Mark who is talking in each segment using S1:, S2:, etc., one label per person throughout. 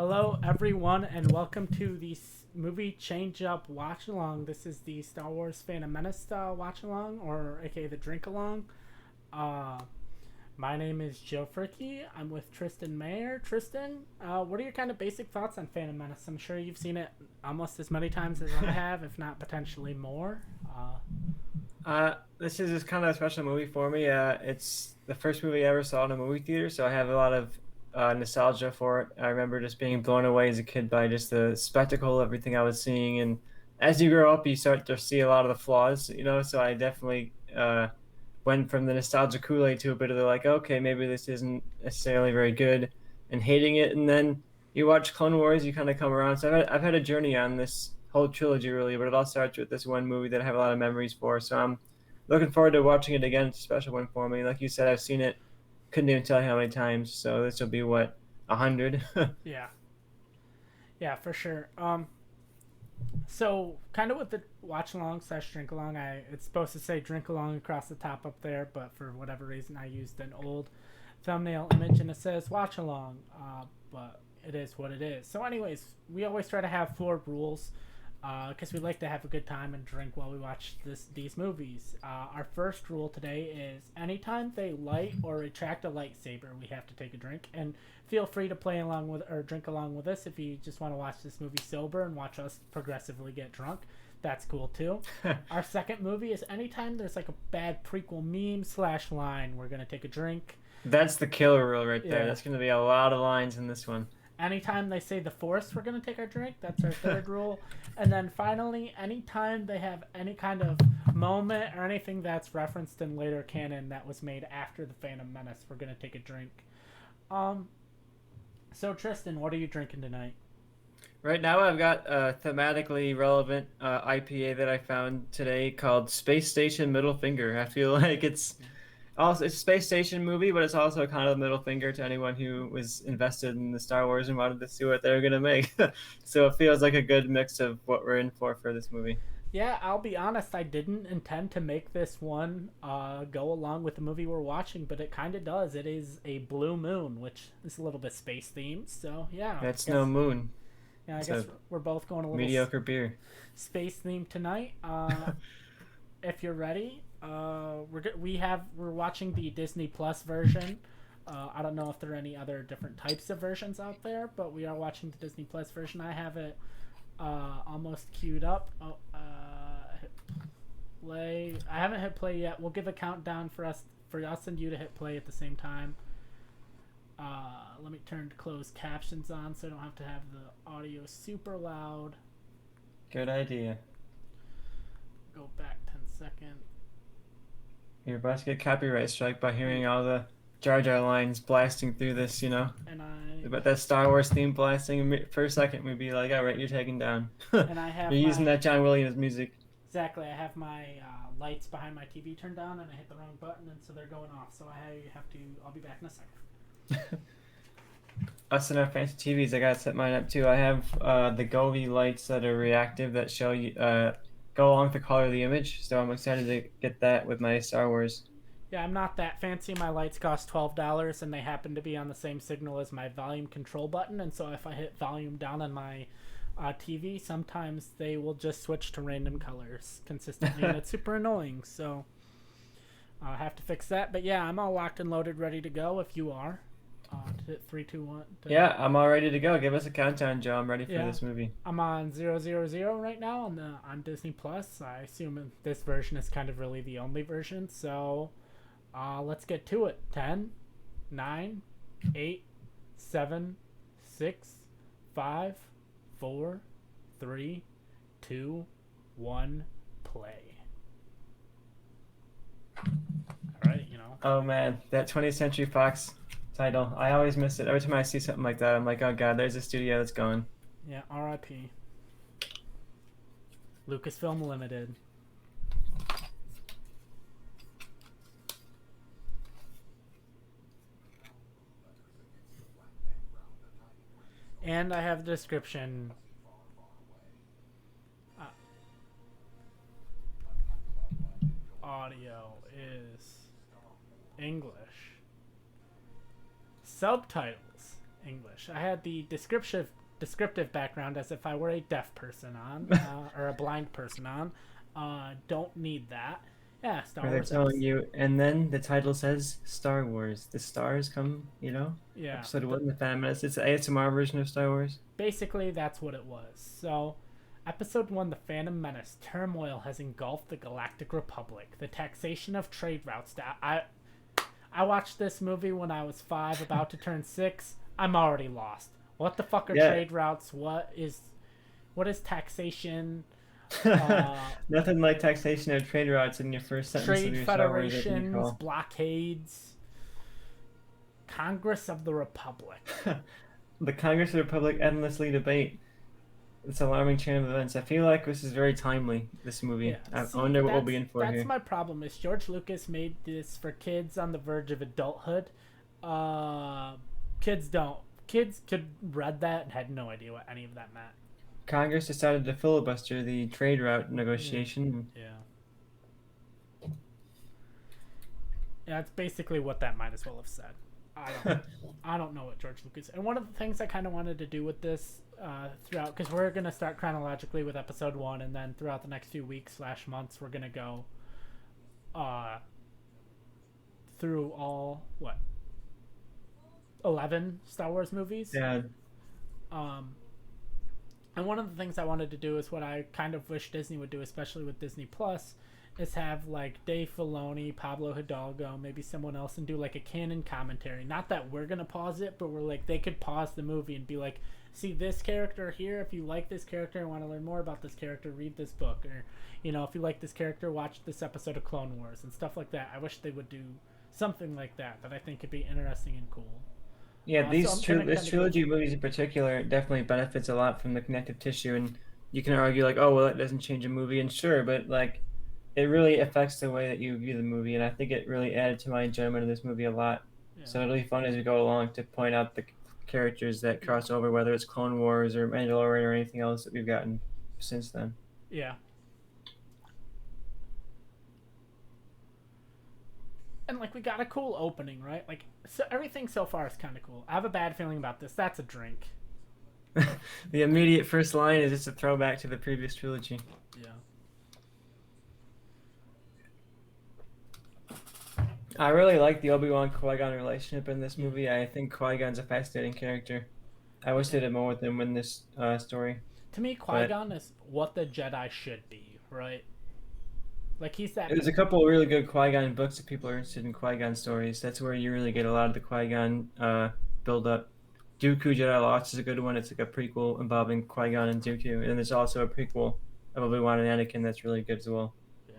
S1: Hello, everyone, and welcome to the movie Changeup watch along. This is the Star Wars Phantom Menace watch along, or aka the Drinkalong. Uh, my name is Joe Fricke. I'm with Tristan Mayer. Tristan, what are your kind of basic thoughts on Phantom Menace? I'm sure you've seen it almost as many times as I have, if not potentially more.
S2: This is just kind of a special movie for me. It's the first movie I ever saw in a movie theater, so I have a lot of nostalgia for it. I remember just being blown away as a kid by just the spectacle, everything I was seeing, and as you grow up, you start to see a lot of the flaws, So I definitely went from the nostalgia Kool-Aid to a bit of the like, okay, maybe this isn't necessarily very good, and hating it, and then you watch Clone Wars, you kind of come around. So I've had a journey on this whole trilogy really, but it all starts with this one movie that I have a lot of memories for. So I'm looking forward to watching it again. It's a special one for me. Like you said, I've seen it. Couldn't even tell you how many times. So this will be what 100.
S1: Yeah, yeah, for sure. So kind of with the watch along slash drink along, it's supposed to say drink along across the top up there, but for whatever reason, I used an old thumbnail image and it says watch along. But it is what it is. So, anyways, we always try to have four rules because we like to have a good time and drink while we watch these movies. Our first rule today is anytime they light or retract a lightsaber, we have to take a drink. And feel free to play along with or drink along with us if you just want to watch this movie sober and watch us progressively get drunk. That's cool too. Our second movie is anytime there's like a bad prequel meme slash line, we're gonna take a drink.
S2: That's the killer rule right there.
S1: Yeah.
S2: That's going to be a lot of lines in this one.
S1: Anytime they say the Force, we're going to take our drink. That's our third rule. And then finally, anytime they have any kind of moment or anything that's referenced in later canon that was made after the Phantom Menace, we're going to take a drink. Um, so Tristan, what are you drinking tonight?
S2: Right now, I've got a thematically relevant IPA that I found today called Space Station Middle Finger. I feel like it's a space station movie, but it's also kind of a middle finger to anyone who was invested in the Star Wars and wanted to see what they were gonna make. So it feels like a good mix of what we're in for this movie.
S1: Yeah, I'll be honest, I didn't intend to make this one go along with the movie we're watching, but it kind of does. It is a blue moon, which is a little bit space themed. So yeah,
S2: That's no moon.
S1: yeah, I
S2: It's
S1: guess
S2: a
S1: we're both going a little
S2: mediocre beer.
S1: space themed tonight. If you're ready, we're watching the Disney Plus version. I don't know if there are any other different types of versions out there, but we are watching the Disney Plus version. I have it almost queued up. Hit play. I haven't hit play yet. We'll give a countdown for us and you to hit play at the same time. Let me turn closed captions on so I don't have to have the audio super loud.
S2: Good idea.
S1: Go back 10 seconds.
S2: You're about to get copyright strike by hearing all the Jar Jar lines blasting through this,
S1: And I
S2: But that Star Wars theme blasting for a second, we'd be like, all right, you're taken down.
S1: and I have
S2: You're using
S1: my
S2: that John Williams music.
S1: exactly. I have my lights behind my TV turned on, and I hit the wrong button, and so they're going off. So I have to. I'll be back in a second.
S2: Us and our fancy TVs, I gotta set mine up too. I have the Govee lights that are reactive that show you go along with the color of the image. So I'm excited to get that with my Star Wars.
S1: Yeah, I'm not that fancy. My lights cost $12, and they happen to be on the same signal as my volume control button. And so if I hit volume down on my TV, sometimes they will just switch to random colors consistently, and it's super annoying. So I'll have to fix that. But yeah, I'm all locked and loaded, ready to go. If you are, to 3, 2, 1.
S2: Yeah, I'm all ready to go. Give us a countdown, Joe. I'm ready for
S1: Yeah.
S2: this movie.
S1: I'm on 000 right now on Disney Plus. I assume this version is kind of really the only version. So let's get to it. 10, 9, 8, 7, 6, 5, 4, 3, 2, 1, play. All right,
S2: Oh man, that 20th Century Fox title. I always miss it. Every time I see something like that, I'm like, oh god, there's a studio that's going.
S1: Yeah, RIP. Lucasfilm Limited. And I have the description. Uh, Audio is English. Subtitles English. I had the descriptive background as if I were a deaf person on or a blind person on. Don't need that. Yeah, Star
S2: Where they're
S1: Wars.
S2: telling you, and then the title says Star Wars. The stars come,
S1: Yeah,
S2: Episode 1, the Phantom Menace. It's the ASMR version of Star Wars.
S1: basically that's what it was. So, Episode 1, The Phantom Menace. Turmoil has engulfed the Galactic Republic. The taxation of trade routes. I watched this movie when I was 5, about to turn 6. I'm already lost. What the fuck are trade routes? What is taxation?
S2: Nothing like taxation of trade routes in your first sentence of
S1: Trade
S2: your Star Wars
S1: federations, blockades, Congress of the Republic.
S2: The Congress of the Republic endlessly debate. It's an alarming chain of events. I feel like this is very timely, this movie.
S1: Yeah.
S2: I wonder what we'll be in for here.
S1: That's my problem, is George Lucas made this for kids on the verge of adulthood. Kids don't. Kids could read that and had no idea what any of that meant.
S2: Congress decided to filibuster the trade route negotiation.
S1: Yeah. Yeah, that's basically what that might as well have said. I don't know what George Lucas. And one of the things I kind of wanted to do with this throughout, because we're gonna start chronologically with episode 1, and then throughout the next few weeks / months, we're gonna go through all 11 Star Wars movies.
S2: Yeah.
S1: And one of the things I wanted to do is what I kind of wish Disney would do, especially with Disney Plus, is have like Dave Filoni, Pablo Hidalgo, maybe someone else, and do like a canon commentary. Not that we're gonna pause it, but we're like, they could pause the movie and be like, see this character here, if you like this character and want to learn more about this character, read this book, or if you like this character, watch this episode of Clone Wars and stuff like that. I wish they would do something like that I think could be interesting and cool.
S2: Yeah, this trilogy of movies in particular definitely benefits a lot from the connective tissue, and you can argue like, oh well, it doesn't change a movie, and sure, but like, it really affects the way that you view the movie, and I think it really added to my enjoyment of this movie a lot. Yeah. So it'll be fun as we go along to point out the characters that cross over, whether it's Clone Wars or Mandalorian or anything else that we've gotten since then.
S1: Yeah. And like, we got a cool opening, right? Like, so everything so far is kind of cool. I have a bad feeling about this. That's a drink.
S2: The immediate first line is just a throwback to the previous trilogy.
S1: Yeah.
S2: I really like the Obi-Wan Qui-Gon relationship in this movie. I think Qui-Gon's a fascinating character. I wish they did more with him in this story.
S1: To me, Qui-Gon is what the Jedi should be, right? Like, he's that.
S2: There's a couple of really good Qui-Gon books if people are interested in Qui-Gon stories. That's where you really get a lot of the Qui-Gon build-up. Dooku Jedi Lost is a good one. It's like a prequel involving Qui-Gon and Dooku. And there's also a prequel of Obi-Wan and Anakin that's really good as well.
S1: Yeah.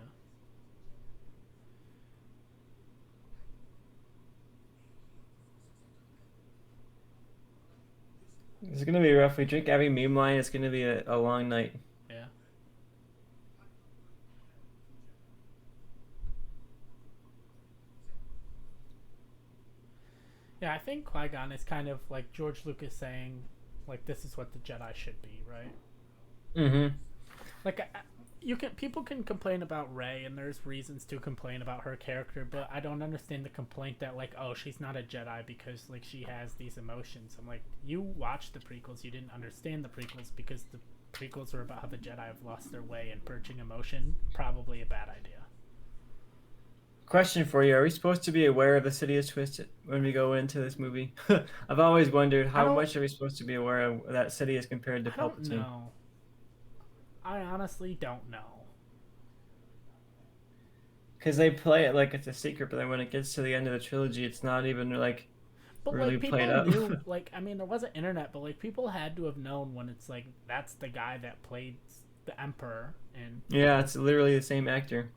S2: It's going to be rough. We drink every meme line. It's going to be a long night.
S1: Yeah. Yeah, I think Qui-Gon is kind of like George Lucas saying, like, this is what the Jedi should be, right?
S2: Mm-hmm.
S1: Like, people can complain about Rey, and there's reasons to complain about her character, but I don't understand the complaint that, like, oh, she's not a Jedi because, like, she has these emotions. I'm like, you watched the prequels, you didn't understand the prequels, because the prequels were about how the Jedi have lost their way, and purging emotion, probably a bad idea.
S2: Question for you: are we supposed to be aware of the Sidious twist when we go into this movie? I've always wondered how much are we supposed to be aware of that Sidious compared to Palpatine. I don't
S1: know. I honestly don't know.
S2: Because they play it like it's a secret, but then when it gets to the end of the trilogy, it's not even like really played up.
S1: Knew, like, I mean, there wasn't internet, but like, people had to have known when it's like, that's the guy that played the Emperor. And
S2: yeah, it's literally the same actor.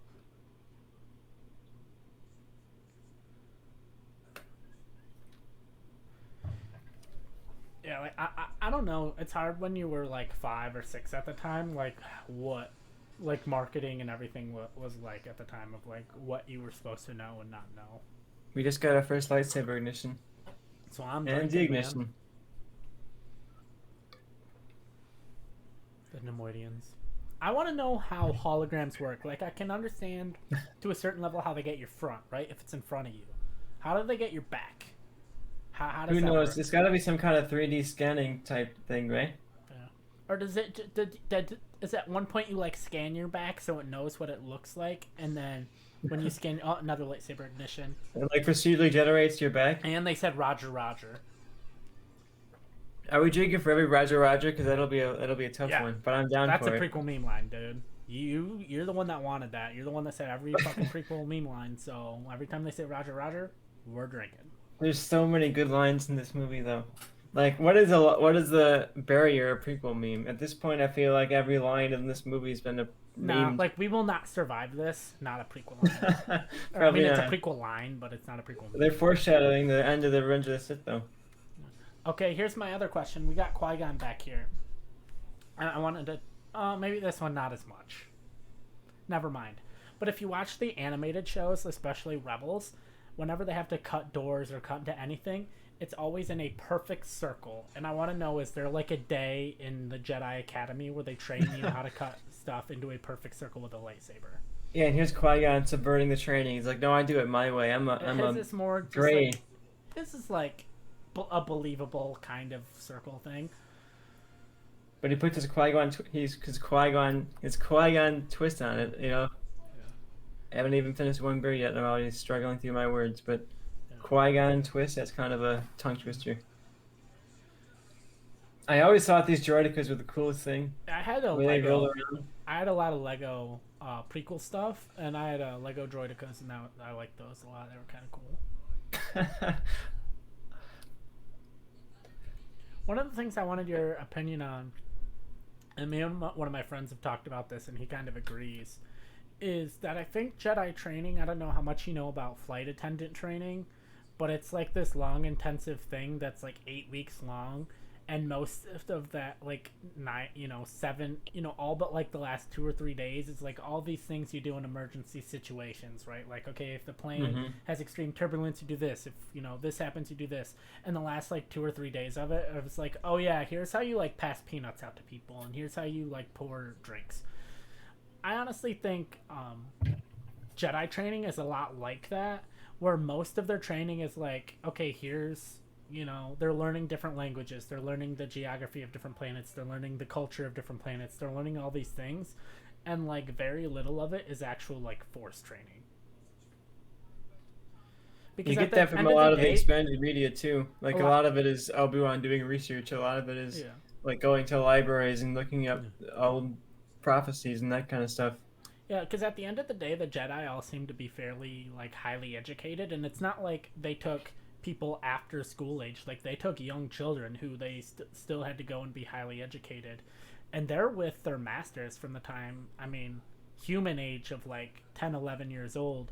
S1: Yeah, like, I don't know. It's hard when you were like 5 or 6 at the time, like what, like, marketing and everything was like at the time of like what you were supposed to know and not know.
S2: We just got our first lightsaber ignition.
S1: So I'm
S2: and the ignition. Man.
S1: The Nemoidians. I want to know how holograms work. Like, I can understand to a certain level how they get your front, right? If it's in front of you. How do they get your back? How does
S2: Who
S1: that
S2: knows?
S1: work?
S2: It's got to be some kind of 3D scanning type thing, right?
S1: Yeah. Or does it? Is at one point you like scan your back so it knows what it looks like, and then when you scan, oh, another lightsaber ignition.
S2: It like procedurally generates your back.
S1: And they said Roger, Roger.
S2: Are we drinking for every Roger Roger? Because that'll be a tough
S1: Yeah.
S2: one. But I'm down
S1: That's
S2: for
S1: a
S2: it.
S1: prequel meme line, dude. You're the one that wanted that. You're the one that said every fucking prequel meme line. So every time they say Roger, Roger, we're drinking.
S2: There's so many good lines in this movie, though. Like, what is the barrier of prequel meme? At this point, I feel like every line in this movie has been a
S1: Nah,
S2: meme.
S1: like we will not survive this. Not a prequel line. Or, I
S2: Probably
S1: mean, it's a
S2: not.
S1: prequel line, but it's not a prequel meme.
S2: They're foreshadowing the end of the Revenge of the Sith, though.
S1: Okay, here's my other question. We got Qui-Gon back here. I wanted to... maybe this one not as much. Never mind. But if you watch the animated shows, especially Rebels, whenever they have to cut doors or cut into anything, it's always in a perfect circle. And I want to know, is there like a day in the Jedi Academy where they train you how to cut stuff into a perfect circle with a lightsaber?
S2: Yeah, and here's Qui-Gon subverting the training. He's like, no, I do it my way. I'm a
S1: His is more just
S2: gray.
S1: like, this is like a believable kind of circle thing.
S2: But he puts his Qui-Gon, his Qui-Gon twist on it, you know? I haven't even finished one beer yet, and I'm already struggling through my words, but
S1: Yeah.
S2: Qui-Gon twist, that's kind of a tongue twister. I always thought these droidicas were the coolest thing.
S1: I had a
S2: The way they roll
S1: Lego.
S2: around.
S1: I had a lot of Lego prequel stuff, and I had Lego Droidicas, and I liked those a lot. They were kind of cool. One of the things I wanted your opinion on, and me and one of my friends have talked about this, and he kind of agrees, is that I think Jedi training, I don't know how much you know about flight attendant training, but it's like this long, intensive thing that's like 8 weeks long. And most of that, like 7, all but like the last 2 or 3 days is like all these things you do in emergency situations, right? Like, okay, if the plane has extreme turbulence, you do this. If this happens, you do this. And the last like 2 or 3 days of it, it was like, oh yeah, here's how you like pass peanuts out to people, and here's how you like pour drinks. I honestly think Jedi training is a lot like that, where most of their training is like, okay, here's they're learning different languages, they're learning the geography of different planets, they're learning the culture of different planets, they're learning all these things, and like very little of it is actual like force training.
S2: You get that from a lot of the expanded media too. Like a lot of it is Obi-Wan doing research, a lot of it is like going to libraries and looking up old prophecies and that kind of stuff.
S1: Yeah, because at the end of the day, the Jedi all seem to be fairly like highly educated, and it's not like they took people after school age. Like they took young children who they still had to go and be highly educated, and they're with their masters from the time, human age of like 10, 11 years old,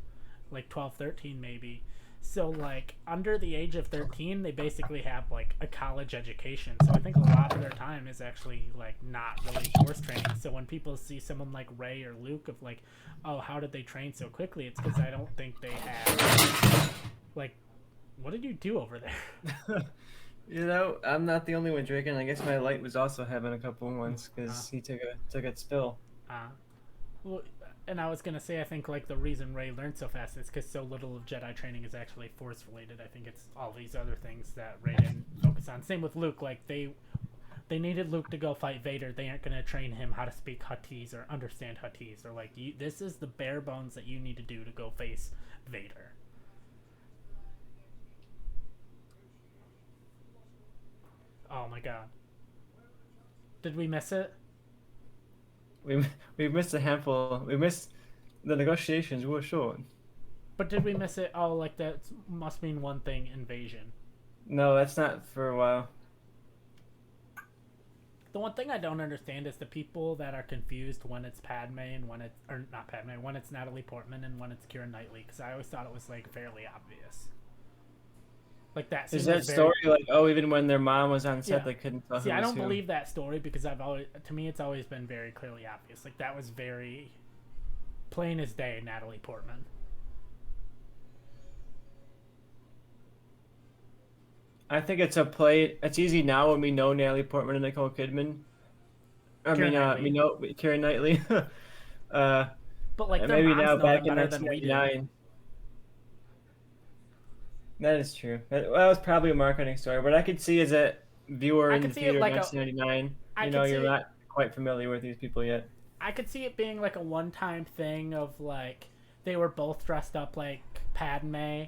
S1: like 12, 13 maybe. So like under the age of 13, they basically have like a college education. So I think a lot of their time is actually like not really force training. So when people see someone like Rey or Luke of like, oh, how did they train so quickly? It's because I don't think they have like, what did you do over there?
S2: I'm not the only one drinking. I guess my light was also having a couple ones because he took a spill.
S1: Well, and I was gonna say, I think like the reason Rey learned so fast is because so little of Jedi training is actually force related. I think it's all these other things that Rey didn't focus on. Same with Luke. Like they needed Luke to go fight Vader. They aren't gonna train him how to speak Huttese or understand Huttese, or like this is the bare bones that you need to do to go face Vader. Oh my god. Did we miss it?
S2: We missed a handful. We missed the negotiations were short.
S1: But did we miss it? Oh, like that must mean one thing, invasion.
S2: No, that's not for a while.
S1: The one thing I don't understand is the people that are confused when it's Padme and when it's, or not Padme, when it's Natalie Portman and when it's Keira Knightley, because I always thought it was like fairly obvious. Like that.
S2: Is that story like, oh, even when their mom was on set, they couldn't tell?
S1: See, I don't believe that story because to me, it's always been very clearly obvious. Like that was very plain as day, Natalie Portman.
S2: I think it's a play. It's easy now when we know Natalie Portman and Nicole Kidman. We know Keira Knightley.
S1: But like
S2: maybe now back in
S1: better than we do.
S2: 1999. That is true. That was probably a marketing story, but I could see as a viewer
S1: I
S2: in
S1: could
S2: the
S1: see it
S2: theater in
S1: like a
S2: 1999,
S1: I could
S2: you're
S1: see it
S2: not quite familiar with these people yet.
S1: I could see it being like a one-time thing of like they were both dressed up like Padme,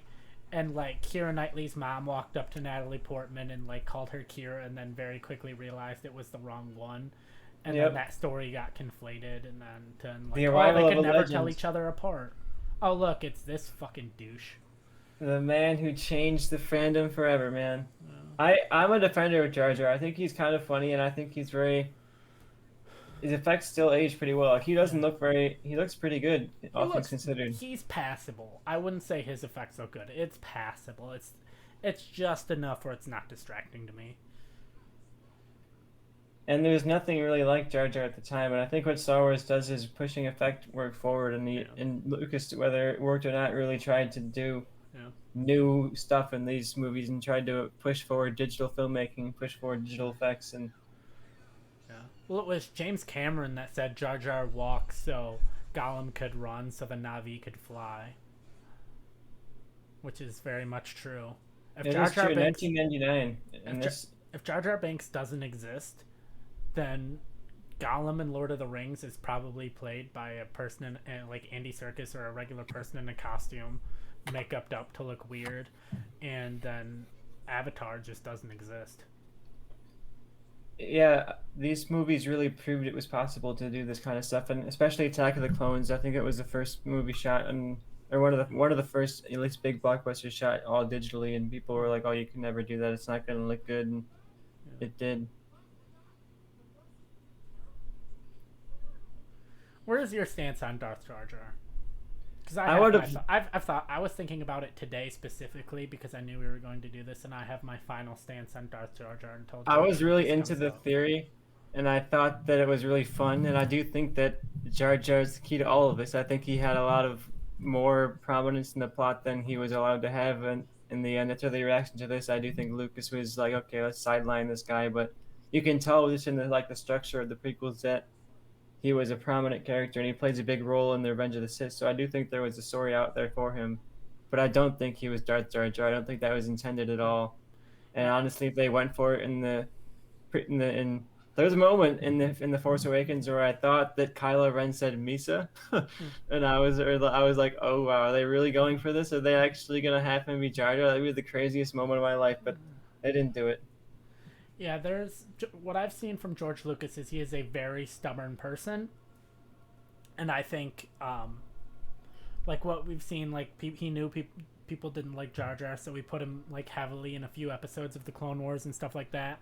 S1: and like Keira Knightley's mom walked up to Natalie Portman and like called her Keira, and then very quickly realized it was the wrong one, and then
S2: Yep.
S1: that story got conflated, and then
S2: The
S1: like oh they
S2: arrival of
S1: could
S2: a
S1: never tell
S2: legend.
S1: each other apart. Oh look, it's this fucking douche.
S2: The man who changed the fandom forever, man.
S1: Uh,
S2: I'm a defender of Jar Jar. I think he's kind of funny, and I think he's very. His effects still age pretty well. Like, he doesn't
S1: yeah.
S2: look very. He looks pretty good,
S1: He
S2: all things
S1: looks
S2: considered.
S1: he's passable. I wouldn't say his effects look good. It's passable. It's just enough where it's not distracting to me.
S2: And there's nothing really like Jar Jar at the time. And I think what Star Wars does is pushing effect work forward, and
S1: Yeah.
S2: Lucas, whether it worked or not, really tried to do
S1: Yeah.
S2: new stuff in these movies and tried to push forward digital filmmaking, push forward digital effects, and
S1: Yeah. Well, it was James Cameron that said Jar Jar walked so Gollum could run, so the Na'vi could fly, which is very much true. If
S2: it
S1: Jar
S2: is
S1: Jar
S2: true.
S1: Binks,
S2: 1999,
S1: if
S2: and
S1: Jar,
S2: this
S1: if Jar Jar Binks doesn't exist, then Gollum in Lord of the Rings is probably played by a person like Andy Serkis or a regular person in a costume, makeup up to look weird, and then Avatar just doesn't exist.
S2: yeah, these movies really proved it was possible to do this kind of stuff, and especially Attack of the Clones. I think it was the first movie shot, and or one of the first at least big blockbusters shot all digitally, and people were like, "Oh, you can never do that. It's not going to look good," and
S1: Yeah.
S2: it did.
S1: Where is your stance on Darth Jar Jar? Because I
S2: I
S1: have
S2: would
S1: my,
S2: have.
S1: I've thought I was thinking about it today specifically because I knew we were going to do this, and I have my final stance on Darth Jar Jar until
S2: I
S1: George
S2: was really
S1: Lucas
S2: into
S1: comes
S2: the
S1: out.
S2: theory, and I thought that it was really fun, and I do think that Jar Jar is the key to all of this. I think he had a lot of more prominence in the plot than he was allowed to have, and in the end, after the reaction to this, I do think Lucas was like, "Okay, let's sideline this guy," but you can tell just in the structure of the prequels that he was a prominent character and he plays a big role in the Revenge of the Sith. So I do think there was a story out there for him, but I don't think he was Darth Jar Jar. I don't think that was intended at all. And
S1: Yeah,
S2: honestly, if they went for it in there was a moment in the Force Awakens where I thought that Kylo Ren said Misa,
S1: hmm.
S2: and I was like, oh wow, are they really going for this? Are they actually gonna have him be Jar Jar? That would be the craziest moment of my life, but they didn't do it.
S1: Yeah. There's what I've seen from George Lucas is he is a very stubborn person, and I think like what we've seen, like he knew people didn't like Jar Jar, so we put him like heavily in a few episodes of the Clone Wars and stuff like that.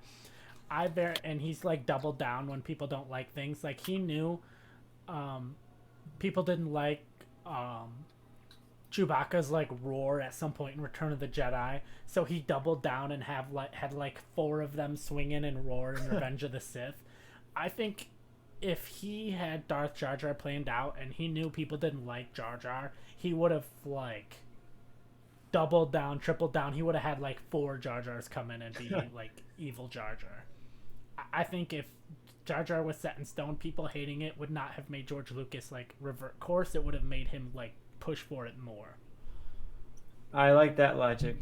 S1: And he's like doubled down when people don't like things. Like he knew um, people didn't like um, Chewbacca's like roar at some point in Return of the Jedi, so he doubled down and had like four of them swinging and roar in Revenge of the Sith. I think if he had Darth Jar Jar planned out and he knew people didn't like Jar Jar, he would have like doubled down, tripled down. He would have had like four Jar Jars come in and be like evil Jar Jar. I think if Jar Jar was set in stone, people hating it would not have made George Lucas like revert course. It would have made him like push for it more.
S2: I like that logic.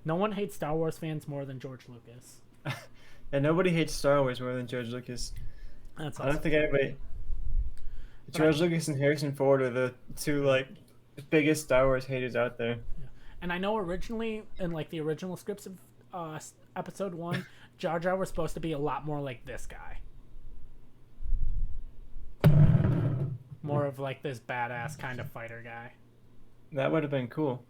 S1: No one hates Star Wars fans more than George Lucas.
S2: And nobody hates Star Wars more than George Lucas.
S1: That's
S2: I don't
S1: also
S2: think
S1: true.
S2: anybody.
S1: But I,
S2: George Lucas and Harrison Ford are the two like biggest Star Wars haters out there.
S1: yeah. And I know originally in like the original scripts of Episode One, Jar Jar was supposed to be a lot more like this guy, more of like this badass kind of fighter guy.
S2: That would have been cool.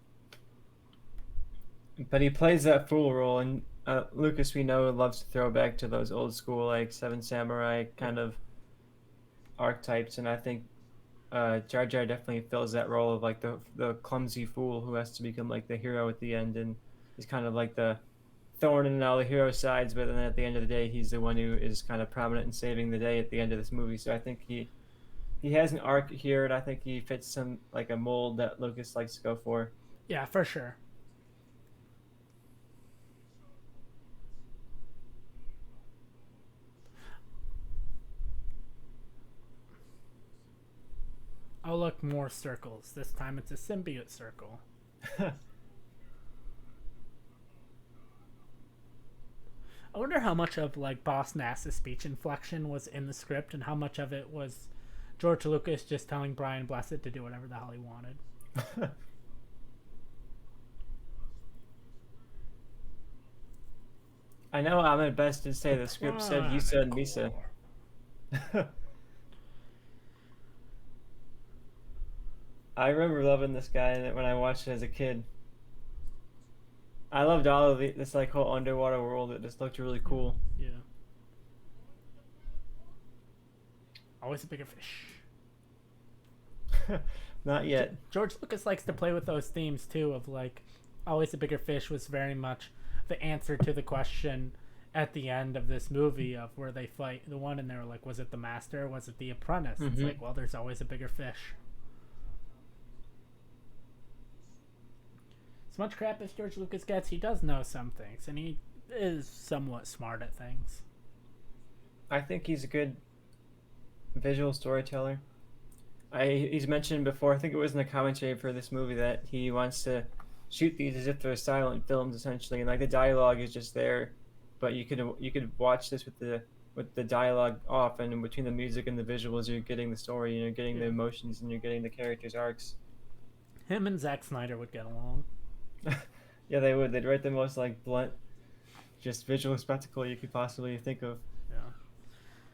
S2: But he plays that fool role, and Lucas we know loves to throw back to those old school like Seven Samurai
S1: Yeah.
S2: kind of archetypes, and I think Jar Jar definitely fills that role of like the clumsy fool who has to become like the hero at the end, and he's kind of like the thorn in all the hero sides, but then at the end of the day, he's the one who is kind of prominent in saving the day at the end of this movie. So I think he has an arc here, and I think he fits some like a mold that Lucas likes to go for.
S1: Yeah, for sure. Oh look, more circles. This time it's a symbiote circle. I wonder how much of like Boss Nass's speech inflection was in the script, and how much of it was George Lucas just telling Brian Blessed to do whatever the hell he wanted.
S2: I know Ahmed Best did say the script said you said Misa. I remember loving this guy when I watched it as a kid. I loved all of this like whole underwater world. It just looked really cool.
S1: Yeah. Always a bigger fish.
S2: Not yet.
S1: George Lucas likes to play with those themes too. Of like, always a bigger fish was very much the answer to the question at the end of this movie of where they fight the one, and they were like, was it the master? Or was it the apprentice? It's like, well, there's always a bigger fish. As much crap as George Lucas gets, he does know some things, and he is somewhat smart at things.
S2: I think he's a good visual storyteller. He's mentioned before, I think it was in the commentary for this movie, that he wants to shoot these as if they're silent films essentially, and like the dialogue is just there, but you could watch this with the dialogue off, and in between the music and the visuals, you're getting the story, and you're getting the emotions, and you're getting the characters' arcs.
S1: Him and Zack Snyder would get along.
S2: Yeah, they would. They'd write the most like blunt, just visual spectacle you could possibly think of.
S1: Yeah.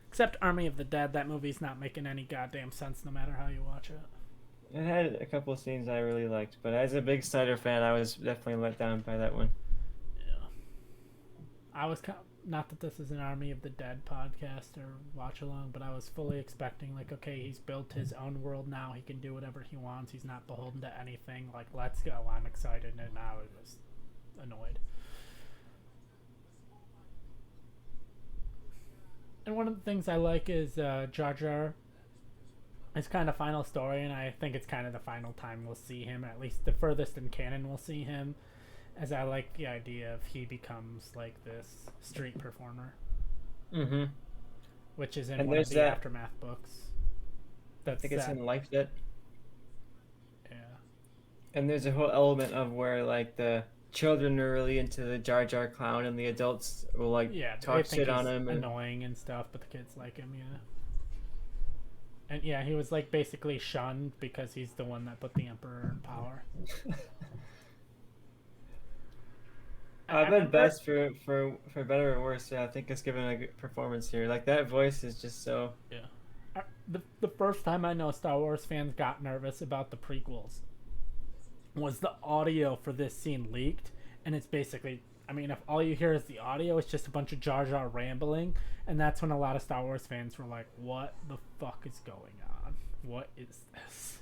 S1: Except Army of the Dead, that movie's not making any goddamn sense no matter how you watch it.
S2: It had a couple of scenes I really liked, but as a big Snyder fan, I was definitely let down by that one.
S1: Yeah. I was not that this is an Army of the Dead podcast or watch along, but I was fully expecting like, okay, he's built his own world now. He can do whatever he wants. He's not beholden to anything. Like, let's go. I'm excited, and now I was annoyed. And one of the things I like is Jar Jar. It's kind of final story, and I think it's kind of the final time we'll see him, at least the furthest in canon we'll see him, as I like the idea of he becomes like this street performer.
S2: Mm-hmm.
S1: Which is in one of the Aftermath books.
S2: I think it's in Life Debt.
S1: Yeah.
S2: And there's a whole element of where like the children are really into the Jar Jar clown, and the adults will like talk shit on him.
S1: Annoying and stuff, but the kids like him, yeah. And yeah, he was like basically shunned because he's the one that put the Emperor in power.
S2: I bet Best for better or worse. Yeah, I think it's given a good performance here. Like that voice is just so.
S1: Yeah. The first time I know Star Wars fans got nervous about the prequels was the audio for this scene leaked, and it's basically, I mean, if all you hear is the audio, it's just a bunch of Jar Jar rambling, and that's when a lot of Star Wars fans were like, what the fuck is going on? What is this?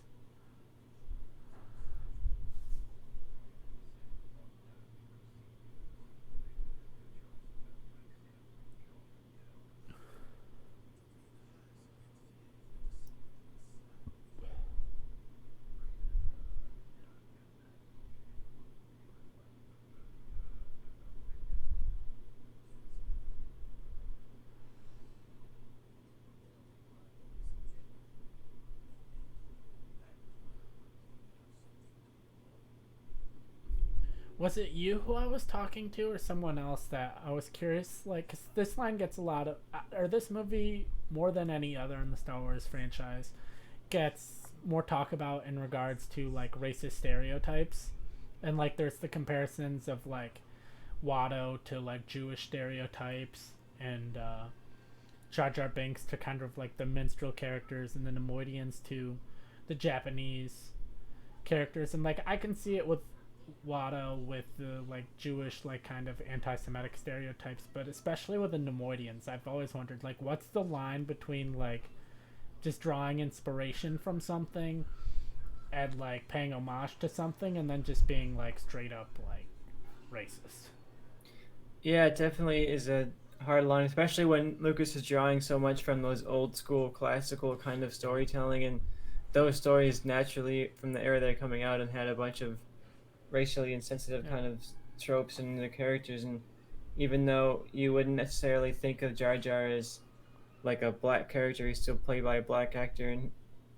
S1: Was it you who I was talking to, or someone else that I was curious? Like, 'cause this line gets a lot of, or this movie more than any other in the Star Wars franchise, gets more talk about in regards to like racist stereotypes, and like there's the comparisons of like Watto to like Jewish stereotypes, and Jar Jar Binks to kind of like the minstrel characters, and the Nemoidians to the Japanese characters, and like I can see it with Watto with the like Jewish like kind of anti-Semitic stereotypes, but especially with the Nemoidians, I've always wondered like what's the line between like just drawing inspiration from something and like paying homage to something, and then just being like straight up like racist.
S2: Yeah, it definitely is a hard line, especially when Lucas is drawing so much from those old school classical kind of storytelling, and those stories naturally from the era they're coming out and had a bunch of racially insensitive kind of tropes in the characters, and even though you wouldn't necessarily think of Jar Jar as like a black character, he's still played by a black actor, and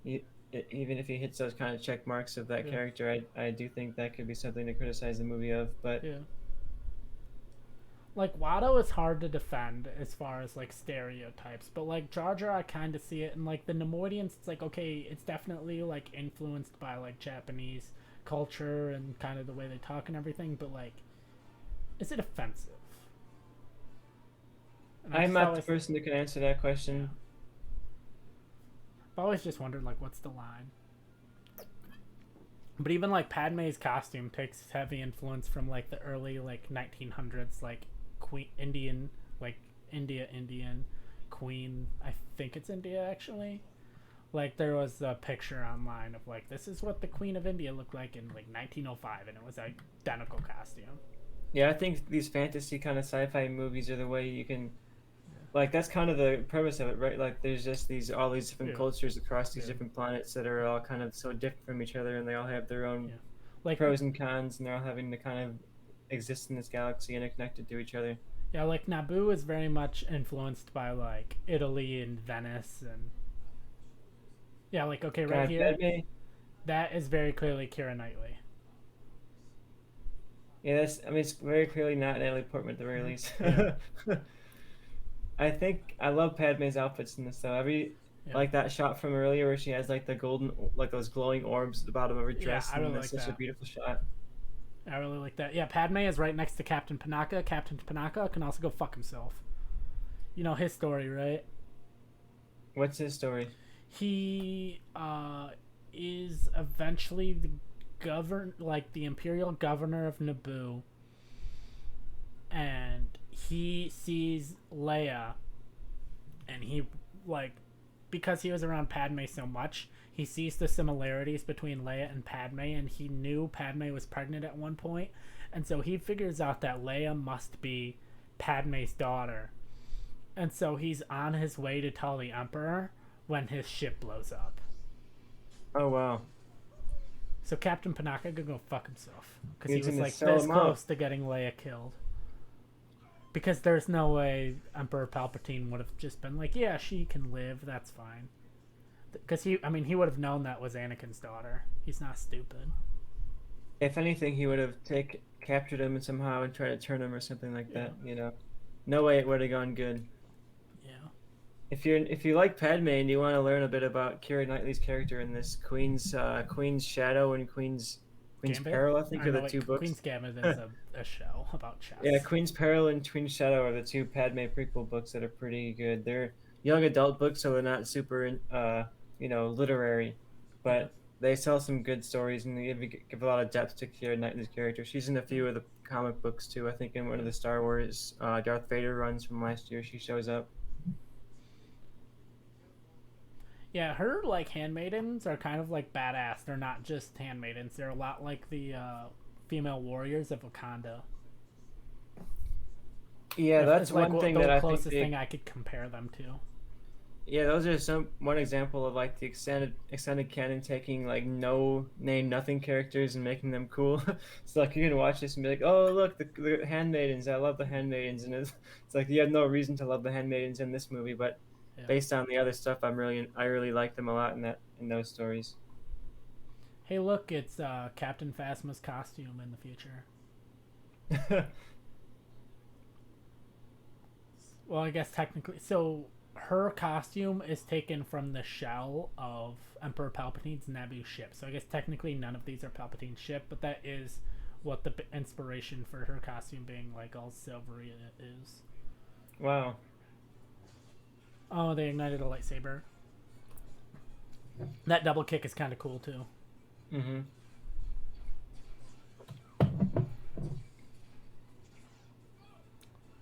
S2: even if he hits those kind of check marks of that character, I do think that could be something to criticize the movie of. But
S1: like Watto is hard to defend as far as like stereotypes, but like Jar Jar, I kind of see it, and like the Nemoidians, it's like okay, it's definitely like influenced by like Japanese culture and kind of the way they talk and everything, but like, is it offensive? And
S2: I'm not the person that can answer that
S1: yeah,
S2: question.
S1: I've always just wondered like what's the line. But even like Padme's costume takes heavy influence from like the early like 1900s like Queen Indian like Indian Queen. I think it's India actually. Like there was a picture online of like this is what the Queen of India looked like in like 1905, and it was an identical costume.
S2: Yeah, I think these fantasy kind of sci-fi movies are the way you can, like, that's kind of the premise of it, right? Like there's just these all these different
S1: Yeah,
S2: cultures across these
S1: yeah,
S2: different planets that are all kind of so different from each other, and they all have their own
S1: yeah. Like
S2: pros and cons, and they're all having to kind of exist in this galaxy and are connected to each other.
S1: yeah, like Naboo is very much influenced by like Italy and Venice and yeah, like okay, right
S2: God,
S1: here,
S2: Padme.
S1: that is very clearly Keira Knightley.
S2: Yeah, that's. I mean, it's very clearly not Natalie Portman at the very least.
S1: Yeah,
S2: I think I love Padme's outfits in this though. Every
S1: yeah,
S2: like that shot from earlier where she has like the golden, like those glowing orbs at the bottom of her
S1: yeah.
S2: dress,
S1: I
S2: and
S1: really
S2: that's
S1: like
S2: such a
S1: that.
S2: beautiful shot.
S1: I really like that. Yeah, Padme is right next to Captain Panaka. Captain Panaka can also go fuck himself. You know his story, right?
S2: What's his story?
S1: He is eventually the like the imperial governor of Naboo, and he sees Leia, and he like because he was around Padme so much, he sees the similarities between Leia and Padme, and he knew Padme was pregnant at one point, and so he figures out that Leia must be Padme's daughter, and so he's on his way to tell the Emperor when his ship blows up.
S2: Oh wow,
S1: So Captain Panaka could go fuck himself because
S2: he
S1: he
S2: was
S1: was
S2: gonna
S1: like
S2: sell
S1: this
S2: him out.
S1: close to getting Leia killed. Because there's no way Emperor Palpatine would have just been like, yeah, she can live, that's fine. Because he would have known that was Anakin's daughter. He's not stupid.
S2: If anything, he would have captured him somehow and tried to turn him or something like
S1: Yeah,
S2: that. No way it would have gone good.
S1: yeah.
S2: If you like Padme and you want to learn a bit about Keira Knightley's character in this, Queen's Shadow and Queen's
S1: Gambit?
S2: Peril, I think,
S1: Or
S2: are
S1: no,
S2: the two
S1: wait,
S2: books.
S1: Queen's Gambit is a show about
S2: Yeah,
S1: chess.
S2: Queen's Peril and Queen's Shadow are the two Padme prequel books that are pretty good. They're young adult books, so they're not super, literary,
S1: Yeah.
S2: but they tell some good stories and they give a lot of depth to Keira Knightley's character. She's in a few of the comic books too. I think in one of the Star Wars Darth Vader runs from last year, she shows up.
S1: Yeah, her like handmaidens are kind of like badass. They're not just handmaidens. They're a lot like the female warriors of Wakanda.
S2: Yeah,
S1: It's
S2: that's
S1: like
S2: one thing
S1: the
S2: that I think
S1: closest thing I could compare them to.
S2: yeah, those are one example of like the extended canon taking like no name nothing characters and making them cool. So like you can watch this and be like, oh look, the handmaidens, I love the handmaidens, and it's like you have no reason to love the handmaidens in this movie, but
S1: Yeah.
S2: based on the other stuff, I really like them a lot in those stories.
S1: Hey, look, it's Captain Phasma's costume in the future. Well, I guess technically, so her costume is taken from the shell of Emperor Palpatine's Naboo ship. So I guess technically none of these are Palpatine's ship, but that is what the inspiration for her costume being like all silvery is.
S2: Wow.
S1: Oh, they ignited a lightsaber. That double kick is kind of cool too.
S2: Mm-hmm.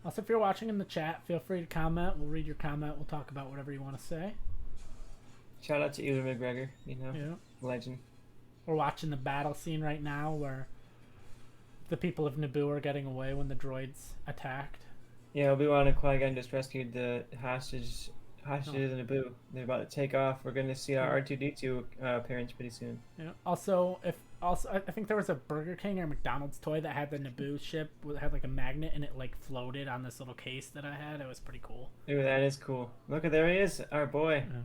S1: Also, if you're watching in the chat, feel free to comment. We'll read your comment. We'll talk about whatever you want to say.
S2: Shout out to Ewan McGregor,
S1: Yeah.
S2: legend.
S1: We're watching the battle scene right now where the people of Naboo are getting away when the droids attacked.
S2: Yeah, Obi-Wan and Qui-Gon just rescued the hostages in Naboo. They're about to take off. We're going to see our R2D2 appearance pretty soon.
S1: Yeah. Also, I think there was a Burger King or McDonald's toy that had the Naboo ship, that had like a magnet, and it like floated on this little case that I had. It was pretty cool.
S2: Ooh, that is cool. Look, there he is, our boy.
S1: Yeah.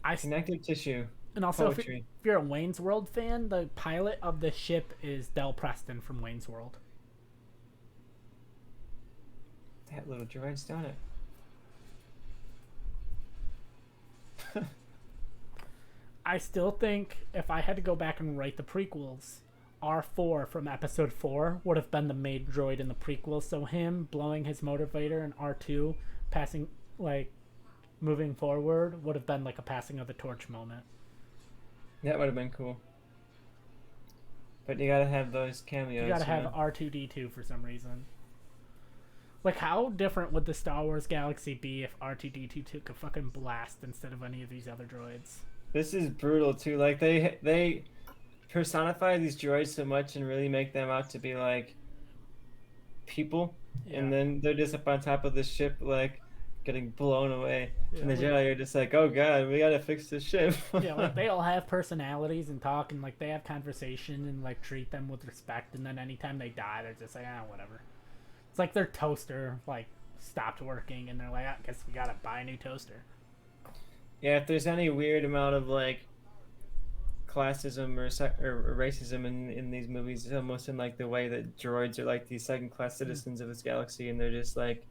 S1: I
S2: Connective tissue.
S1: and also if
S2: Poetry.
S1: you're a Wayne's World fan, the pilot of the ship is Del Preston from Wayne's World.
S2: That little droid's done it.
S1: I still think if I had to go back and write the prequels, R4 from episode 4 would have been the main droid in the prequels. So him blowing his motivator and R2 passing, like, moving forward would have been like a passing of the torch moment.
S2: That would have been cool. But you gotta have those cameos.
S1: You gotta have R2D2 for some reason. Like, how different would the Star Wars galaxy be if R2D2 took a fucking blast instead of any of these other droids?
S2: This is brutal too. Like they personify these droids so much and really make them out to be like people, and then they're just up on top of the ship, like getting blown away. Yeah, and the Jedi are just like, oh god, we gotta fix this ship.
S1: Yeah, like they all have personalities and talk, and like they have conversation and like treat them with respect. And then anytime they die, they're just like, whatever. It's like their toaster like stopped working, and they're like, I guess we gotta buy a new toaster.
S2: Yeah, if there's any weird amount of like classism or racism in these movies, it's almost in like the way that droids are like these second-class citizens of this galaxy, and they're just like,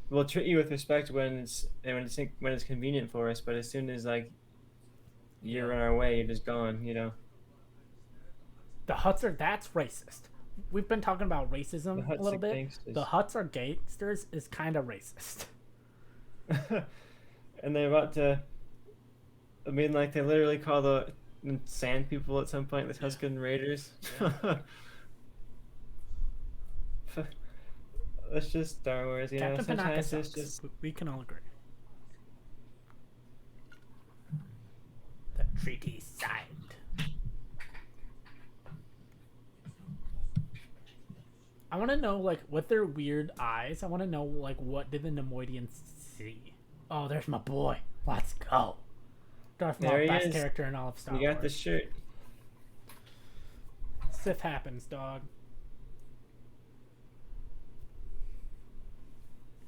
S2: we'll treat you with respect when it's convenient for us, but as soon as like you're on our way, you're just gone, you know.
S1: The Hutts that's racist. We've been talking about racism a little bit. Gangsters. The Hutts are gangsters is kind of racist.
S2: And they're about to, I mean, like, they literally call the sand people at some point the Tusken Raiders. Yeah. That's just Star Wars, you know. Sometimes it's just...
S1: We can all agree. The treaty signed. I want to know, like, with their weird eyes, I want to know, like, what did the Nemoidians see? Oh, there's my boy. Let's go. Darth Maul, best character in all of Star Wars.
S2: You got the shirt.
S1: Sith happens, dog.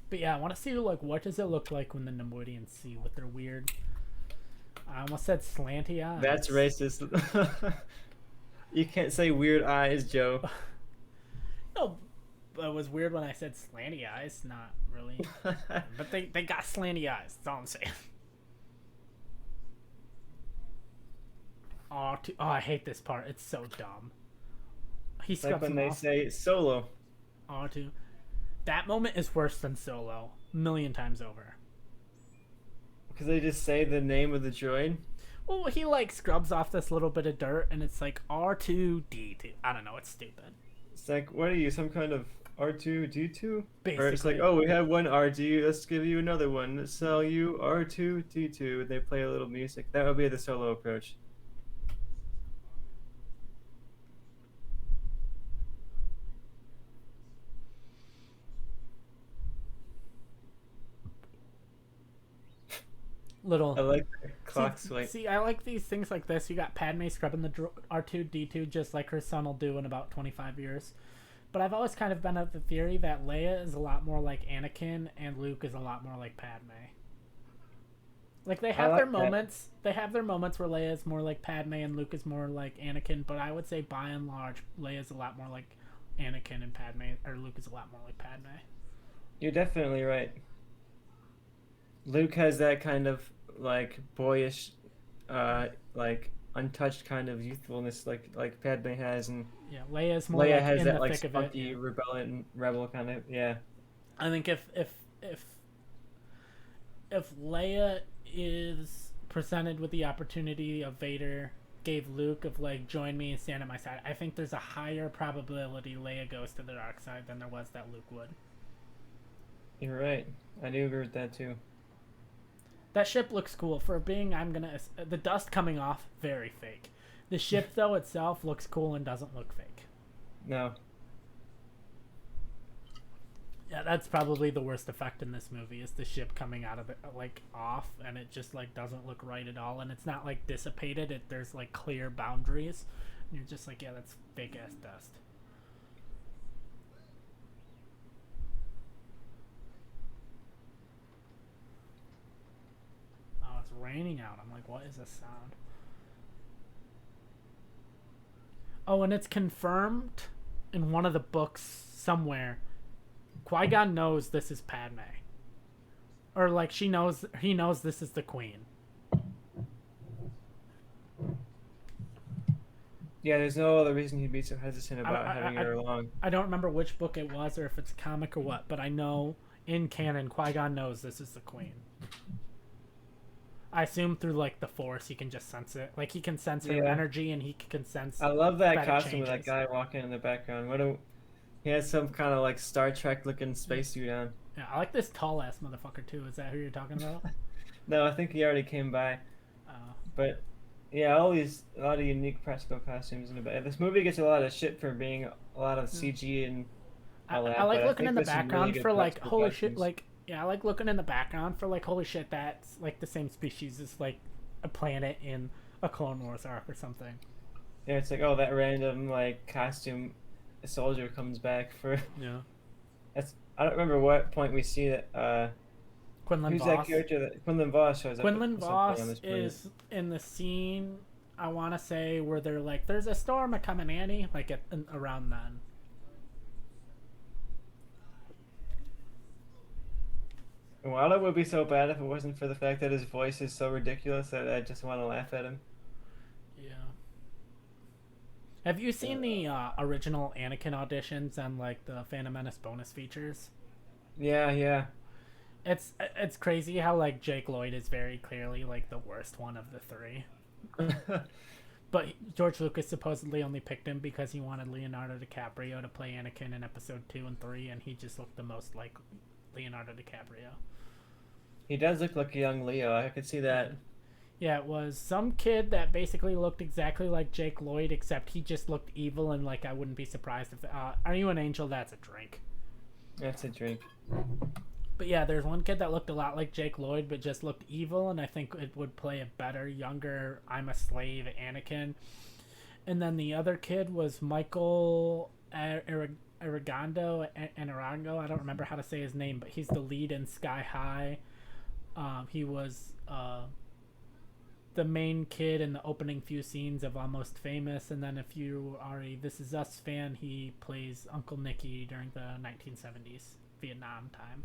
S1: But yeah, I want to see, like, what does it look like when the Nemoidians see with their weird... I almost said slanty eyes.
S2: That's racist. You can't say weird eyes, Joe.
S1: No, but it was weird when I said slanty eyes. Not really. But they got slanty eyes. That's all I'm saying. Oh, I hate this part. It's so dumb. He
S2: like when they say Solo.
S1: R2. That moment is worse than Solo. A million times over.
S2: Because they just say the name of the droid?
S1: Well, he like scrubs off this little bit of dirt and it's like R2D2. I don't know. It's stupid.
S2: It's like, what are you, some kind of R2D2?
S1: Basically.
S2: Or it's like, oh, we have one RD, let's give you another one. Let's sell you R2D2. And they play a little music. That would be the Solo approach.
S1: Little.
S2: I like the clock swipe.
S1: See, I like these things like this. You got Padme scrubbing the R2D2 just like her son will do in about 25 years. But I've always kind of been of the theory that Leia is a lot more like Anakin and Luke is a lot more like Padme. Like they have their moments. They have their moments where Leia is more like Padme and Luke is more like Anakin. But I would say by and large, Leia is a lot more like Anakin and Padme, or Luke is a lot more like Padme.
S2: You're definitely right. Luke has that kind of like boyish, like untouched kind of youthfulness, like Padme has, and
S1: yeah, Leia
S2: like has in that like spunky rebel kind of
S1: I think if Leia is presented with the opportunity of Vader gave Luke of like join me and stand at my side, I think there's a higher probability Leia goes to the dark side than there was that Luke would.
S2: You're right. I do agree with that too.
S1: That ship looks cool for being, the dust coming off, very fake. The ship, though, itself looks cool and doesn't look fake.
S2: No.
S1: Yeah, that's probably the worst effect in this movie, is the ship coming out of it, like, off, and it just, like, doesn't look right at all, and it's not, like, dissipated, there's, like, clear boundaries, and you're just like, yeah, that's fake-ass dust. Raining out. I'm like, what is this sound? Oh, and it's confirmed in one of the books somewhere Qui-Gon knows this is Padme, or like he knows this is the Queen.
S2: Yeah, there's no other reason he'd be so hesitant about having her along.
S1: I don't remember which book it was or if it's a comic or what, but I know in canon Qui-Gon knows this is the Queen. I assume through like the Force he can just sense it. Like he can sense her energy and he can sense.
S2: I love that costume with that guy walking in the background. He has some kind of like Star Trek looking spacesuit on.
S1: Yeah, I like this tall ass motherfucker too. Is that who you're talking about?
S2: No, I think he already came by. But yeah, a lot of unique practical costumes in the back. This movie gets a lot of shit for being a lot of CG and all that.
S1: I like looking in the background for like holy shit, like I like looking in the background for like holy shit, that's like the same species as like a planet in a Clone Wars arc or something.
S2: Yeah, it's like, oh, that random like costume soldier comes back for.
S1: Yeah.
S2: I don't remember what point we see that.
S1: Quinlan
S2: Who's
S1: Voss.
S2: That character that Quinlan Voss shows up?
S1: Quinlan Voss is in the scene. I want to say where they're like, "There's a storm a coming, Annie." Like around then.
S2: Well, it would be so bad if it wasn't for the fact that his voice is so ridiculous that I just want to laugh at him.
S1: Yeah. Have you seen the original Anakin auditions and like the Phantom Menace bonus features?
S2: Yeah.
S1: It's crazy how like Jake Lloyd is very clearly like the worst one of the three. But George Lucas supposedly only picked him because he wanted Leonardo DiCaprio to play Anakin in episode 2 and 3, and he just looked the most like Leonardo DiCaprio.
S2: He does look like a young Leo. I could see that.
S1: Yeah, it was some kid that basically looked exactly like Jake Lloyd, except he just looked evil, and like I wouldn't be surprised if Are You an Angel? That's a drink.
S2: That's a drink.
S1: But yeah, there's one kid that looked a lot like Jake Lloyd, but just looked evil, and I think it would play a better, younger, I'm a slave Anakin. And then the other kid was Michael Aragondo. I don't remember how to say his name, but he's the lead in Sky High. He was the main kid in the opening few scenes of Almost Famous, and then if you are a This Is Us fan, he plays Uncle Nicky during the 1970s Vietnam time.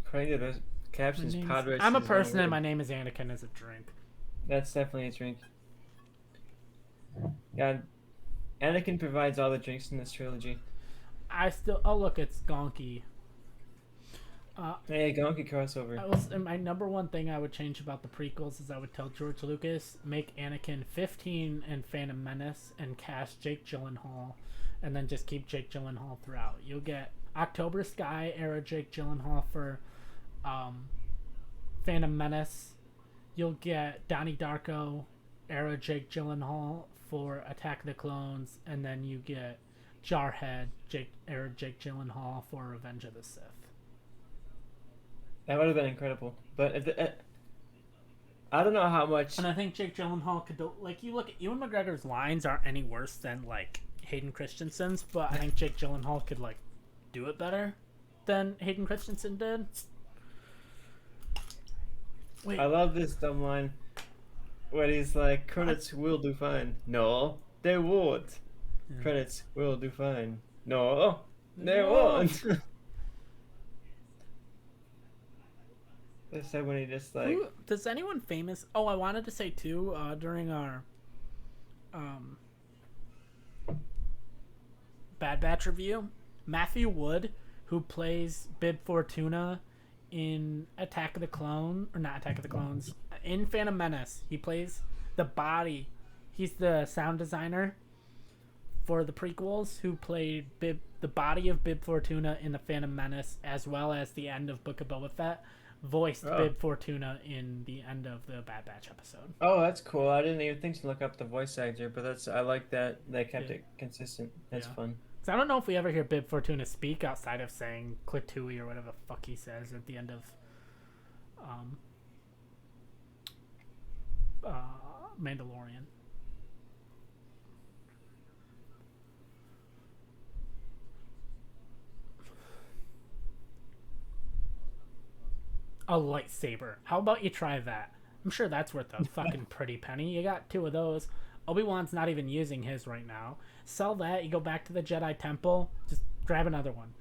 S2: Crazy, those captions.
S1: I'm a person and my name is Anakin is a drink.
S2: That's definitely a drink. Yeah, Anakin provides all the drinks in this trilogy.
S1: Oh look, it's Gonky.
S2: Hey, Gonky crossover.
S1: My number one thing I would change about the prequels is I would tell George Lucas, make Anakin 15 in Phantom Menace and cast Jake Gyllenhaal, and then just keep Jake Gyllenhaal throughout. You'll get October Sky era Jake Gyllenhaal for Phantom Menace. You'll get Donnie Darko era Jake Gyllenhaal for Attack of the Clones, and then you get Jarhead era Jake Gyllenhaal for Revenge of the Sith.
S2: That would have been incredible, but I don't know how much.
S1: And I think Jake Gyllenhaal could like, you look at Ewan McGregor's lines aren't any worse than like Hayden Christensen's, but I think Jake Gyllenhaal could like do it better than Hayden Christensen did.
S2: Wait. I love this dumb line where he's like, credits will do fine. No, they won't. Yeah. Credits will do fine. No, they won't. That's when he just like.
S1: Does anyone famous? Oh, I wanted to say too. During our Bad Batch review, Matthew Wood, who plays Bib Fortuna in Attack of the Clones, in Phantom Menace, he plays the body. He's the sound designer for the prequels, who played the body of Bib Fortuna in the Phantom Menace, as well as the end of Book of Boba Fett. Voiced Bib Fortuna in the end of the Bad Batch episode.
S2: Oh, that's cool. I didn't even think to look up the voice actor, but I like that they kept it consistent. That's fun.
S1: So I don't know if we ever hear Bib Fortuna speak outside of saying Clitui or whatever the fuck he says at the end of Mandalorian. A lightsaber. How about you try that? I'm sure that's worth a fucking pretty penny. You got 2 of those. Obi-Wan's not even using his right now. Sell that. You go back to the Jedi Temple. Just grab another one.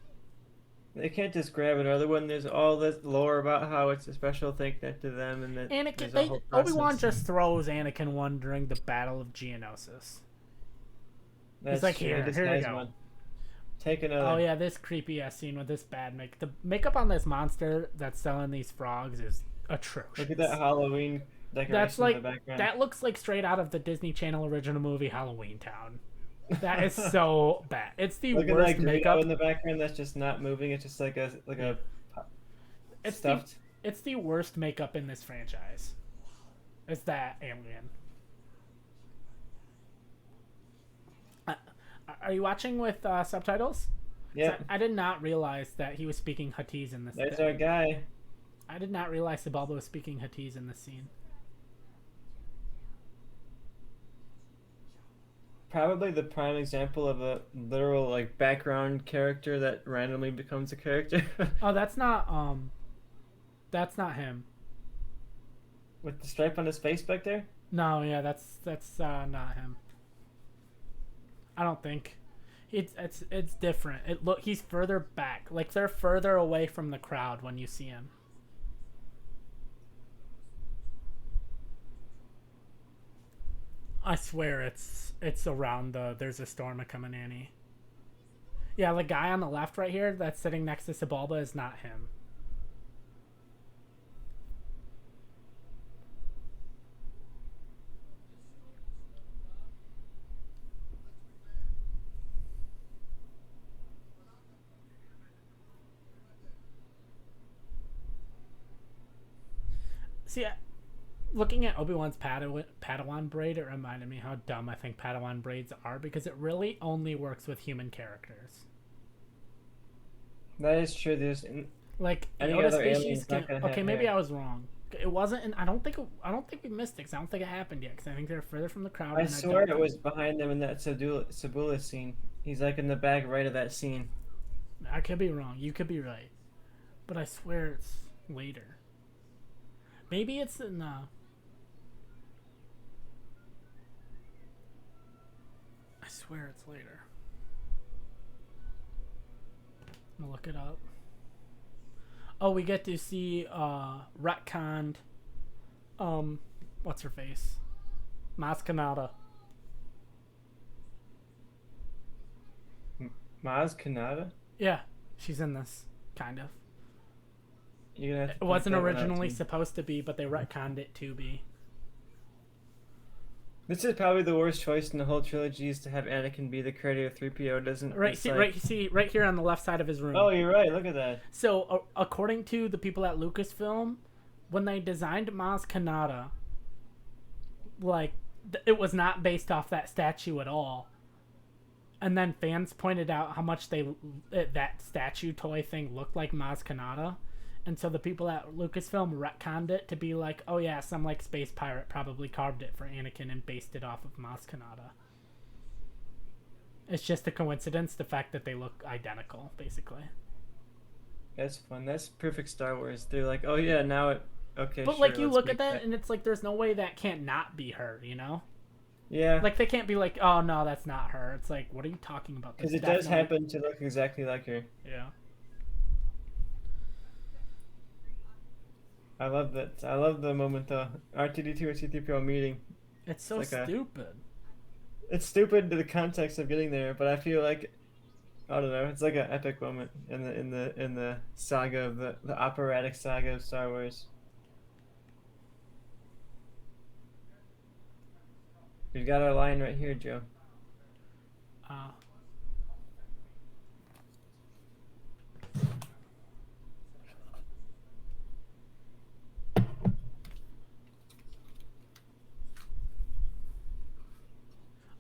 S2: They can't just grab another one. There's all this lore about how it's a special thing to them, and that there's a whole
S1: Obi-Wan
S2: process.
S1: just throws Anakin one during the Battle of Geonosis.
S2: That's
S1: He's like,
S2: true.
S1: here we go.
S2: One. Take another.
S1: Oh yeah, this creepy ass scene with this bad make. The makeup on this monster that's selling these frogs is atrocious.
S2: Look at that Halloween decoration
S1: That's like
S2: in the background.
S1: that looks like straight out of the Disney Channel original movie Halloween Town. That is so bad. It's the
S2: Look
S1: worst
S2: at that
S1: makeup
S2: in the background that's just not moving. It's just like a
S1: It's
S2: stuffed.
S1: It's the worst makeup in this franchise. It's that alien. Are you watching with subtitles?
S2: Yeah.
S1: I did not realize that he was speaking Huttese in this.
S2: There's our guy.
S1: I did not realize Sebulba was speaking Huttese in this scene.
S2: Probably the prime example of a literal like background character that randomly becomes a character.
S1: Oh, that's not him.
S2: With the stripe on his face back there?
S1: No, yeah, that's not him. I don't think. It's different. He's further back. Like they're further away from the crowd when you see him. I swear it's around there's a storm a coming, Annie. Yeah, the guy on the left right here that's sitting next to Sebulba is not him. See, looking at Obi-Wan's Padawan braid, it reminded me how dumb I think Padawan braids are because it really only works with human characters.
S2: That is true. There's
S1: like
S2: any
S1: Yoda
S2: other
S1: species
S2: alien's not gonna
S1: okay,
S2: have
S1: maybe
S2: hair.
S1: I was wrong. It wasn't, and I don't think we missed it. Cause I don't think it happened yet. Because I think they're further from the crowd.
S2: I swear it was behind them in that Sabula scene. He's like in the back right of that scene.
S1: I could be wrong. You could be right, but I swear it's later. Maybe it's in. I swear it's later. I'm gonna look it up. Oh, we get to see retconned. What's her face? Maz Kanata.
S2: Maz Kanata?
S1: Yeah, she's in this, kind of.
S2: You're gonna have to
S1: It wasn't
S2: point that one out
S1: originally
S2: to me.
S1: supposed to be, but they retconned it to be.
S2: This is probably the worst choice in the whole trilogy is to have Anakin be the creator of 3PO. Doesn't
S1: Right,
S2: it's
S1: see,
S2: like-
S1: right here on the left side of his room.
S2: Oh, you're right. Look at that.
S1: So, according to the people at Lucasfilm, when they designed Maz Kanata, like, it was not based off that statue at all. And then fans pointed out how much that statue toy thing looked like Maz Kanata. And so the people at Lucasfilm retconned it to be like, oh yeah, some like space pirate probably carved it for Anakin and based it off of Maz Kanata. It's just a coincidence, the fact that they look identical, basically.
S2: That's fun. That's perfect Star Wars. They're like, oh yeah, now it. Okay.
S1: But
S2: sure,
S1: like you
S2: let's
S1: look at
S2: make
S1: that and it's like there's no way that can't not be her, you know?
S2: Yeah.
S1: Like they can't be like, oh no, that's not her. It's like, what are you talking about?
S2: Because
S1: That's
S2: it does
S1: definitely-
S2: happen to look exactly like her.
S1: Yeah.
S2: I love that. I love the moment the R2D2 and C3PO meeting.
S1: It's so
S2: It's like a-
S1: stupid.
S2: It's stupid to the context of getting there, but I feel like I don't know. It's like an epic moment in the saga of the operatic saga of Star Wars. We've got our line right here, Joe.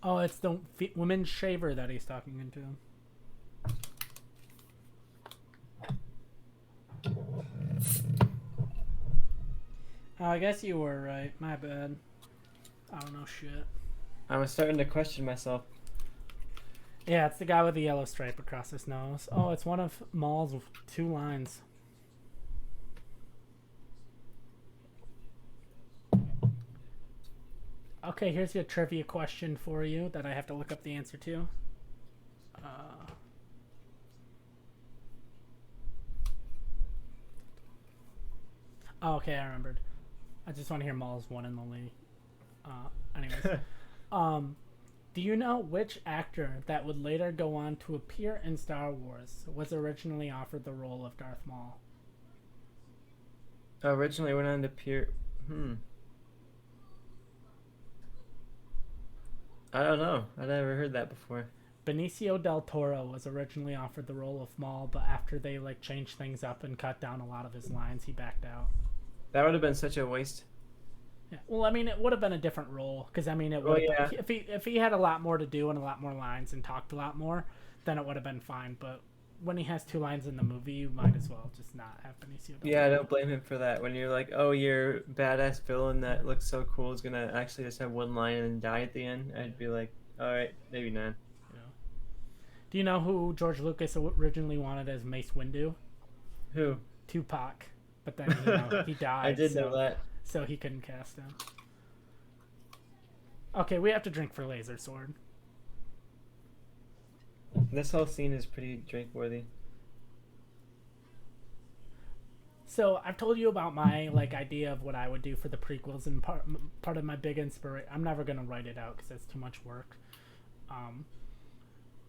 S1: Oh, it's the women's shaver that he's talking into. Oh, I guess you were right. My bad. I don't know shit.
S2: I was starting to question myself.
S1: Yeah, it's the guy with the yellow stripe across his nose. Oh, it's one of Maul's 2 lines. Okay, here's your trivia question for you that I have to look up the answer to. Oh, okay, I remembered. I just want to hear Maul's one and only. Anyways, um, do you know which actor that would later go on to appear in Star Wars was originally offered the role of Darth Maul?
S2: Originally went on to appear. Hmm. I don't know. I never heard that before.
S1: Benicio del Toro was originally offered the role of Maul, but after they like changed things up and cut down a lot of his lines, he backed out.
S2: That would have been such a waste.
S1: Yeah. Well, I mean, it would have been a different role because I mean, it
S2: Well,
S1: would
S2: yeah.
S1: if he had a lot more to do and a lot more lines and talked a lot more, then it would have been fine. But when he has 2 lines in the movie, you might as well just not have Benicio del
S2: Yeah, I
S1: Toro.
S2: don't blame him for that. When you're like, oh, your badass villain that looks so cool is gonna actually just have one line and then die at the end, I'd be like, all right, maybe not.
S1: Yeah. Do you know who George Lucas originally wanted as Mace Windu?
S2: Who?
S1: Tupac, but then he died.
S2: I did
S1: so,
S2: know that.
S1: so he couldn't cast him. Okay, we have to drink for Laser Sword.
S2: This whole scene is pretty drink-worthy.
S1: So I've told you about my like idea of what I would do for the prequels, and part of my big inspiration. I'm never gonna write it out because that's too much work.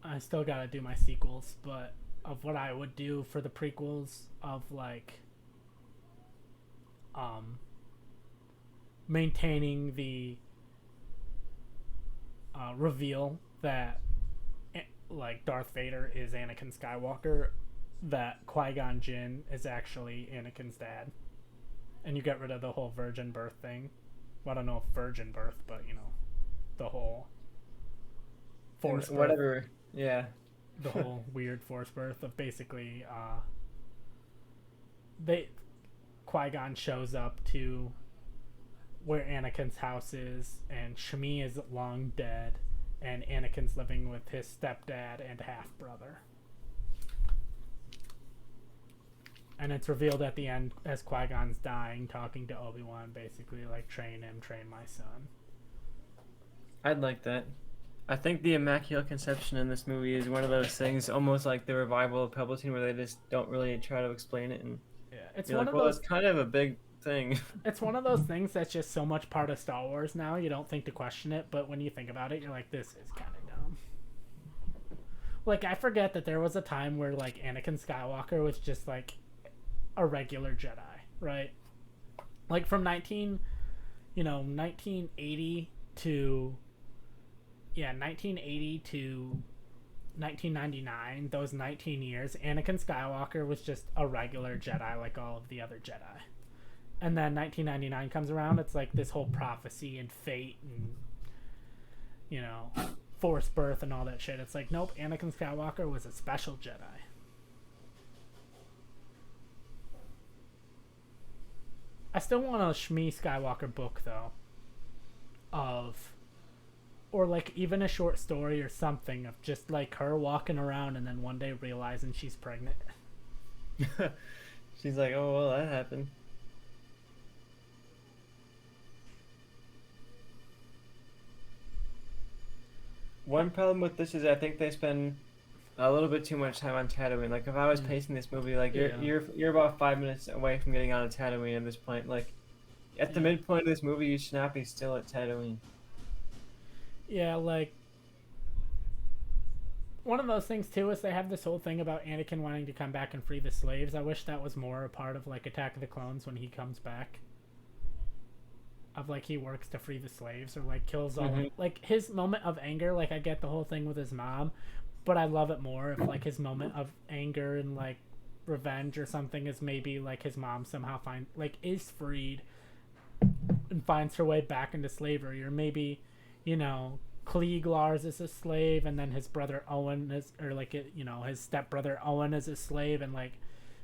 S1: I still gotta do my sequels, but of what I would do for the prequels of like maintaining the reveal that like Darth Vader is Anakin Skywalker, that Qui-Gon Jinn is actually Anakin's dad, and you get rid of the whole virgin birth thing. Well, I don't know if virgin birth, but the whole force birth,
S2: Whatever. Yeah.
S1: the whole weird force birth of basically they Qui-Gon shows up to where Anakin's house is, and Shmi is long dead, and Anakin's living with his stepdad and half brother. And it's revealed at the end as Qui-Gon's dying, talking to Obi-Wan, basically like, train him, train my son.
S2: I'd like that. I think the Immaculate Conception in this movie is one of those things, almost like the revival of Palpatine, where they just don't really try to explain it, and
S1: Yeah, it's
S2: you're
S1: one
S2: like,
S1: of
S2: well,
S1: those.
S2: it's kind of a big thing.
S1: It's one of those things that's just so much part of Star Wars now. You don't think to question it, but when you think about it, you're like, this is kind of dumb. Like, I forget that there was a time where like Anakin Skywalker was just like a regular Jedi, right? Like from 1980 to 1980 to 1999, those 19 years, Anakin Skywalker was just a regular Jedi like all of the other Jedi. And then 1999 comes around, it's like this whole prophecy and fate and force birth and all that shit. It's like, nope, Anakin Skywalker was a special Jedi. I still want a Shmi Skywalker book though, or like even a short story or something of just like her walking around and then one day realizing she's pregnant.
S2: She's like, oh, well, that happened. One problem with this is I think they spend a little bit too much time on Tatooine. Like, if I was pacing this movie, like, you're about 5 minutes away from getting on a Tatooine at this point. Like, at the midpoint of this movie, you should not be still at Tatooine.
S1: Yeah, like one of those things too is they have this whole thing about Anakin wanting to come back and free the slaves. I wish that was more a part of like Attack of the Clones when he comes back. Of like he works to free the slaves or like kills all like his moment of anger. Like I get the whole thing with his mom, but I love it more if like his moment of anger and like revenge or something is maybe like his mom somehow is freed and finds her way back into slavery, or maybe Klieg Lars is a slave, and then his brother Owen is, or like his stepbrother Owen is a slave, and like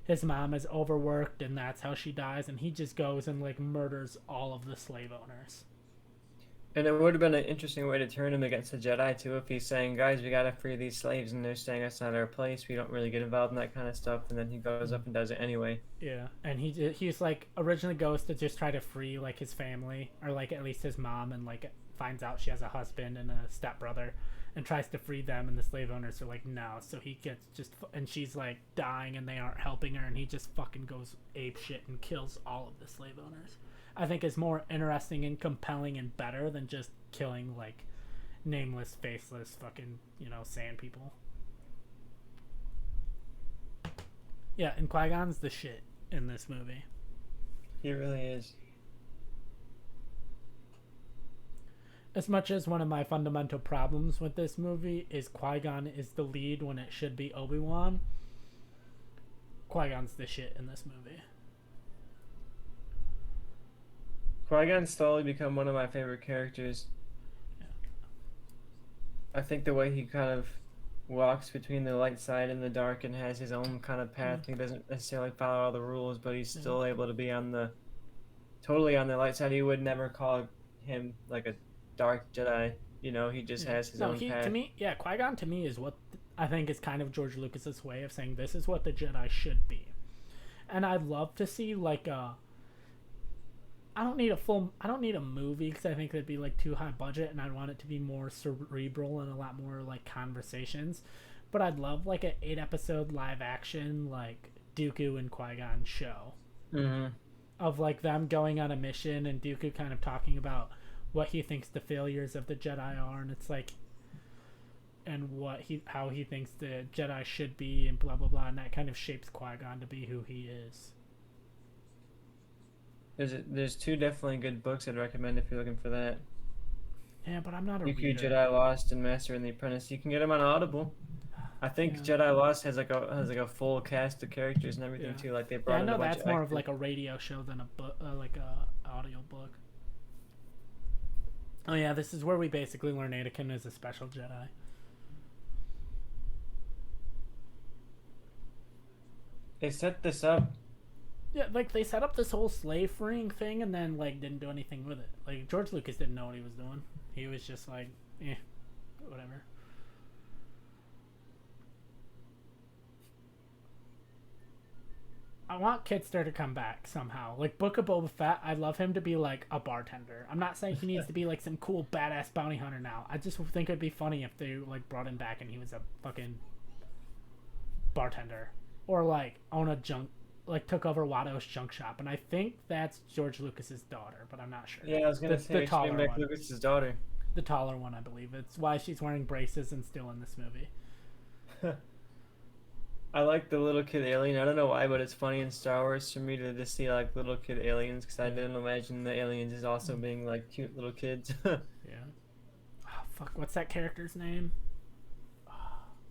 S1: his mom is overworked, and that's how she dies, and he just goes and like murders all of the slave owners.
S2: And it would have been an interesting way to turn him against the Jedi too, if he's saying, "Guys, we gotta free these slaves," and they're saying that's not our place. We don't really get involved in that kind of stuff, and then he goes up and does it anyway.
S1: Yeah, and he's like originally goes to just try to free like his family, or like at least his mom, and like finds out she has a husband and a stepbrother and tries to free them, and the slave owners are like, no. So he gets and she's like dying and they aren't helping her, and he just fucking goes ape shit and kills all of the slave owners. I think is more interesting and compelling and better than just killing like nameless, faceless fucking, sand people. Yeah, and Qui-Gon's the shit in this movie.
S2: He really is.
S1: As much as one of my fundamental problems with this movie is Qui-Gon is the lead when it should be Obi-Wan, Qui-Gon's the shit in this movie.
S2: Qui-Gon's slowly become one of my favorite characters.
S1: Yeah.
S2: I think the way he kind of walks between the light side and the dark and has his own kind of path. He doesn't necessarily follow all the rules, but he's still able to be totally on the light side. You would never call him like a dark Jedi. He just has his own path.
S1: To me, Qui-Gon to me is what I think is kind of George Lucas's way of saying this is what the Jedi should be. And I'd love to see like I don't need a movie because I think it'd be like too high budget, and I'd want it to be more cerebral and a lot more like conversations. But I'd love like an 8-episode live action like Dooku and Qui-Gon show.
S2: Mm-hmm.
S1: Of like them going on a mission and Dooku kind of talking about what he thinks the failures of the Jedi are, and it's like, and how he thinks the Jedi should be, and blah blah blah, and that kind of shapes Qui-Gon to be who he is.
S2: There's 2 definitely good books I'd recommend if you're looking for that.
S1: Yeah, but I'm not a
S2: Dooku,
S1: reader.
S2: Jedi Lost, and Master and the Apprentice. You can get them on Audible. I think Jedi Lost has like a full cast of characters and everything too. Like they brought in a bunch of
S1: that's more of
S2: actors.
S1: like a radio show than a book, like a audio book. Oh yeah, this is where we basically learn Anakin is a special Jedi.
S2: They set this up.
S1: Yeah, like they set up this whole slave freeing thing and then like didn't do anything with it. Like George Lucas didn't know what he was doing. He was just like, whatever. I want Kidster to come back somehow. Like Book of Boba Fett, I'd love him to be like a bartender. I'm not saying he needs to be like some cool badass bounty hunter now. I just think it'd be funny if they like brought him back and he was a fucking bartender. Or like own a took over Watto's junk shop, and I think that's George Lucas's daughter, but I'm not sure.
S2: Yeah, I was gonna say
S1: taller one.
S2: Lucas's daughter.
S1: The taller one, I believe. It's why she's wearing braces and still in this movie.
S2: I like the little kid alien. I don't know why, but it's funny in Star Wars for me to just see like little kid aliens because I didn't imagine the aliens as also being like cute little kids.
S1: Yeah. Oh, fuck. What's that character's name?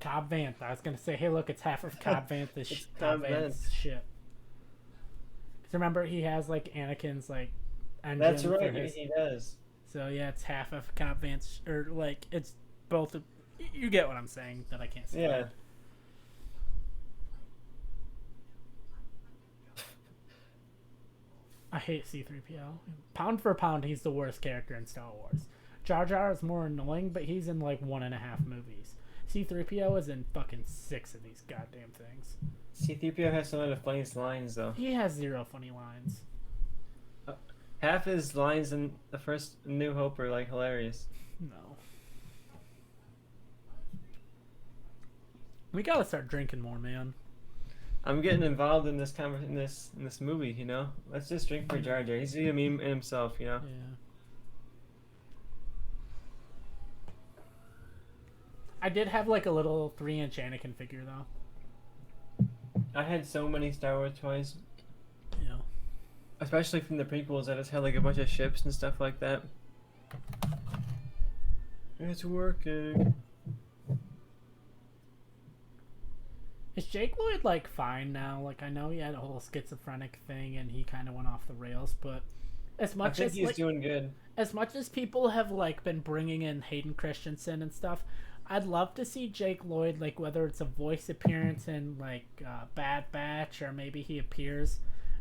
S1: Cobb Vanth. I was gonna say, hey, look, it's half of Cobb Vanth. This Cobb Vanth's shit. Because remember, he has like Anakin's like engine.
S2: That's right. He does.
S1: So yeah, it's half of Cobb Vanth's, or like it's both. You get what I'm saying? That I can't say.
S2: Yeah.
S1: I hate C-3PO. Pound for pound, he's the worst character in Star Wars. Jar Jar is more annoying, but he's in like 1.5 movies. C-3PO is in fucking 6 of these goddamn things.
S2: C-3PO has some of the funniest lines, though.
S1: He has 0 funny lines.
S2: Half his lines in the first New Hope are like hilarious.
S1: No. We gotta start drinking more, man.
S2: I'm getting involved in this in this movie, you know. Let's just drink for Jar Jar. He's a meme in himself, you know.
S1: Yeah. I did have like a little 3-inch Anakin figure though.
S2: I had so many Star Wars toys.
S1: Yeah.
S2: Especially from the prequels, I just had like a bunch of ships and stuff like that. It's working.
S1: Is Jake Lloyd like fine now? Like I know he had a whole schizophrenic thing and he kind of went off the rails, but as much as
S2: he's doing good.
S1: As much as people have like been bringing in Hayden Christensen and stuff, I'd love to see Jake Lloyd, like whether it's a voice appearance in like Bad Batch or maybe he appears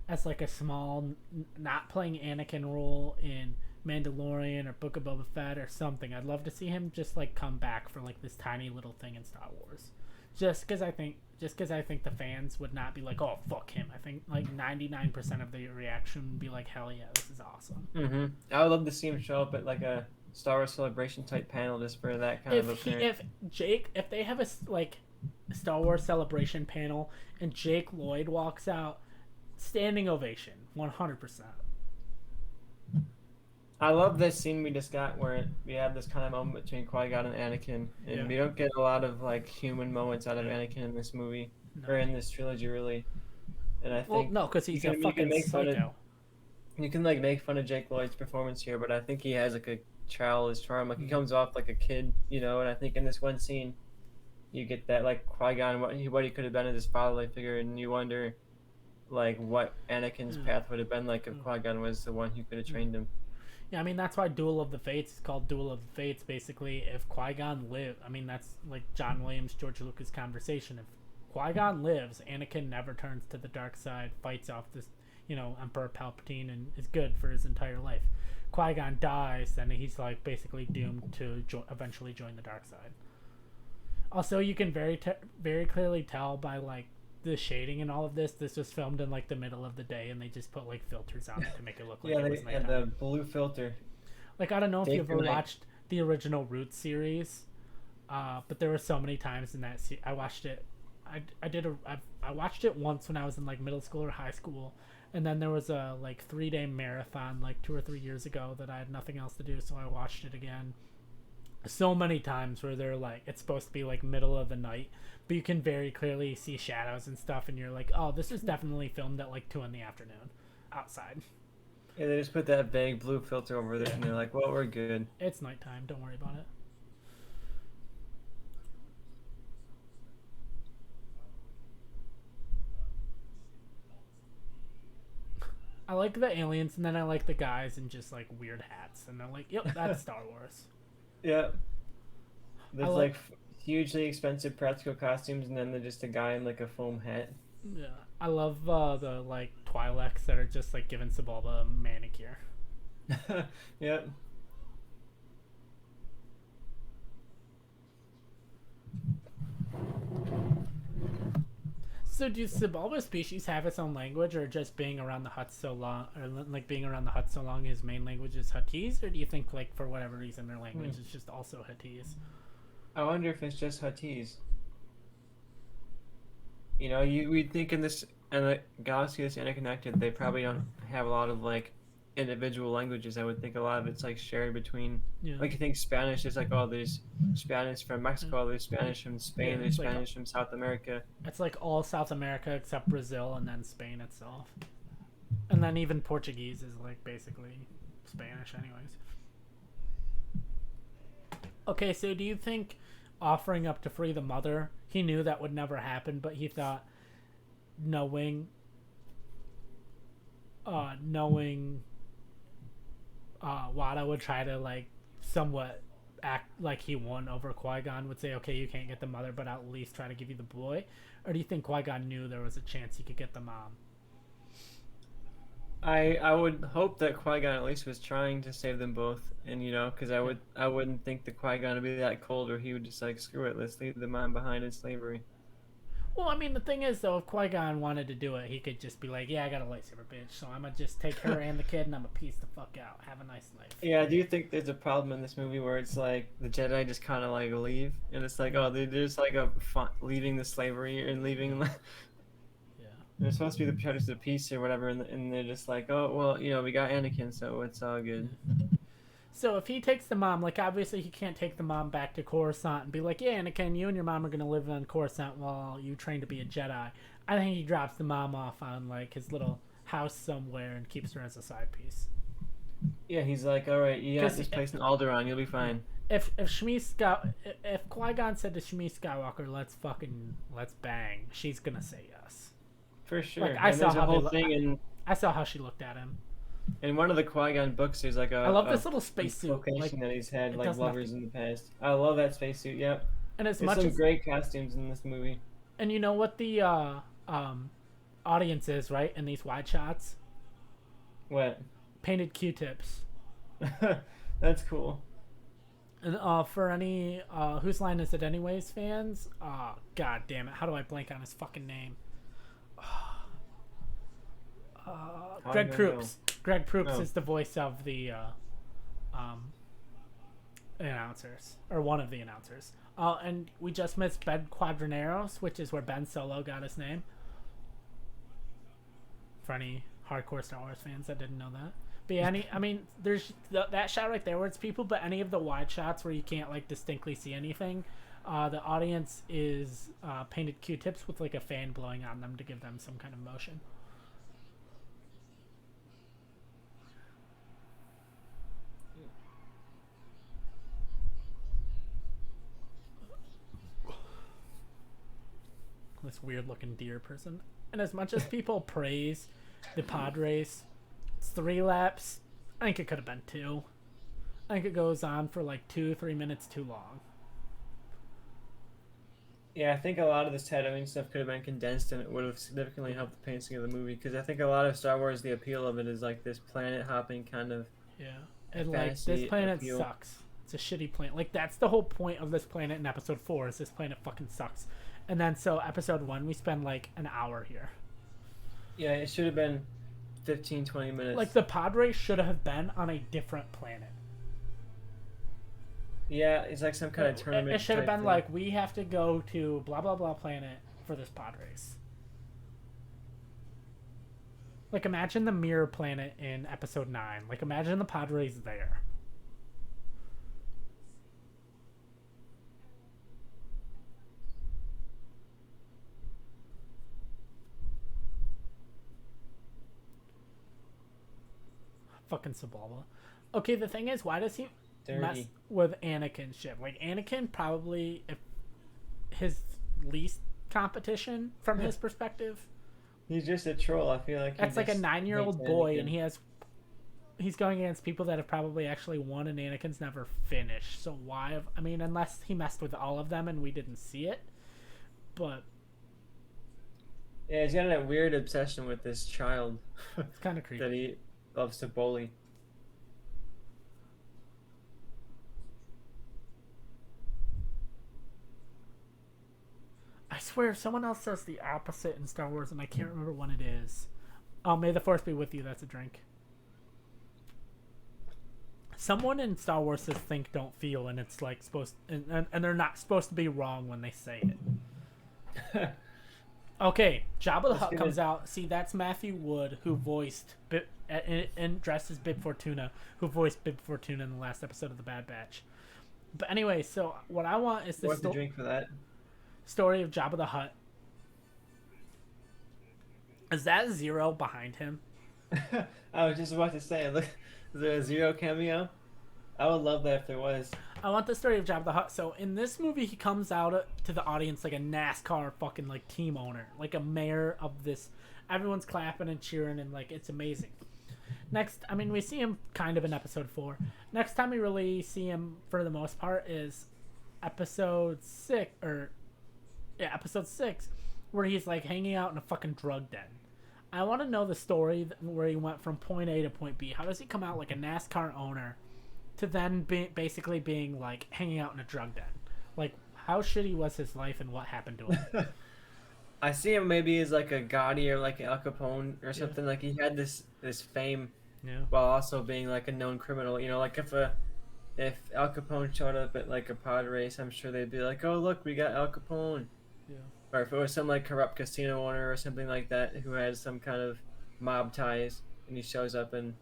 S1: as like a small, not playing Anakin role in Mandalorian or Book of Boba Fett or something. I'd love to see him just like come back for like this tiny little thing in Star Wars. Just because I think the fans would not be like, oh, fuck him. I think like 99% of the reaction would be like, hell yeah, this is awesome.
S2: Mm-hmm. I would love to see him show up at like a Star Wars Celebration type panel just for that kind of appearance.
S1: If they have a like Star Wars Celebration panel and Jake Lloyd walks out, standing ovation, 100%.
S2: I love this scene we just got where we have this kind of moment between Qui-Gon and Anakin, and
S1: Yeah.
S2: we don't get a lot of like human moments out of Anakin in this movie
S1: No.
S2: or in this trilogy, really. And I
S1: Well,
S2: think
S1: no, because he's a fucking psycho.
S2: You can like make fun of Jake Lloyd's performance here, but I think he has like a childish charm. Like he comes off like a kid, you know. And I think in this one scene, you get that like Qui-Gon, what he could have been as his fatherly figure, and you wonder like what Anakin's path would have been like if Qui-Gon was the one who could have trained him.
S1: Yeah, I mean that's why Duel of the Fates is called Duel of the Fates. Basically, if Qui-Gon lived, I mean that's like John Williams, George Lucas conversation. If Qui-Gon lives, Anakin never turns to the dark side, fights off this, Emperor Palpatine, and is good for his entire life. Qui-Gon dies, then he's like basically doomed to eventually join the dark side. Also, you can very clearly tell by like the shading and all of this. This was filmed in like the middle of the day, and they just put like filters on it to make it look like it was nighttime.
S2: Yeah, the blue filter.
S1: Like I don't know if you ever watched the original Roots series, but there were so many times in that I watched it. I watched it once when I was in like middle school or high school, and then there was a like 3-day marathon like 2 or 3 years ago that I had nothing else to do, so I watched it again. So many times where they're like, it's supposed to be like middle of the night, but you can very clearly see shadows and stuff, and you're like, oh, this is definitely filmed at like 2 in the afternoon outside.
S2: Yeah, they just put that vague blue filter over there, and they're like, well, we're good.
S1: It's nighttime, don't worry about it. I like the aliens, and then I like the guys in just like weird hats, and they're like, yep, that's Star Wars.
S2: Yeah. There's like hugely expensive practical costumes, and then they're just a guy in like a foam hat.
S1: Yeah, I love the like Twi'leks that are just like giving Sebulba a manicure.
S2: Yep.
S1: So do Sebulba species have its own language, or just being around the Hutts so long, or like being around the Hutts so long, his main language is Huttese, or do you think like for whatever reason their language is just also Huttese?
S2: I wonder if it's just Huttese. You know, we'd think in the galaxy that's interconnected, they probably don't have a lot of like individual languages. I would think a lot of it's like shared between.
S1: Yeah.
S2: Like you think Spanish is like, oh, there's Spanish from Mexico, there's Spanish from Spain, there's Spanish from South America.
S1: It's like all South America except Brazil, and then Spain itself, and then even Portuguese is like basically Spanish, anyways. Okay, so do you think offering up to free the mother, he knew that would never happen, but he thought knowing Wada would try to like somewhat act like he won over Qui-Gon, would say, okay, you can't get the mother, but I'll at least try to give you the boy? Or do you think Qui-Gon knew there was a chance he could get the mom?
S2: I would hope that Qui-Gon at least was trying to save them both, and because I wouldn't think the Qui-Gon would be that cold, or he would just like, screw it, let's leave the mom behind in slavery.
S1: Well, I mean, the thing is, though, if Qui-Gon wanted to do it, he could just be like, yeah, I got a lightsaber, bitch, so I'm going to just take her and the kid, and I'm going to piece the fuck out. Have a nice life.
S2: Yeah, do you think there's a problem in this movie where it's like the Jedi just kind of like leave, and it's like, oh, they're just like leaving the slavery and leaving... They're supposed to be the protectors of peace or whatever, and they're just like, oh, well, we got Anakin, so it's all good.
S1: So if he takes the mom, like, obviously he can't take the mom back to Coruscant and be like, yeah, Anakin, you and your mom are going to live on Coruscant while you train to be a Jedi. I think he drops the mom off on, like, his little house somewhere and keeps her as a side piece.
S2: Yeah, he's like, all right, you got this place in Alderaan, you'll be fine.
S1: If Qui-Gon said to Shmi Skywalker, let's bang, she's going to say yes.
S2: For sure.
S1: Like, I saw how she looked at him.
S2: In one of the Qui-Gon books, there's like
S1: I love this little spacesuit.
S2: Location that he's had like lovers in the past. I love that spacesuit. Yep.
S1: And there's
S2: some great costumes in this movie.
S1: And you know what the audience is, right? In these wide shots.
S2: What?
S1: Painted Q-tips.
S2: That's cool.
S1: And for any Whose Line Is It Anyways fans, god damn it, how do I blank on his fucking name? Greg Proops. Greg Proops is the voice of the announcers, or one of the announcers. And we just missed Ben Quadraneros, which is where Ben Solo got his name. For any hardcore Star Wars fans that didn't know that. But yeah, there's that shot right there where it's people, but any of the wide shots where you can't like distinctly see anything, the audience is painted Q-tips with like a fan blowing on them to give them some kind of motion. This weird looking deer person. And as much as people praise the pod race, it's 3 laps. I think it could have been 2. I think it goes on for like 2-3 minutes too long.
S2: Yeah, I think a lot of this Tatooine stuff could have been condensed, and it would have significantly helped the pacing of the movie. Because I think a lot of Star Wars, the appeal of it is like this planet hopping kind of.
S1: Yeah, and like this planet sucks. It's a shitty planet. Like that's the whole point of this planet in Episode 4. Is this planet fucking sucks. And then so Episode 1, we spend like an hour here.
S2: Yeah, it should have been 15-20 minutes.
S1: Like the pod race should have been on a different planet.
S2: Yeah, it's like some kind of tournament.
S1: It should have been like, we have to go to blah blah blah planet for this pod race. Like imagine the mirror planet in Episode 9. Like imagine the pod race there. Fucking Sebulba. Okay, the thing is, why does he mess with Anakin's ship? Like, Anakin probably his least competition from his perspective.
S2: He's just a troll. I feel like
S1: that's like a 9-year-old boy, and he's going against people that have probably actually won, and Anakin's never finished. So why? Unless he messed with all of them and we didn't see it. But
S2: yeah, he's got that weird obsession with this child.
S1: It's kind of creepy.
S2: That he loves to bully.
S1: I swear, someone else says the opposite in Star Wars, and I can't remember when it is. Oh, may the Force be with you. That's a drink. Someone in Star Wars says "think, don't feel," and it's like supposed, and they're not supposed to be wrong when they say it. Okay, Jabba the Hutt comes out. See, that's Matthew Wood, who voiced and dressed as Bib Fortuna, who voiced Bib Fortuna in the last episode of The Bad Batch. But anyway, so what I want is this.
S2: What's the drink for that?
S1: Story of Jabba the Hutt. Is that Zero behind him?
S2: I was just about to say, look, is there a Zero cameo? I would love that if there was.
S1: I want the story of Jabba the Hutt. So in this movie, he comes out to the audience like a NASCAR fucking like team owner, like a mayor of this. Everyone's clapping and cheering, and like it's amazing. Next, we see him kind of in Episode 4. Next time we really see him for the most part is Episode 6, Episode 6, where he's like hanging out in a fucking drug den. I want to know the story where he went from point A to point B. How does he come out like a NASCAR owner to then basically being like hanging out in a drug den? Like, how shitty was his life and what happened to him?
S2: I see him maybe as like a Gotti or like Al Capone or something. Yeah. Like he had this fame, while also being like a known criminal. You know, like if Al Capone showed up at like a pod race, I'm sure they'd be like, "Oh, look, we got Al Capone." Yeah. Or if it was some like corrupt casino owner or something like that who had some kind of mob ties, and he shows up, and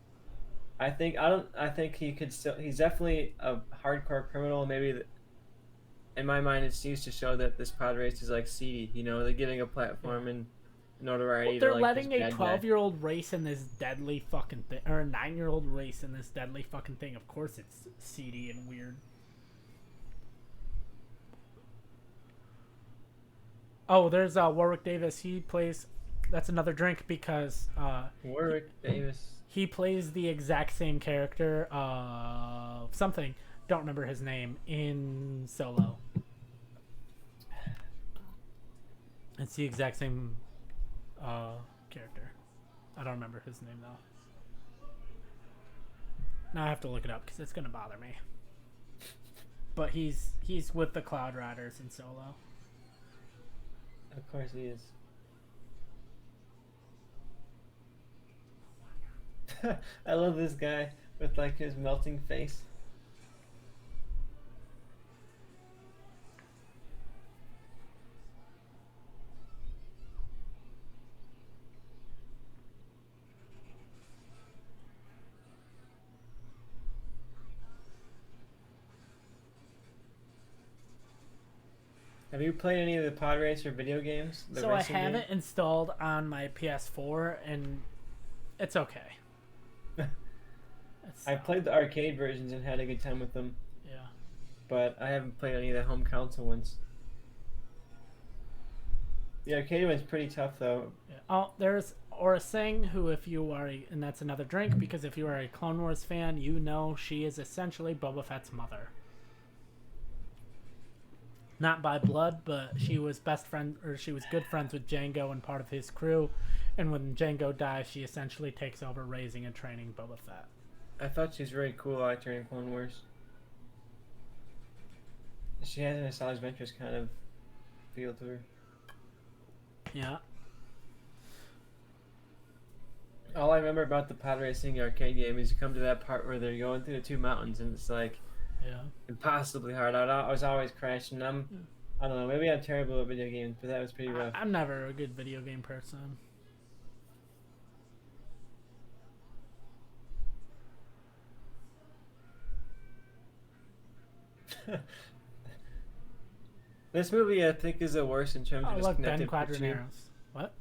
S2: I think he could still. He's definitely a hardcore criminal. Maybe in my mind, it's used to show that this pod race is like seedy. You know, they're giving a platform and notoriety.
S1: Well, they're to, like, letting a 12-year-old race in this deadly fucking thing, or a 9-year-old race in this deadly fucking thing. Of course, it's seedy and weird. Oh, there's Warwick Davis. He plays. That's another drink because
S2: Warwick Davis.
S1: He plays the exact same character of something. Don't remember his name in Solo. It's the exact same character. I don't remember his name though. Now I have to look it up because it's gonna bother me. But he's with the Cloud Riders in Solo.
S2: Of course he is. I love this guy with like his melting face. Have you played any of the pod racer video games? The
S1: So I
S2: racing
S1: have
S2: game?
S1: it installed on my PS4, and it's okay. It's,
S2: I played the arcade versions and had a good time with them,
S1: yeah.
S2: but I haven't played any of the home console ones. The arcade one's pretty tough though.
S1: Yeah. Oh, there's Aura Singh, who, if you are, and that's another drink, because if you are a Clone Wars fan, you know she is essentially Boba Fett's mother. Not by blood, but she was she was good friends with Jango and part of his crew. And when Jango dies, she essentially takes over raising and training Boba Fett.
S2: I thought she was very cool actor in Clone Wars. She has an Asajj Ventress kind of feel to her.
S1: Yeah.
S2: All I remember about the pod racing arcade game is you come to that part where they're going through the two mountains and it's like
S1: Yeah.
S2: impossibly hard. I was always crashing. I don't know, maybe I'm terrible at video games, but that was pretty rough.
S1: I'm never a good video game person.
S2: This movie, I think, is the worst in terms
S1: Oh,
S2: of just
S1: look, Ben
S2: connecting with you.
S1: Quadraneros. What?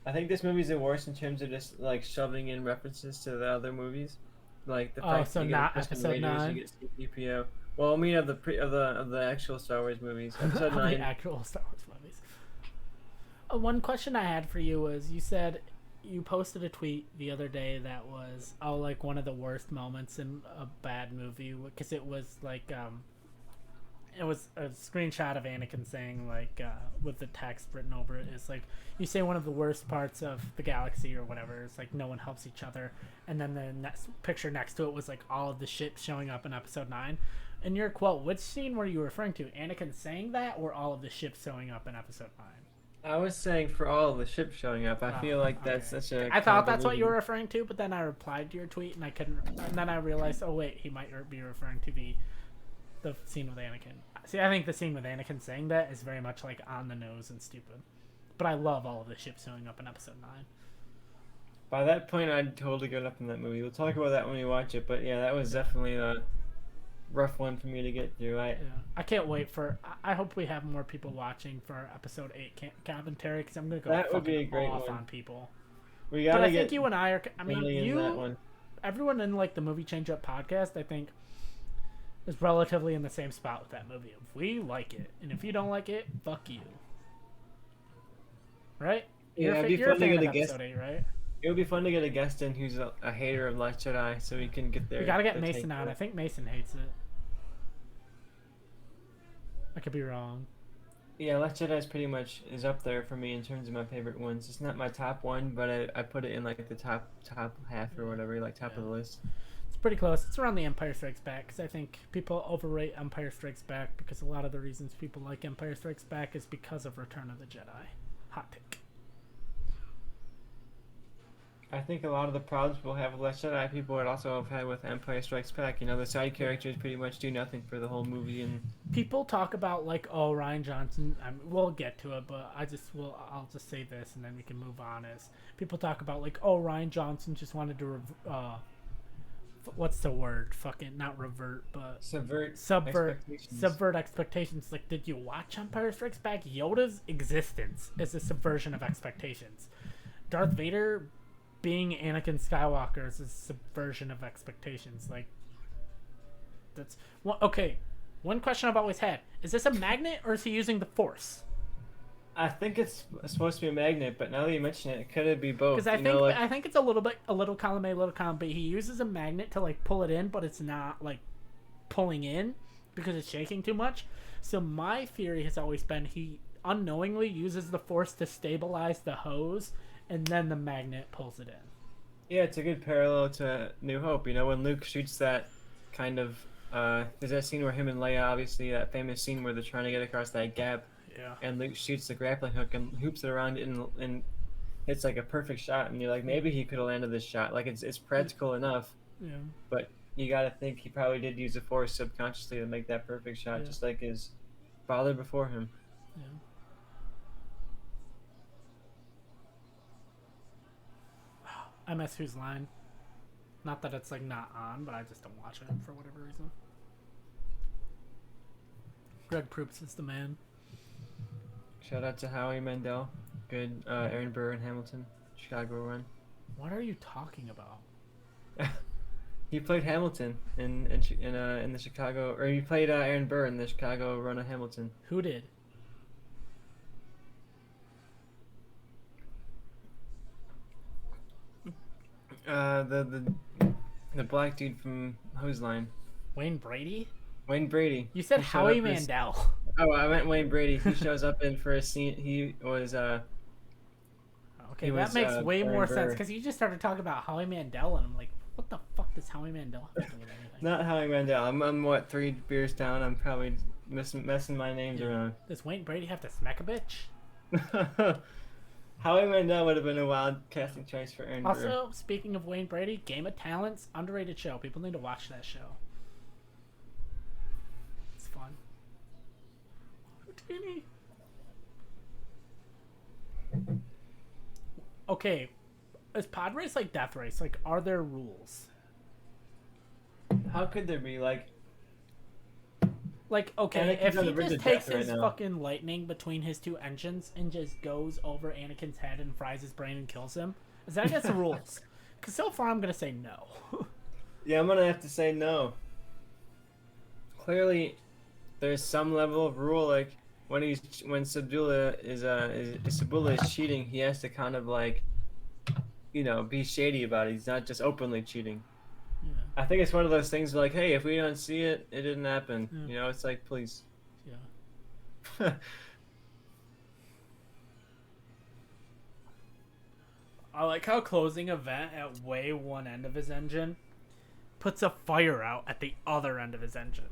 S2: I think this movie's the worst in terms of just like shoving in references to the other movies, like the
S1: Oh,
S2: fact
S1: so
S2: that you
S1: not
S2: get Christian
S1: episode
S2: Raiders,
S1: 9?
S2: you get C-3PO. Well, I mean of the actual Star Wars movies. Episode
S1: The
S2: 9.
S1: actual Star Wars movies. One question I had for you was, you said you posted a tweet the other day that was, oh, like one of the worst moments in a bad movie, because it was like it was a screenshot of Anakin saying, like, with the text written over it, is like, you say one of the worst parts of the galaxy or whatever, it's like no one helps each other, and then the next picture next to it was like all of the ships showing up in episode 9. In your quote, which scene were you referring to? Anakin saying that, or all of the ships showing up in episode 9?
S2: I was saying for all of the ships showing up. I feel like that's such a.
S1: I thought that's what you were referring to, but then I replied to your tweet and I couldn't. And then I realized, oh wait, he might be referring to the scene with Anakin. See, I think the scene with Anakin saying that is very much like on the nose and stupid. But I love all of the ships showing up in episode 9.
S2: By that point, I'd totally get up in that movie. We'll talk about that when we watch it. But yeah, that was definitely a rough one for me to get through.
S1: I can't wait for. I hope we have more people watching for episode 8 commentary, because I'm gonna go
S2: That would be a
S1: fucking
S2: great
S1: off
S2: one.
S1: on people.
S2: We gotta
S1: But I
S2: get
S1: think you and I are. I mean,
S2: Billy in that one.
S1: everyone in like the movie Changeup podcast, I think, is relatively in the same spot with that movie. If we like it, and if you don't like it, fuck you. Right?
S2: Yeah, it'd be
S1: you're a
S2: fun to
S1: fan
S2: get
S1: of
S2: a guest.
S1: episode 8, right?
S2: It would be fun to get a guest in who's a hater of Last Jedi, so we can get there.
S1: We gotta get Mason on. I think Mason hates it. I could be wrong.
S2: Yeah, Last Jedi is pretty much is up there for me in terms of my favorite ones. It's not my top one, but I put it in like the top half or whatever, like top of the list.
S1: It's pretty close. It's around the Empire Strikes Back, because I think people overrate Empire Strikes Back, because a lot of the reasons people like Empire Strikes Back is because of Return of the Jedi. Hot take.
S2: I think a lot of the problems people have with Last Jedi, people would also have had with Empire Strikes Back. You know, the side characters pretty much do nothing for the whole movie, and
S1: People talk about like, oh, Rian Johnson. We'll get to it, but I'll just say this, and then we can move on. Is people talk about like, oh, Rian Johnson just wanted to what's the word? Fucking not revert, but
S2: subvert expectations.
S1: subvert expectations. Like, did you watch Empire Strikes Back? Yoda's existence is a subversion of expectations. Darth Vader being Anakin Skywalker is a subversion of expectations. Like, that's one. Okay, one question I've always had: is this a magnet, or is he using the Force?
S2: I think it's supposed to be a magnet, but now that you mention it, it could be both.
S1: Because I think it's a little column A, little column B. He uses a magnet to like pull it in, but it's not like pulling in because it's shaking too much. So my theory has always been he unknowingly uses the Force to stabilize the hose, and then the magnet pulls it in.
S2: Yeah, it's a good parallel to New Hope. You know, when Luke shoots that kind of there's that scene where him and Leia, obviously that famous scene where they're trying to get across that gap.
S1: Yeah.
S2: And Luke shoots the grappling hook and hoops it around and it's like a perfect shot. And you're like, maybe he could have landed this shot. Like it's practical enough.
S1: Yeah.
S2: But you got to think he probably did use the Force subconsciously to make that perfect shot, just like his father before him.
S1: Yeah. I miss Whose Line. Not that it's like not on, but I just don't watch it for whatever reason. Greg Proops is the man.
S2: Shout out to Howie Mandel. Good Aaron Burr and Hamilton. Chicago run.
S1: What are you talking about?
S2: He played Hamilton in the Chicago, or he played Aaron Burr in the Chicago run of Hamilton.
S1: Who did?
S2: The black dude from Hose Line.
S1: Wayne Brady?
S2: Wayne Brady.
S1: You said
S2: He showed
S1: Howie
S2: up as-
S1: Mandel.
S2: Oh, I meant Wayne Brady. He shows up in for a scene. He was
S1: Okay,
S2: He
S1: that
S2: was,
S1: makes way
S2: Aaron
S1: more sense
S2: Burr.
S1: because you just started talking about Howie Mandel, and I'm like, what the fuck does Howie Mandel have to do with anything?
S2: not Howie Mandel. I'm what, 3 beers down. I'm probably messing my names around.
S1: Does Wayne Brady have to smack a bitch?
S2: Howie Mandel would have been a wild casting choice for Aaron Burr.
S1: Also, speaking of Wayne Brady, Game of Talents, underrated show. People need to watch that show. It's fun. Houdini. Okay, is Pod Race like Death Race? Like, are there rules?
S2: How could there be like?
S1: Like, okay,
S2: Anakin's
S1: if
S2: on
S1: he
S2: the verge
S1: just
S2: of
S1: takes
S2: death right
S1: his
S2: now.
S1: fucking lightning between his two engines and just goes over Anakin's head and fries his brain and kills him, is that against the rules? Because so far I'm gonna say no.
S2: Yeah, I'm gonna have to say no. Clearly, there's some level of rule. Like when Sabula is cheating, he has to kind of like, be shady about it. He's not just openly cheating.
S1: Yeah,
S2: I think it's one of those things like, hey, if we don't see it, it didn't happen.
S1: Yeah.
S2: It's like, please.
S1: yeah. I like how closing event at way one end of his engine puts a fire out at the other end of his engine.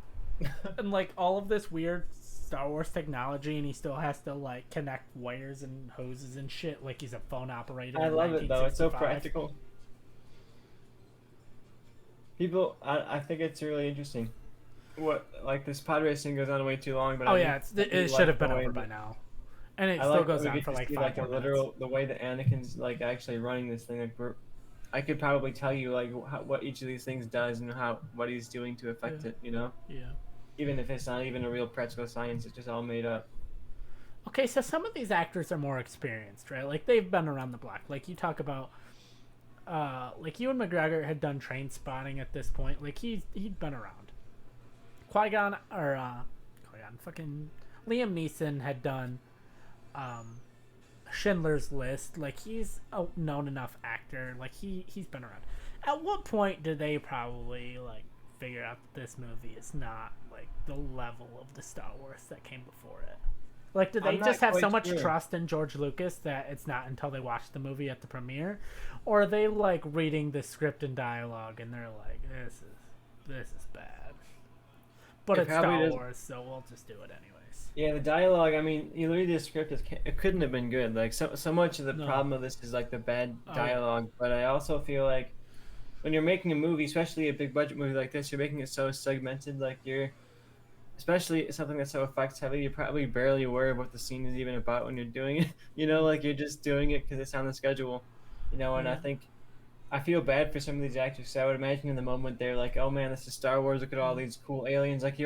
S1: And like all of this weird Star Wars technology, and he still has to like connect wires and hoses and shit like he's a phone operator.
S2: I
S1: in
S2: love it though. It's so
S1: 1965.
S2: practical. I think it's really interesting. What like this pod racing goes on way too long, but
S1: Oh
S2: I
S1: yeah,
S2: think
S1: it should have been over by now, and it
S2: I
S1: still
S2: like
S1: goes
S2: that we
S1: on
S2: get
S1: for
S2: to
S1: like
S2: see,
S1: 5
S2: like
S1: more
S2: a
S1: minutes.
S2: literal the way that Anakin's like actually running this thing. Like I could probably tell you like what each of these things does and what he's doing to affect it.
S1: Yeah.
S2: Even if it's not even a real practical science, it's just all made up.
S1: Okay, so some of these actors are more experienced, right? Like they've been around the block. Like you talk about, like Ewan McGregor had done Train Spotting at this point. Like he'd been around. Qui-Gon fucking Liam Neeson had done, Schindler's List. Like he's a known enough actor. Like he's been around. At what point did they probably like figure out that this movie is not like the level of the Star Wars that came before it? Like, did they
S2: I'm not
S1: just have so
S2: quite
S1: much
S2: sure.
S1: trust in George Lucas that it's not until they watch the movie at the premiere, or are they like reading the script and dialogue and they're like, this is bad, but
S2: It
S1: it's
S2: probably
S1: Star
S2: does-
S1: Wars, so we'll just do it anyways.
S2: Yeah, the dialogue. I mean, you read the script. It couldn't have been good. Like so much of the
S1: No.
S2: problem of this is like the bad
S1: Oh, yeah.
S2: dialogue. But I also feel like when you're making a movie, especially a big budget movie like this, you're making it so segmented. Like especially something that's so effects heavy, you're probably barely aware of what the scene is even about when you're doing it. Like you're just doing it because it's on the schedule. And I think I feel bad for some of these actors. So I would imagine in the moment they're like, "Oh man, this is Star Wars. Look at all these cool aliens." Like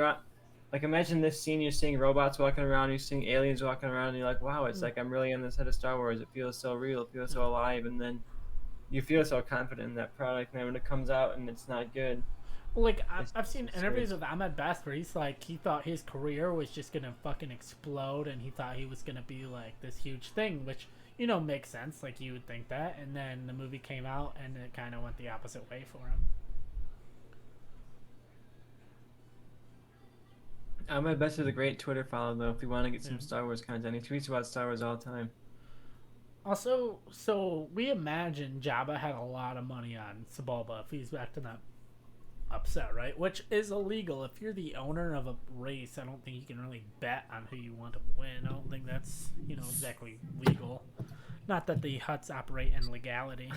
S2: like imagine this scene. You're seeing robots walking around. You're seeing aliens walking around. And you're like, "Wow, it's like I'm really on the set of Star Wars. It feels so real. It feels so alive." And then you feel so confident in that product. And then when it comes out and it's not good.
S1: Well, like
S2: It's
S1: I've seen
S2: scary.
S1: interviews with Ahmed Best where he's like he thought his career was just gonna fucking explode, and he thought he was gonna be like this huge thing, which makes sense. Like you would think that, and then the movie came out and it kind of went the opposite way for him.
S2: My best is a great Twitter follow though. If you want to get some
S1: Yeah.
S2: Star Wars content, he tweets about Star Wars all the time.
S1: Also, so we imagine Jabba had a lot of money on Sebulba if he's acting that upset, right? Which is illegal. If you're the owner of a race, I don't think you can really bet on who you want to win. I don't think that's, exactly legal. Not that the Hutts operate in legality.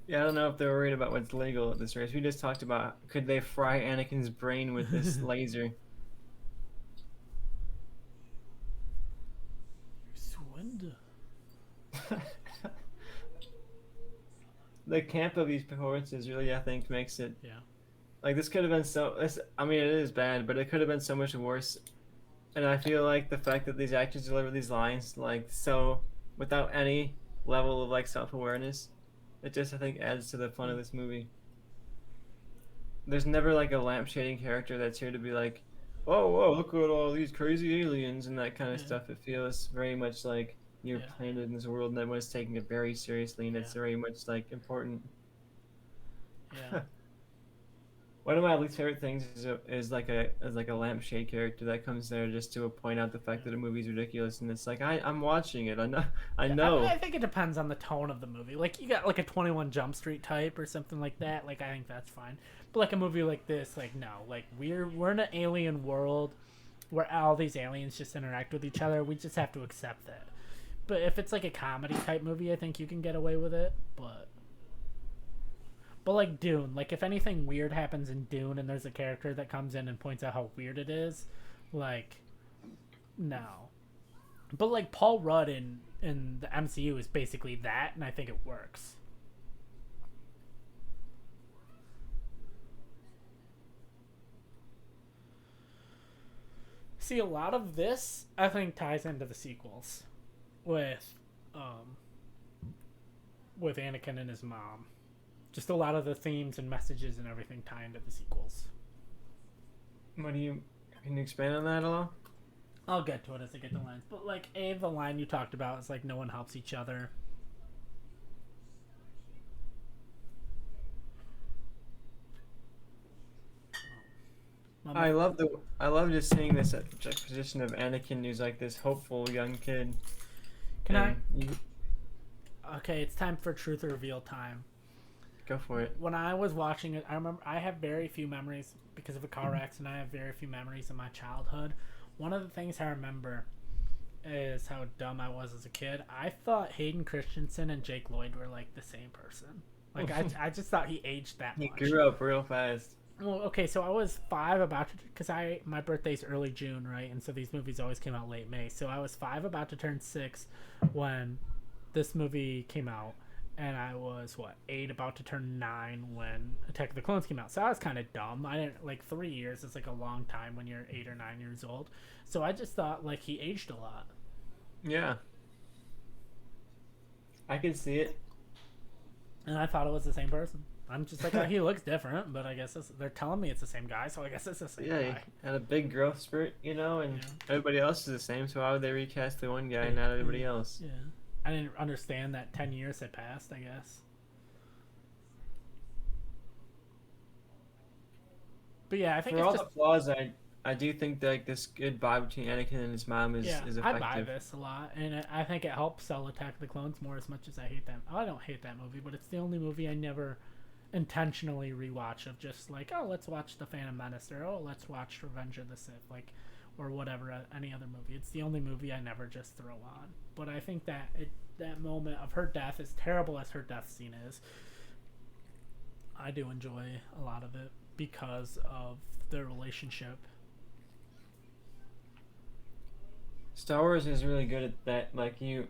S2: Yeah, I don't know if they're worried about what's legal at this race. We just talked about could they fry Anakin's brain with this laser.
S1: Swindle.
S2: The camp of these performances really, I think, makes it
S1: Yeah.
S2: like this could have been I mean, it is bad, but it could have been so much worse And I feel like the fact that these actors deliver these lines like so without any level of like self-awareness, it just I think adds to the fun of this movie. There's never like a lampshading character that's here to be like, "Oh, whoa, look at all these crazy aliens" and that kind of
S1: Yeah,
S2: stuff. It feels very much like you're
S1: yeah,
S2: planted in this world and everyone's taking it very seriously and
S1: yeah,
S2: it's very much like important.
S1: yeah.
S2: One of my least favorite things is like a lampshade character that comes there just to point out the fact that a movie's ridiculous, and it's like I'm watching it. I
S1: I
S2: know.
S1: think it depends on the tone of the movie. Like you got like a 21 Jump Street type or something like that. Like I think that's fine. But like a movie like this, like no, like we're in an alien world where all these aliens just interact with each other. We just have to accept that. But if it's like a comedy type movie, I think you can get away with it. But like Dune, like if anything weird happens in Dune and there's a character that comes in and points out how weird it is, like no. But like Paul Rudd in the MCU is basically that, and I think it works. See, a lot of this I think ties into the sequels with um with Anakin and his mom. Just a lot of the themes and messages and everything tie into the sequels.
S2: What do you can you expand on that a little?
S1: I'll get to it as I get the lines. But like the line you talked about is like no one helps each other.
S2: I love the I love just seeing this juxtaposition of Anakin, who's like this hopeful young kid,
S1: Can I?
S2: and you
S1: Okay, it's time for truth or reveal time.
S2: go for it.
S1: When I was watching it, I remember I have very few memories because of a car accident. I have very few memories of my childhood. One of the things I remember is how dumb I was as a kid. I thought Hayden Christensen and Jake Lloyd were like the same person. Like I just thought he aged that
S2: He
S1: much.
S2: grew up real fast.
S1: Well, okay, so I was 5 about to because my birthday's early June, right? And so these movies always came out late May. So I was 5 about to turn 6 when this movie came out, and I was 8 about to turn 9 when Attack of the Clones came out. So I was kind of dumb. I didn't like 3 years is like a long time when you're 8 or 9 years old. So I just thought like he aged a lot.
S2: Yeah, I can see it.
S1: And I thought it was the same person. I'm just like, oh, he looks different, but I guess they're telling me it's the same guy, so I guess it's the same
S2: Yeah, he
S1: guy.
S2: had a big growth spurt, and
S1: Yeah.
S2: everybody else is the same. So why would they recast the one guy and not everybody else?
S1: Yeah. I didn't understand that 10 years had passed, I guess. But yeah, I think
S2: For
S1: it's
S2: all
S1: just.
S2: the flaws, I do think that like, this good vibe between Anakin and his mom
S1: Yeah,
S2: is
S1: I buy
S2: effective.
S1: this a lot, and I think it helps sell Attack of the Clones more as much as I hate that. I don't hate that movie, but it's the only movie I never intentionally rewatch of just like, oh, let's watch The Phantom Menace, or oh, let's watch Revenge of the Sith, like, or whatever, any other movie. It's the only movie I never just throw on. But I think that that moment of her death, as terrible as her death scene is, I do enjoy a lot of it because of their relationship.
S2: Star Wars is really good at that. Like you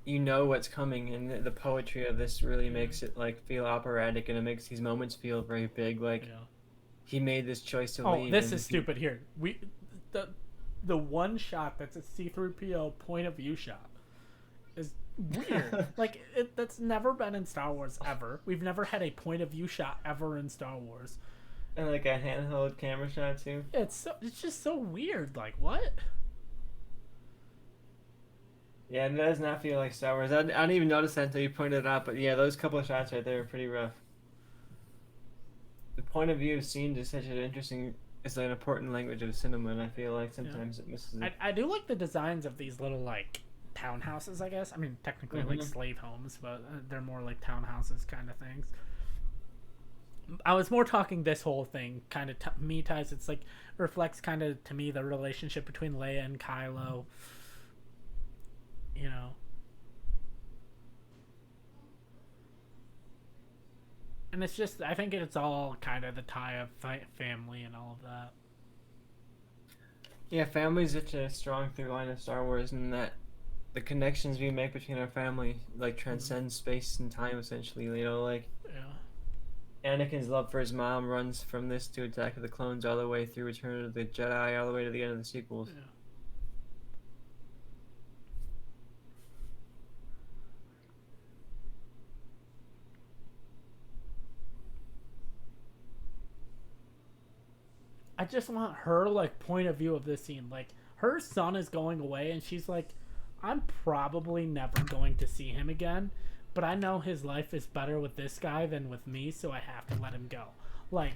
S2: know what's coming, and the poetry of this really
S1: Yeah.
S2: makes it like feel operatic, and it makes these moments feel very big. Like
S1: Yeah.
S2: he made this choice to
S1: Oh,
S2: leave,
S1: this
S2: and
S1: is stupid. Here, the the one shot that's a C-3PO point of view shot is weird. Like that's never been in Star Wars ever. We've never had a point of view shot ever in Star Wars.
S2: and like a handheld camera shot too.
S1: It's just so weird. Like what?
S2: Yeah, it does not feel like Star Wars. I didn't even notice that until you pointed it out. But yeah, those couple of shots right there are pretty rough. The point of view of scenes is such an interesting. It's an important language of cinema, and I feel like
S1: Yeah.
S2: sometimes it misses it.
S1: I do like the designs of these little like townhouses. I guess I mean technically like
S2: Mhm.
S1: slave homes, but they're more like townhouses kind of things. I was more talking this whole thing kind of me ties. It's like reflects kind of to me the relationship between Leia and Kylo. You know, and it's just I think it's all kind of the tie of family and all of that.
S2: Yeah, family is such a strong through line of Star Wars, and that the connections we make between our family like transcend space and time. Essentially, like
S1: Yeah,
S2: Anakin's love for his mom runs from this to Attack of the Clones all the way through Return of the Jedi, all the way to the end of the sequels.
S1: yeah. I just want her like point of view of this scene. Like her son is going away, and she's like, I'm probably never going to see him again, but I know his life is better with this guy than with me, so I have to let him go. Like,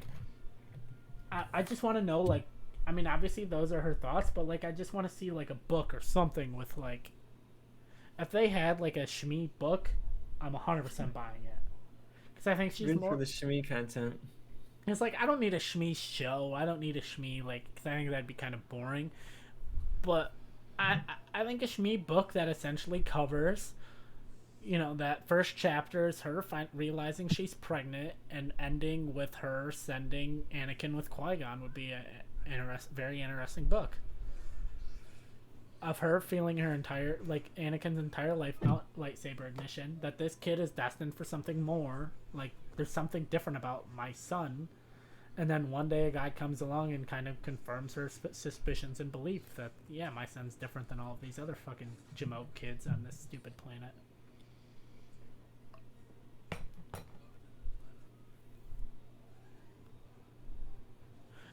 S1: I just want to know, like, I mean, obviously those are her thoughts, but like, I just want to see like a book or something with like, if they had like a Shmi book, I'm 100% buying it. Because I think she's
S2: Even
S1: more.
S2: for the shimmy content.
S1: It's like I don't need a Shmi show. I don't need a Shmi like. Cause I think that'd be kind of boring. But I think a Shmi book that essentially covers, that first chapter is her realizing she's pregnant and ending with her sending Anakin with Qui-Gon would be a very interesting book. Of her feeling her entire, like, Anakin's entire life out lightsaber ignition, that this kid is destined for something more. Like, there's something different about my son. And then one day a guy comes along and kind of confirms her suspicions and belief that, yeah, my son's different than all of these other fucking Jamoke kids on this stupid planet.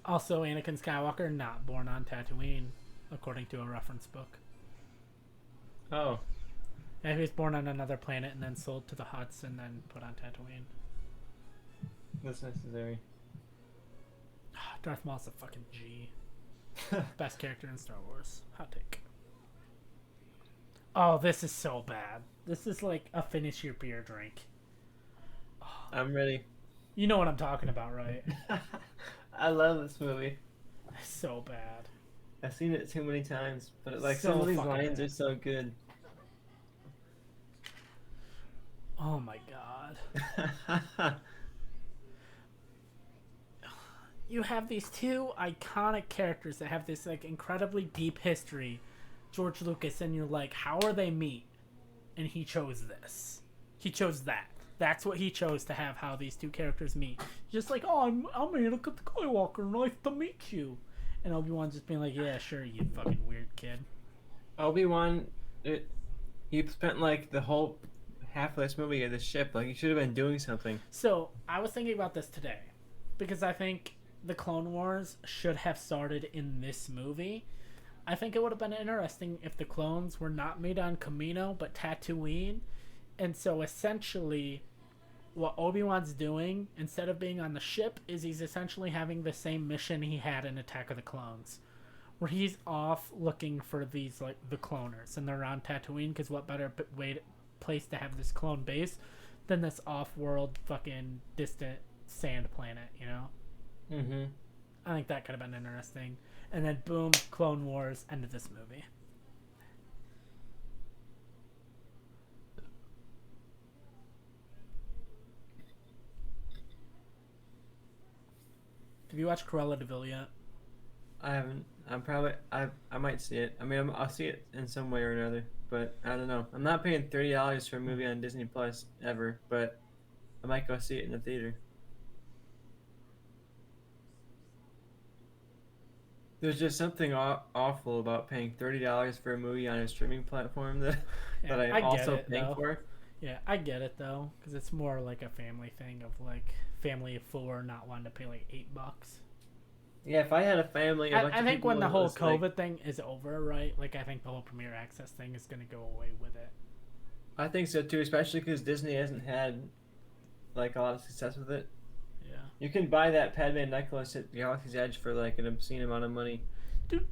S1: Also, Anakin Skywalker not born on Tatooine, according to a reference book.
S2: Oh,
S1: Yeah, he was born on another planet and then sold to the Hutts and then put on Tatooine.
S2: that's necessary.
S1: Darth Maul's a fucking G. Best character in Star Wars. Hot take. Oh, this is so bad. This is like a finish your beer drink.
S2: I'm ready.
S1: You know what I'm talking about, right?
S2: I love this movie.
S1: It's so bad.
S2: I've seen it too many times, but like
S1: So
S2: some of these
S1: fucking
S2: lines
S1: bad.
S2: are so good.
S1: Oh my god. You have these two iconic characters that have this like incredibly deep history, George Lucas, and you're like, how are they meet? And he chose this. He chose that. That's what he chose to have how these two characters meet. Just like, oh, I'm Anakin Skywalker, nice to meet you. And Obi-Wan just being like, yeah, sure, you fucking weird kid.
S2: Obi-Wan, he spent like the whole half of this movie at the ship. Like he should have been doing something.
S1: So I was thinking about this today because I think the Clone Wars should have started in this movie. I think it would have been interesting if the clones were not made on Kamino but Tatooine. And so essentially what Obi-Wan's doing instead of being on the ship is he's essentially having the same mission he had in Attack of the Clones, where he's off looking for these like the cloners, and they're on Tatooine because what better place to have this clone base than this off-world fucking distant sand planet, you know?
S2: Mm-hmm.
S1: I think that could have been interesting. And then boom, Clone Wars, end of this movie. Have you watched Cruella de Vil yet?
S2: I haven't. I might see it. I mean, I'll see it in some way or another. But I don't know. I'm not paying $30 for a movie on Disney Plus ever. But I might go see it in the theater. There's just something awful about paying $30 for a movie on a streaming platform that
S1: Yeah,
S2: that I'm
S1: I get
S2: also
S1: it,
S2: paying
S1: though.
S2: for.
S1: Yeah, I get it though, because it's more like a family thing of like family of four not wanting to pay like $8.
S2: Yeah, if I had a family, a bunch
S1: I
S2: of
S1: think
S2: people
S1: when the
S2: that
S1: whole
S2: was, like,
S1: COVID thing is over, right? Like I think the whole Premier Access thing is gonna go away with it.
S2: I think so too, especially because Disney hasn't had like a lot of success with it.
S1: Yeah,
S2: You can buy that Padme necklace at Galaxy's Edge for like an obscene amount of money.
S1: dude,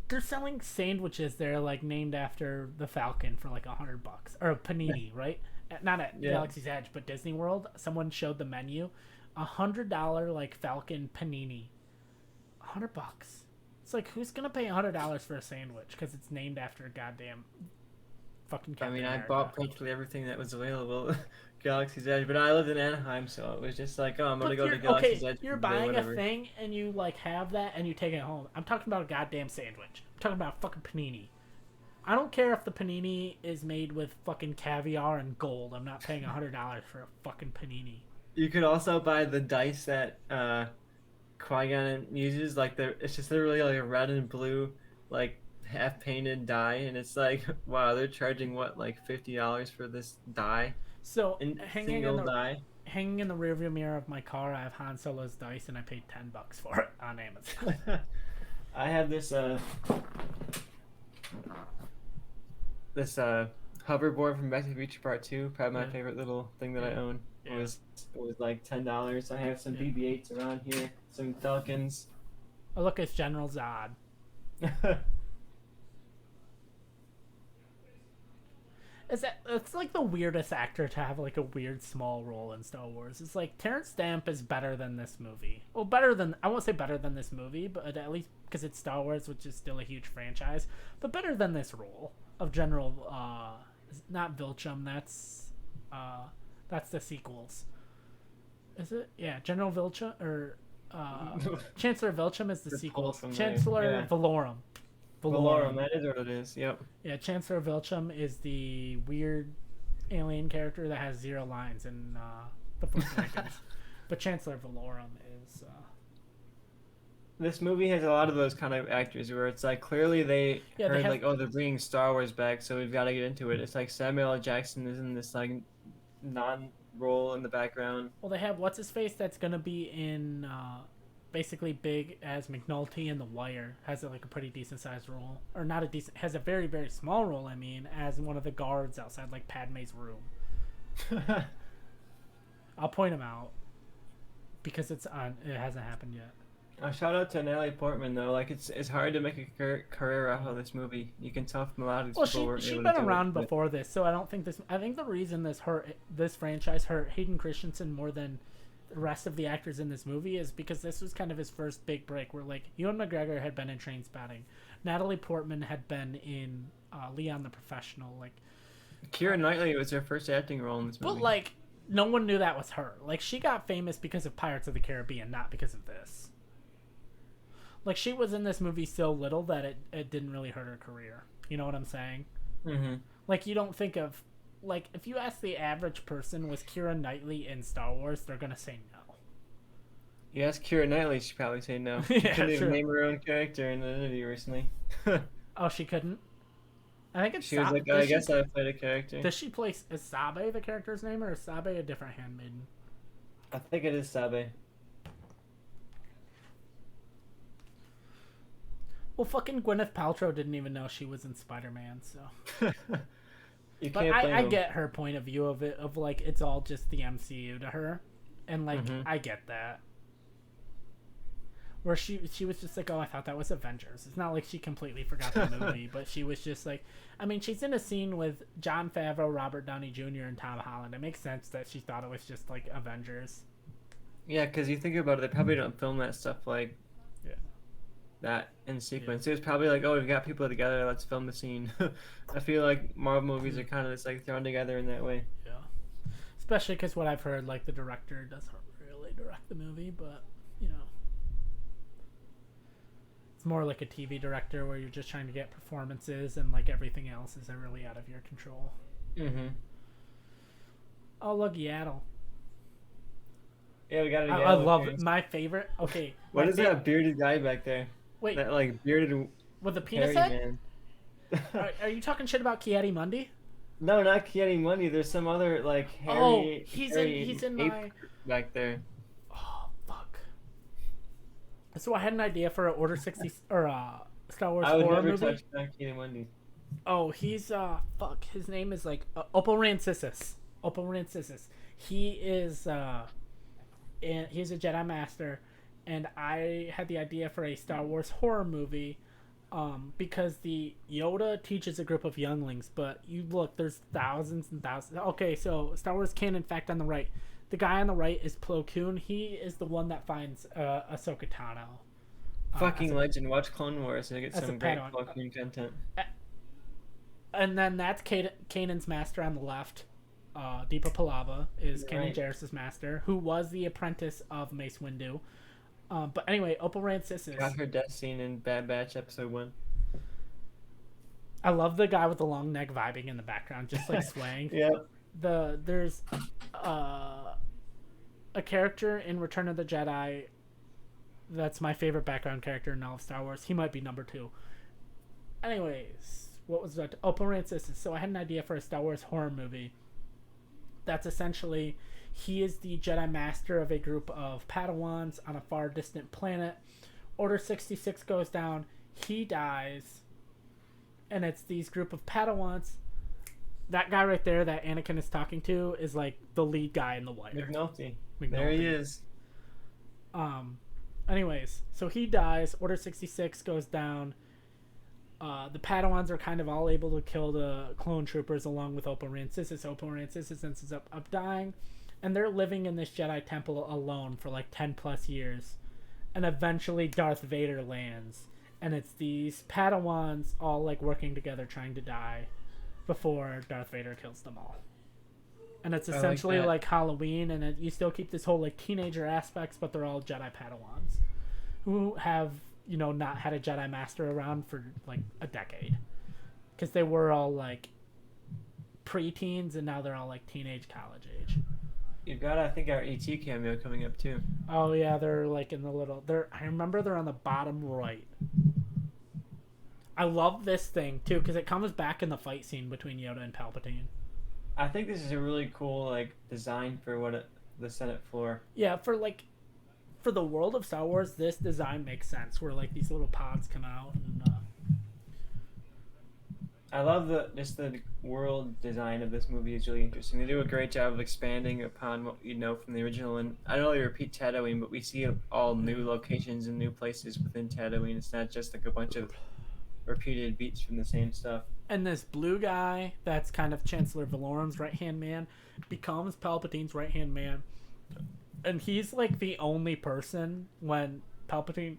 S1: they're selling sandwiches there like named after the Falcon for like $100 or a panini, right? Not at
S2: Yeah.
S1: Galaxy's Edge, but Disney World. Someone showed the menu, $100 like Falcon panini, $100. It's like who's gonna pay $100 for a sandwich because it's named after a goddamn fucking
S2: I
S1: Captain
S2: mean, I
S1: America.
S2: bought practically everything that was available at Galaxy's Edge, but I lived in Anaheim, so it was just like, oh, I'm gonna
S1: But
S2: go to
S1: you're,
S2: Galaxy's
S1: okay,
S2: Edge.
S1: you're
S2: for the day,
S1: buying a
S2: whatever.
S1: thing and you like have that and you take it home. I'm talking about a goddamn sandwich. I'm talking about a fucking panini. I don't care if the panini is made with fucking caviar and gold. I'm not paying $100 for a fucking panini.
S2: You could also buy the dice that Qui-Gon uses, like it's just literally like a red and blue, like half painted die, and it's like, wow, they're charging what, like $50 for this die,
S1: So
S2: in
S1: hanging in
S2: single
S1: the
S2: die.
S1: hanging in the rearview mirror of my car. I have Han Solo's dice, and I paid $10 for it on Amazon.
S2: I have this hoverboard from Back to the Future Part 2. Probably my favorite little thing that I own.
S1: Yeah.
S2: It was like $10. I have some BB-8s around here, some Falcons.
S1: Oh, look, it's General Zod. It's like the weirdest actor to have like a weird small role in Star Wars. It's like Terrence Stamp is better than this movie. Well, I won't say better than this movie, but at least because it's Star Wars, which is still a huge franchise, but better than this role of General. Not Vilchum. That's the sequels. Is it? Yeah, General Vilchum or Chancellor Vilchum is the sequel. Chancellor Valorum.
S2: Valorum, that is what it is. Yep.
S1: Yeah, Chancellor Vilchum is the weird alien character that has 0 lines in the Force Awakens. But Chancellor Valorum is.
S2: This movie has a lot of those kind of actors where it's like clearly they heard like, oh, they're bringing Star Wars back, so we've got to get into it. It's like Samuel L. Jackson is in this like non-role in the background.
S1: Well, they have what's his face that's gonna be in basically big as McNulty in The Wire, has like a pretty decent sized role, or not a decent, has a very very small role. I mean, as one of the guards outside like Padme's room. I'll point him out because it hasn't happened yet.
S2: Shout out to Natalie Portman though. Like it's hard to make a career out of this movie. You can tell from a lot of these people were able to do it. Well, she'd been around
S1: before this, so I don't think this. I think the reason this franchise hurt Hayden Christensen more than the rest of the actors in this movie is because this was kind of his first big break. Where like Ewan McGregor had been in Trainspotting, Natalie Portman had been in Leon the Professional. Like
S2: Keira Knightley was her first acting role in this movie.
S1: But like no one knew that was her. Like she got famous because of Pirates of the Caribbean, not because of this. Like, she was in this movie so little that it didn't really hurt her career. You know what I'm saying?
S2: Mm-hmm.
S1: Like, you don't think of... Like, if you ask the average person, was Keira Knightley in Star Wars, they're going to say no.
S2: You ask Keira Knightley, she'd probably say no.
S1: Yeah,
S2: she couldn't even name her own character in the interview recently.
S1: Oh, she couldn't? I think it's...
S2: She was like, I guess I played a character.
S1: Does she play... Is Sabe the character's name, or is Sabe a different handmaiden?
S2: I think it is Sabe.
S1: Well, fucking Gwyneth Paltrow didn't even know she was in Spider-Man, so...
S2: You
S1: but
S2: can't blame
S1: I
S2: him.
S1: get her point of view of it, of like, it's all just the MCU to her. And like, I get that. Where she was just like, oh, I thought that was Avengers. It's not like she completely forgot the movie, but she was just like... I mean, she's in a scene with Jon Favreau, Robert Downey Jr., and Tom Holland. It makes sense that she thought it was just like Avengers.
S2: Yeah, because you think about it, they probably don't film that stuff like... that in sequence.
S1: Yeah.
S2: It was probably like, oh, we've got people together, let's film the scene. I feel like Marvel movies are kind of just like thrown together in that way.
S1: Yeah. Especially because what I've heard, like the director doesn't really direct the movie, but, you know. It's more like a TV director where you're just trying to get performances and like everything else is really out of your control.
S2: Mm-hmm.
S1: Oh, look, Yaddle.
S2: Yeah, we got it.
S1: I love it. My favorite. Okay.
S2: What is that bearded guy back there?
S1: Wait.
S2: That like bearded
S1: with the penis head? Man. Are you talking shit about Ki-Adi-Mundi?
S2: No, not Ki-Adi-Mundi. There's some other like hairy.
S1: Oh, he's in my
S2: back there.
S1: Oh fuck. So I had an idea for an Order 60 or Star Wars horror movie. I would never touch
S2: Ki-Adi-Mundi.
S1: Oh, he's fuck. His name is like Oppo Rancisis. Oppo Rancisis. He is and he's a Jedi Master. And I had the idea for a Star Wars horror movie because the Yoda teaches a group of younglings, but you look, there's thousands and thousands. Okay, so Star Wars canon fact on the right. The guy on the right is Plo Koon. He is the one that finds Ahsoka Tano.
S2: Fucking legend. Watch Clone Wars to get some great Plo Koon content.
S1: And then that's Kanan's master on the left. Deepa Palava is Kanan Jarrus' master, who was the apprentice of Mace Windu. But anyway, Opal Rancisis.
S2: Got her death scene in Bad Batch episode 1.
S1: I love the guy with the long neck vibing in the background, just like swaying.
S2: Yep.
S1: There's a character in Return of the Jedi that's my favorite background character in all of Star Wars. He might be number 2. Anyways, what was that? Opal Rancisis. So I had an idea for a Star Wars horror movie. That's essentially He is the Jedi Master of a group of Padawans on a far distant planet. Order 66 goes down. He dies. And it's these group of Padawans. That guy right there that Anakin is talking to is like the lead guy in The Wire.
S2: McNulty. There he is.
S1: Anyways, so he dies. Order 66 goes down. The Padawans are kind of all able to kill the clone troopers along with Oppo Rancisis. Oppo Rancisis ends up dying. And they're living in this Jedi temple alone for like 10 plus years. And eventually Darth Vader lands. And it's these Padawans all like working together trying to die before Darth Vader kills them all. And it's essentially like Halloween, and you still keep this whole like teenager aspects, but they're all Jedi Padawans who have, you know, not had a Jedi Master around for like a decade. Because they were all like pre-teens, and now they're all like teenage, college age.
S2: You've got, I think, our ET cameo coming up too.
S1: Oh yeah, they're like in the little. I remember they're on the bottom right. I love this thing too because it comes back in the fight scene between Yoda and Palpatine.
S2: I think this is a really cool like design for the Senate floor.
S1: Yeah, for the world of Star Wars, this design makes sense. Where like these little pods come out and.
S2: I love the world design of this movie is really interesting. They do a great job of expanding upon what you know from the original, and I know they repeat Tatooine, but we see all new locations and new places within Tatooine. It's not just like a bunch of repeated beats from the same stuff.
S1: And this blue guy that's kind of Chancellor Valorum's right-hand man becomes Palpatine's right-hand man. And he's like the only person when Palpatine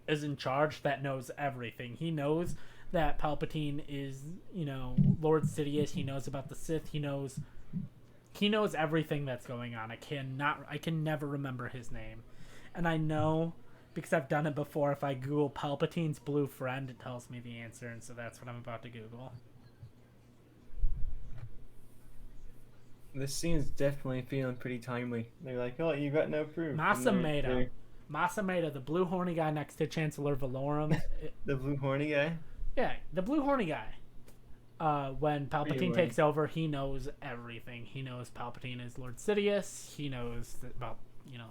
S1: is in charge that knows everything. He knows that Palpatine is, you know, Lord Sidious. He knows about the Sith. He knows everything that's going on. I can never remember his name. And I know because I've done it before, if I Google Palpatine's blue friend, it tells me the answer, and so that's what I'm about to Google.
S2: This scene's definitely feeling pretty timely. They're like, oh, you got no proof.
S1: Masameda, the blue horny guy next to Chancellor Valorum.
S2: The blue horny guy?
S1: Yeah, the blue horny guy. When Palpatine takes over, he knows everything. He knows Palpatine is Lord Sidious. He knows about, you know.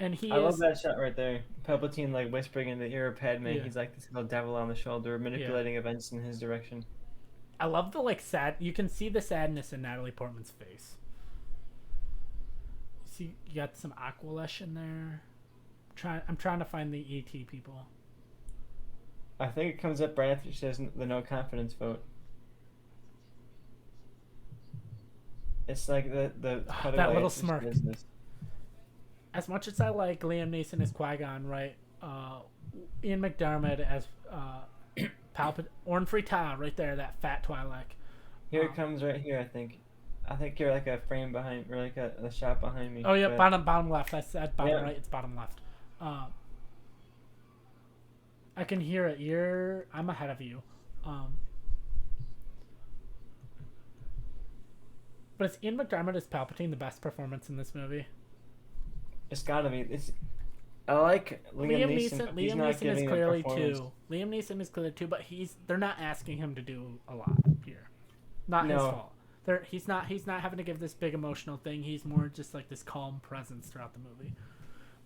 S1: And I
S2: love that shot right there. Palpatine like whispering in the ear of Padme. Yeah. He's like this little devil on the shoulder, manipulating events in his direction.
S1: I love the like sad. You can see the sadness in Natalie Portman's face. See, you got some Aqualesh in there. I'm trying to find the ET people.
S2: I think it comes up right after she says the no confidence vote. It's like the
S1: that little smirk. Business. As much as I like Liam Neeson as Qui-Gon, right? Ian McDiarmid as Orn Free-Taa, right there, that fat Twi'lek.
S2: Here it comes right here, I think. I think you're like a frame behind, or like a shot behind me.
S1: Oh yeah, but... bottom left. That's bottom right. It's bottom left. I can hear it. I'm ahead of you. But is Ian McDiarmid as Palpatine the best performance in this movie?
S2: It's gotta be. I like Liam Neeson.
S1: Liam Neeson is clearly too. Liam Neeson is clearly too, but they're not asking him to do a lot here. Not his fault. He's not having to give this big emotional thing. He's more just like this calm presence throughout the movie.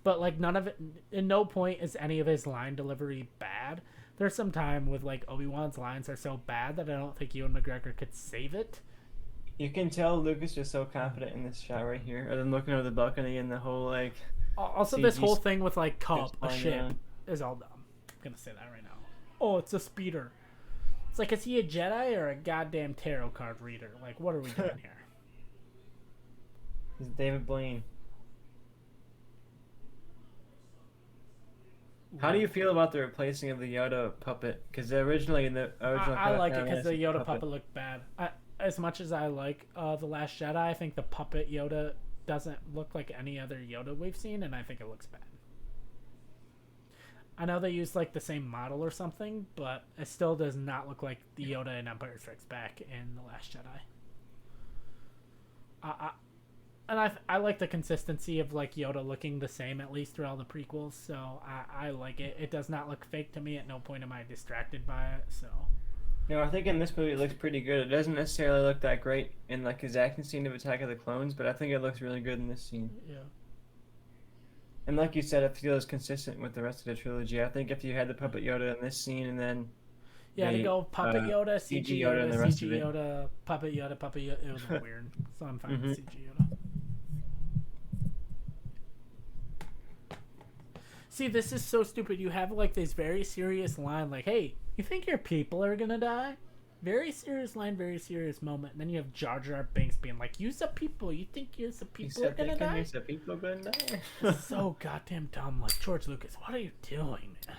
S1: But like none of it. In no point is any of his line delivery bad. There's some time with like Obi-Wan's lines are so bad that I don't think Ewan McGregor could save it.
S2: You can tell Lucas is so confident in this shot right here. Or then looking over the balcony and the whole like.
S1: Also, this whole thing with like Cup, a ship, is all dumb. I'm gonna say that right now. Oh, it's a speeder. It's like, is he a Jedi or a goddamn tarot card reader? Like, what are we doing here?
S2: It's David Blaine. How do you feel about the replacing of the Yoda puppet? Because originally in the original,
S1: I like it because the Yoda puppet looked bad. As much as I like The Last Jedi, I think the puppet Yoda doesn't look like any other Yoda we've seen, and I think it looks bad. I know they used like the same model or something, but it still does not look like the Yoda in Empire Strikes Back in The Last Jedi. I like the consistency of like Yoda looking the same at least through all the prequels, so I like it. It does not look fake to me. At no point am I distracted by it. So
S2: No, I think in this movie it looks pretty good. It doesn't necessarily look that great in like his action scene of Attack of the Clones, but I think it looks really good in this scene.
S1: Yeah.
S2: And like you said, it feels consistent with the rest of the trilogy. I think if you had the Puppet Yoda in this scene and then
S1: Yeah, to
S2: the
S1: go Puppet Yoda,
S2: CG
S1: CG
S2: Yoda and
S1: Yoda,
S2: the rest
S1: CG
S2: of it.
S1: Yoda, Puppet Yoda, Puppet Yoda. It was weird. So I'm fine
S2: Hmm.
S1: with CG Yoda. See, this is so stupid. You have like this very serious line, like, "Hey, you think your people are gonna die?" Very serious line, very serious moment. And then you have Jar Jar Binks being like, "Use the people. You think use the
S2: He
S1: people are
S2: said
S1: gonna die?"
S2: use the people gonna die.
S1: So goddamn dumb. Like, George Lucas, what are you doing, man?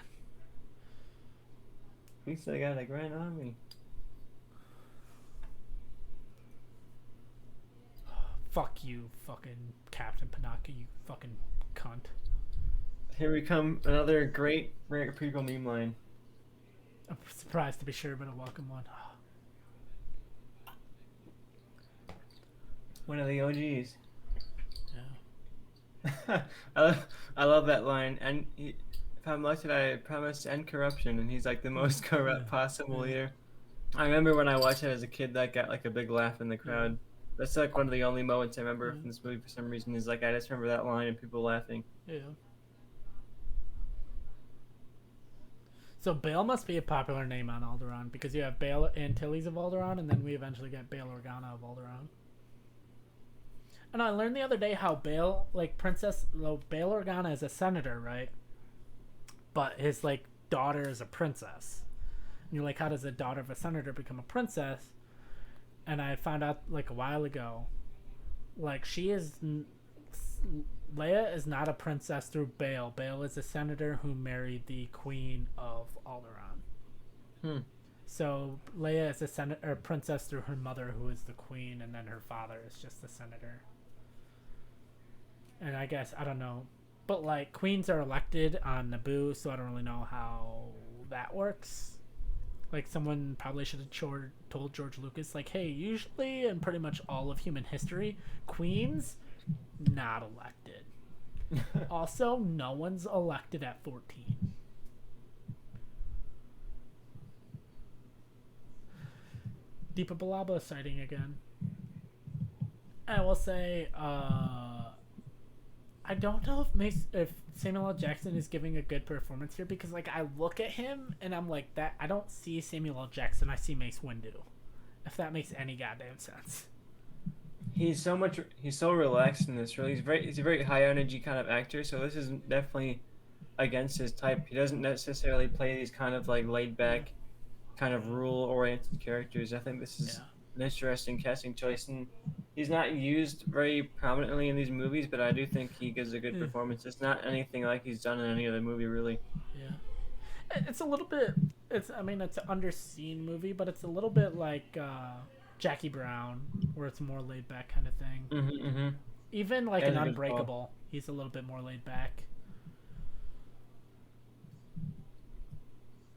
S2: We still got a grand army.
S1: Fuck you, fucking Captain Panaka, you fucking cunt.
S2: Here we come, another great prequel meme line.
S1: I'm surprised to be sure, but a welcome one.
S2: One of the OGs.
S1: Yeah.
S2: I love that line. And if I'm elected, I promise to end corruption. And he's like the most corrupt possible leader. I remember when I watched it as a kid, that got like a big laugh in the crowd. That's like one of the only moments I remember from this movie for some reason. Is like I just remember that line and people laughing.
S1: Yeah. So Bail must be a popular name on Alderaan because you have Bail Antilles of Alderaan, and then we eventually get Bail Organa of Alderaan. And I learned the other day how Bail, like Bail Organa is a senator, right? But his like daughter is a princess. And you're like, how does the daughter of a senator become a princess? And I found out like a while ago, like Leia is not a princess through Bail. Bail is a senator who married the queen of Alderaan. So Leia is a princess through her mother, who is the queen, and then her father is just the senator. And I guess I don't know, but like queens are elected on Naboo, so I don't really know how that works. Like someone probably should have told George Lucas, like, hey, usually in pretty much all of human history, queens not elected. Also, no one's elected at 14. Deepa Balaba sighting again. I will say, I don't know if Samuel L. Jackson is giving a good performance here because, like, I look at him and I'm like, that I don't see Samuel L. Jackson. I see Mace Windu. If that makes any goddamn sense.
S2: He's so relaxed in this. Really, he's a very high energy kind of actor. So this is definitely against his type. He doesn't necessarily play these kind of like laid back, kind of rule oriented characters. I think this is an interesting casting choice, and he's not used very prominently in these movies, but I do think he gives a good performance. It's not anything like he's done in any other movie, really.
S1: Yeah, it's a little bit. It's an underseen movie, but it's a little bit like Jackie Brown, where it's more laid back kind of thing.
S2: Mm-hmm, mm-hmm.
S1: Even like an Unbreakable, he's a little bit more laid back.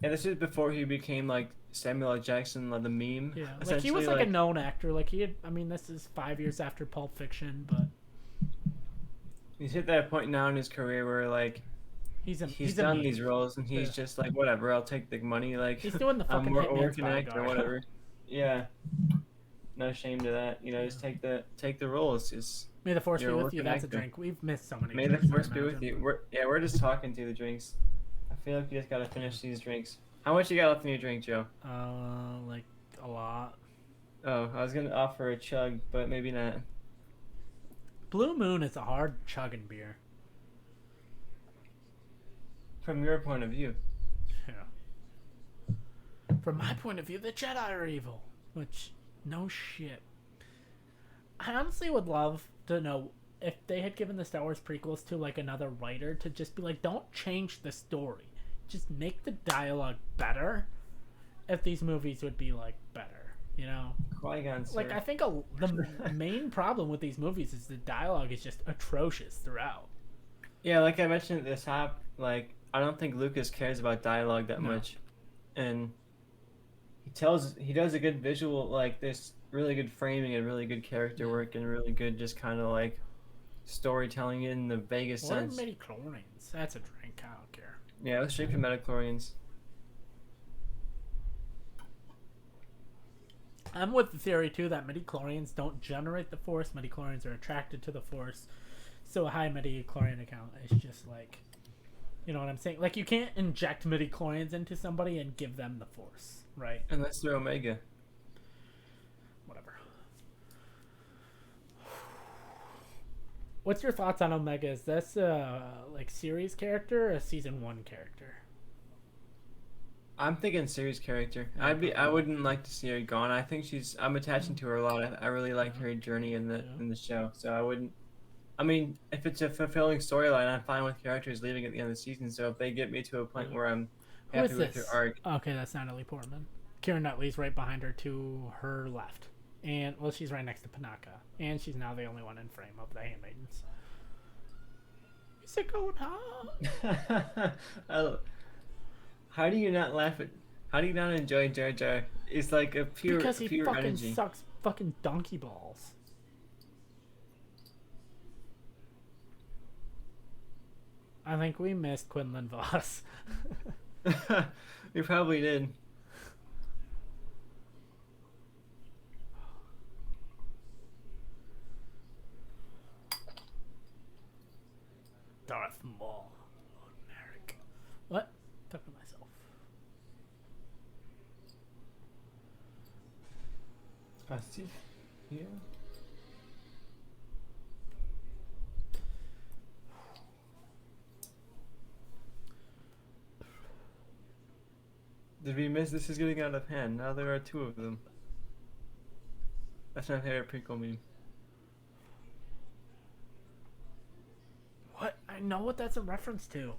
S2: Yeah, this is before he became like Samuel L. Jackson, like the meme.
S1: Yeah, like he was like a known actor. Like he had. I mean, this is 5 years after Pulp Fiction, but
S2: he's hit that point now in his career where like he's done these roles and he's just like, whatever, I'll take the money. Like
S1: he's doing the fucking Hitman's
S2: Bodyguard or whatever. Yeah, no shame to that. You know, just take the roles. Just
S1: may the force be with you. That's a drink. We've missed so many.
S2: May the force be with you. We're just talking to the drinks. I feel like you just gotta finish these drinks. How much you got left in your drink, Joe?
S1: Like a lot.
S2: Oh, I was gonna offer a chug, but maybe not.
S1: Blue Moon is a hard chugging beer.
S2: From your point of view.
S1: Yeah. From my point of view, the Jedi are evil. Which, no shit. I honestly would love to know if they had given the Star Wars prequels to like another writer to just be like, don't change the story, just make the dialogue better. If these movies would be like better, you know.
S2: Qui-Gon, sir.
S1: Like I think the main problem with these movies is the dialogue is just atrocious throughout.
S2: Yeah, like I mentioned at the top, like I don't think Lucas cares about dialogue that much, and he does a good visual, like this really good framing and really good character work and really good just kind of like storytelling in the vaguest sense.
S1: What are midichlorians? That's a drink. I don't care.
S2: Yeah, let's drink the midichlorians.
S1: I'm with the theory too that midichlorians don't generate the Force. Midichlorians are attracted to the Force. So a high midichlorian account is just like, you know what I'm saying? Like you can't inject midichlorians into somebody and give them the Force, right?
S2: Unless they're Omega.
S1: Whatever. What's your thoughts on Omega? Is this a like series character or a season 1 character?
S2: I'm thinking series character. I wouldn't like to see her gone. I think I'm attaching to her a lot. I really like her journey in the show. So I wouldn't. I mean, if it's a fulfilling storyline, I'm fine with characters leaving at the end of the season. So if they get me to a point where I'm happy with their arc.
S1: Okay, that's Natalie Portman. Kieran Knightley's right behind her to her left. And, well, she's right next to Panaka. And she's now the only one in frame of the Handmaidens. Is it going hard?
S2: How do you not laugh at... How do you not enjoy Jar Jar? It's like a pure
S1: because he
S2: pure
S1: fucking
S2: energy.
S1: sucks fucking donkey balls. I think we missed Quinlan Voss.
S2: We probably did.
S1: Darth Maul. Merrick. What? Talking to myself.
S2: I see. Yeah. Did we miss This Is Getting Out of Hand? Now there are 2 of them. That's my favorite prequel meme.
S1: What? I know what that's a reference to.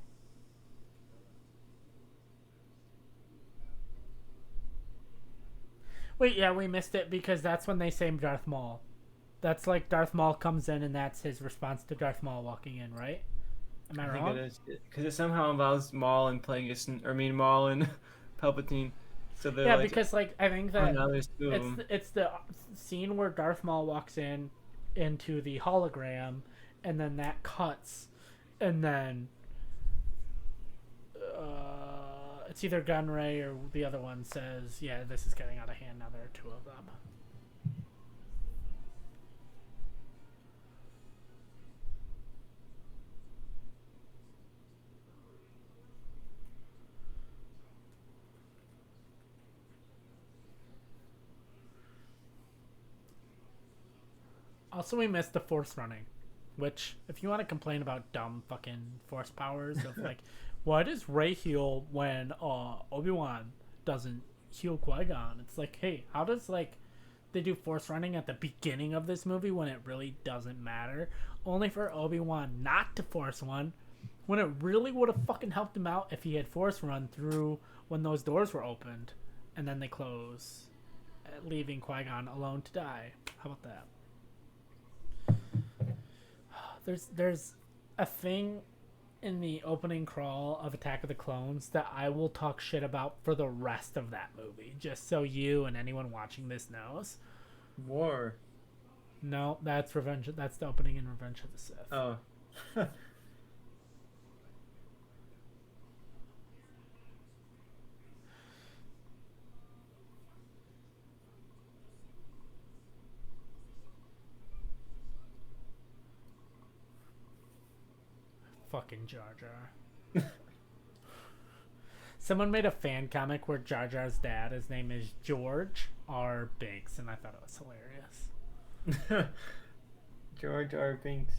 S1: Wait, yeah, we missed it because that's when they say Darth Maul. That's like Darth Maul comes in and that's his response to Darth Maul walking in, right? Am I wrong?
S2: I think it is. Because it somehow involves Maul and Plagueis, Maul and Palpatine. So
S1: yeah,
S2: like,
S1: because like I think that
S2: now there's 2 of them.
S1: it's the scene where Darth Maul walks in into the hologram, and then that cuts, and then it's either Gunray or the other one says, "Yeah, this is getting out of hand. Now there are 2 of them." Also, we missed the Force running, which, if you want to complain about dumb fucking Force powers of like, why does Rey heal when Obi-Wan doesn't heal Qui-Gon? It's like, hey, how does like they do Force running at the beginning of this movie when it really doesn't matter? Only for Obi-Wan not to Force one when it really would have fucking helped him out if he had Force run through when those doors were opened and then they close, leaving Qui-Gon alone to die. How about that? There's a thing in the opening crawl of Attack of the Clones that I will talk shit about for the rest of that movie, just so you and anyone watching this knows.
S2: War.
S1: No, that's Revenge. That's the opening in Revenge of the Sith.
S2: Oh.
S1: Fucking Jar Jar. Someone made a fan comic where Jar Jar's dad, his name is George R. Binks, and I thought it was hilarious.
S2: George R. Binks.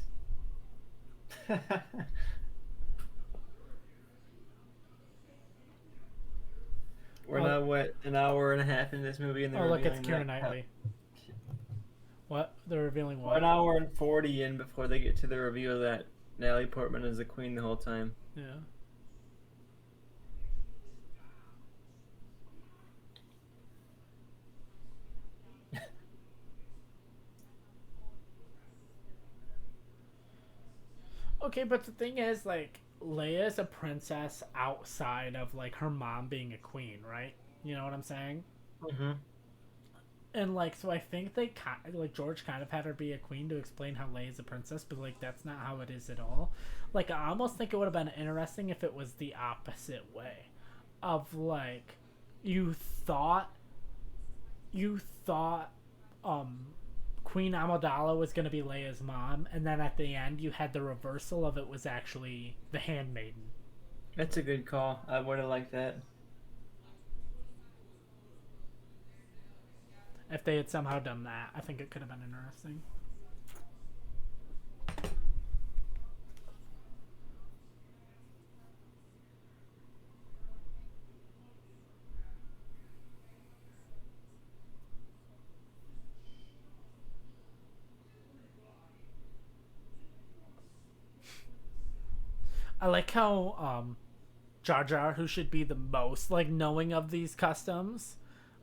S2: We're not, what, an hour and a half in this movie, and they're
S1: look, it's
S2: revealing
S1: Keira Knightley. What? They're revealing what?
S2: 1 hour and 40 in before they get to the reveal that Natalie Portman is the queen the whole time.
S1: Yeah. Okay, but the thing is, like, Leia's a princess outside of, like, her mom being a queen, right? You know what I'm saying?
S2: Mm-hmm.
S1: And, like, so I think they like, George kind of had her be a queen to explain how Leia's a princess, but, like, that's not how it is at all. Like, I almost think it would have been interesting if it was the opposite way. Of, like, you thought you thought Queen Amidala was going to be Leia's mom, and then at the end you had the reversal of it was actually the handmaiden.
S2: That's a good call. I would have liked that.
S1: If they had somehow done that, I think it could have been interesting. I like how Jar Jar, who should be the most like knowing of these customs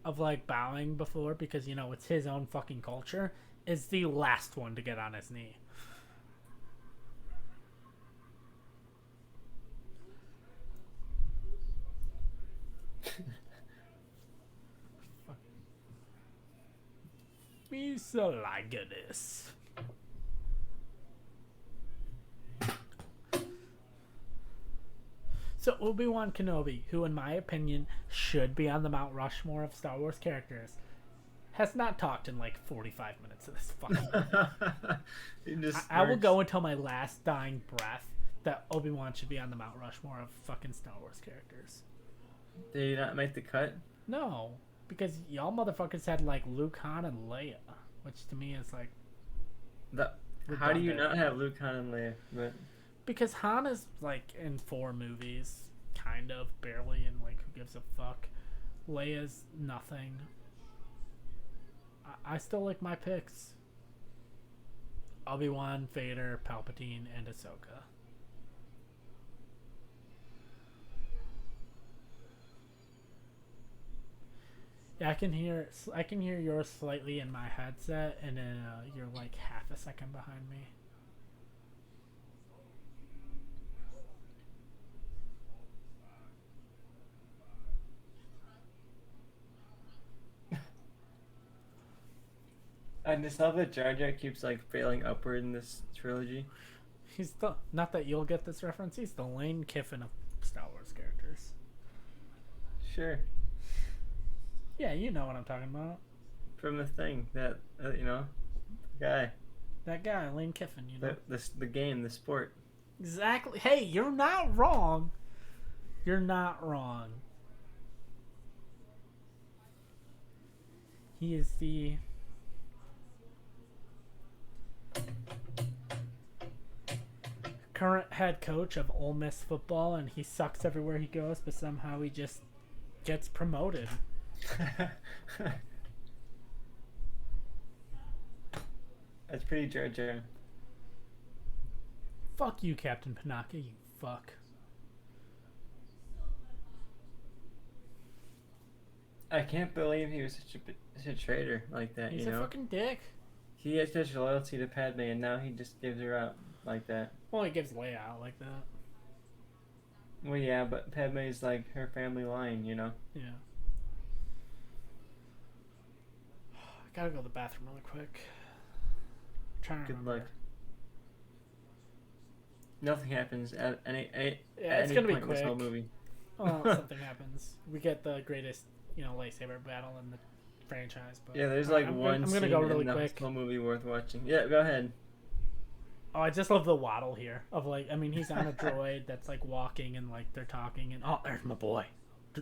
S1: of like bowing before because it's his own fucking culture, is the last one to get on his knee. Miscellaneous. So Obi-Wan Kenobi, who in my opinion should be on the Mount Rushmore of Star Wars characters, has not talked in like 45 minutes of this fucking movie. I will go until my last dying breath that Obi-Wan should be on the Mount Rushmore of fucking Star Wars characters.
S2: Did you not make the cut?
S1: No, because y'all motherfuckers had like Luke, Han, and Leia, which to me is like
S2: how do you not have Luke, Han, and Leia? But
S1: because Han is like in 4 movies, kind of, barely, and like who gives a fuck. Leia's nothing. I still like my picks. Obi-Wan, Vader, Palpatine, and Ahsoka. Yeah, I can hear yours slightly in my headset, and then you're like half a second behind me.
S2: I just love that Jar Jar keeps like failing upward in this trilogy.
S1: He's the not that you'll get this reference. He's the Lane Kiffin of Star Wars characters.
S2: Sure.
S1: Yeah, you know what I'm talking about.
S2: From the thing that guy.
S1: That guy, Lane Kiffin.
S2: The game, the sport.
S1: Exactly. Hey, you're not wrong. You're not wrong. He is the current head coach of Ole Miss football, and he sucks everywhere he goes, but somehow he just gets promoted.
S2: That's pretty Jar Jar.
S1: Fuck you, Captain Panaka, you fuck.
S2: I can't believe he was such a traitor like that.
S1: He's a fucking dick.
S2: He has such loyalty to Padme, and now he just gives her up like that.
S1: Well, he gives Leia out like that.
S2: Well, yeah, but Padme's like her family line,
S1: Yeah. I gotta go to the bathroom really quick. I'm trying to remember.
S2: Good luck. Nothing happens at any
S1: it's gonna be
S2: point in
S1: quick.
S2: this whole movie.
S1: Well, something happens. We get the greatest, lightsaber battle in the franchise. But
S2: Yeah, there's like
S1: I'm
S2: one
S1: gonna
S2: scene
S1: go really
S2: in the
S1: quick.
S2: whole movie worth watching. Yeah, go ahead.
S1: Oh, I just love the waddle here. Of he's on a droid that's like walking and like they're talking and there's my boy.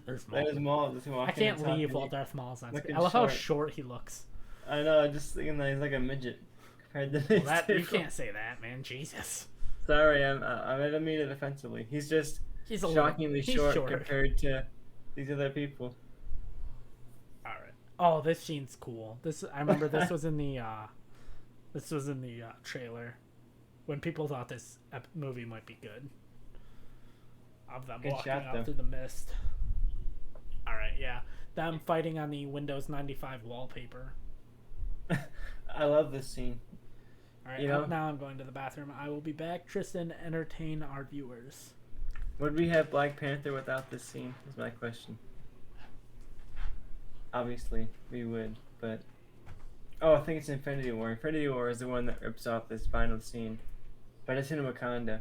S1: There's Maul.
S2: There's Maul just walking.
S1: I can't
S2: and
S1: leave
S2: talking.
S1: while Darth Maul's on
S2: Looking
S1: screen. I love how
S2: short.
S1: short he looks.
S2: I know. I'm just thinking that he's like a midget compared to
S1: Well,
S2: these
S1: you
S2: people.
S1: can't say that, man. Jesus.
S2: Sorry, I don't mean it offensively. He's just shockingly short compared to these other people.
S1: All right. Oh, this scene's cool. I remember this was in the trailer when people thought this movie might be good. Of them
S2: Good
S1: walking
S2: shot,
S1: out
S2: though.
S1: through the mist. All right, yeah. Them fighting on the Windows 95 wallpaper.
S2: I love this scene.
S1: All right, now I'm going to the bathroom. I will be back. Tristan, entertain our viewers.
S2: Would we have Black Panther without this scene? Is my question. Obviously, we would, but I think it's Infinity War. Infinity War is the one that rips off this final scene, but it's in Wakanda.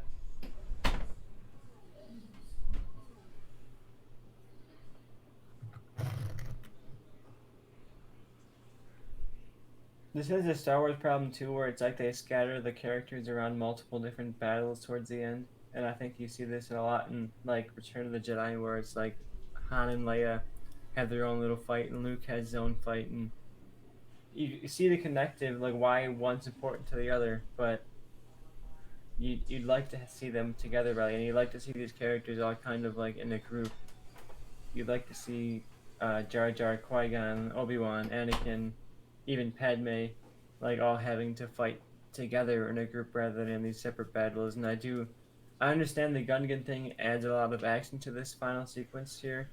S2: This is a Star Wars problem too, where it's like they scatter the characters around multiple different battles towards the end, and I think you see this a lot in like Return of the Jedi, where it's like Han and Leia have their own little fight, and Luke has his own fight, and you see the connective, like why one's important to the other, but you'd like to see them together, really, and you'd like to see these characters all kind of like in a group. You'd like to see Jar Jar, Qui-Gon, Obi-Wan, Anakin, even Padme, like all having to fight together in a group rather than in these separate battles. And I understand the Gungan thing adds a lot of action to this final sequence here.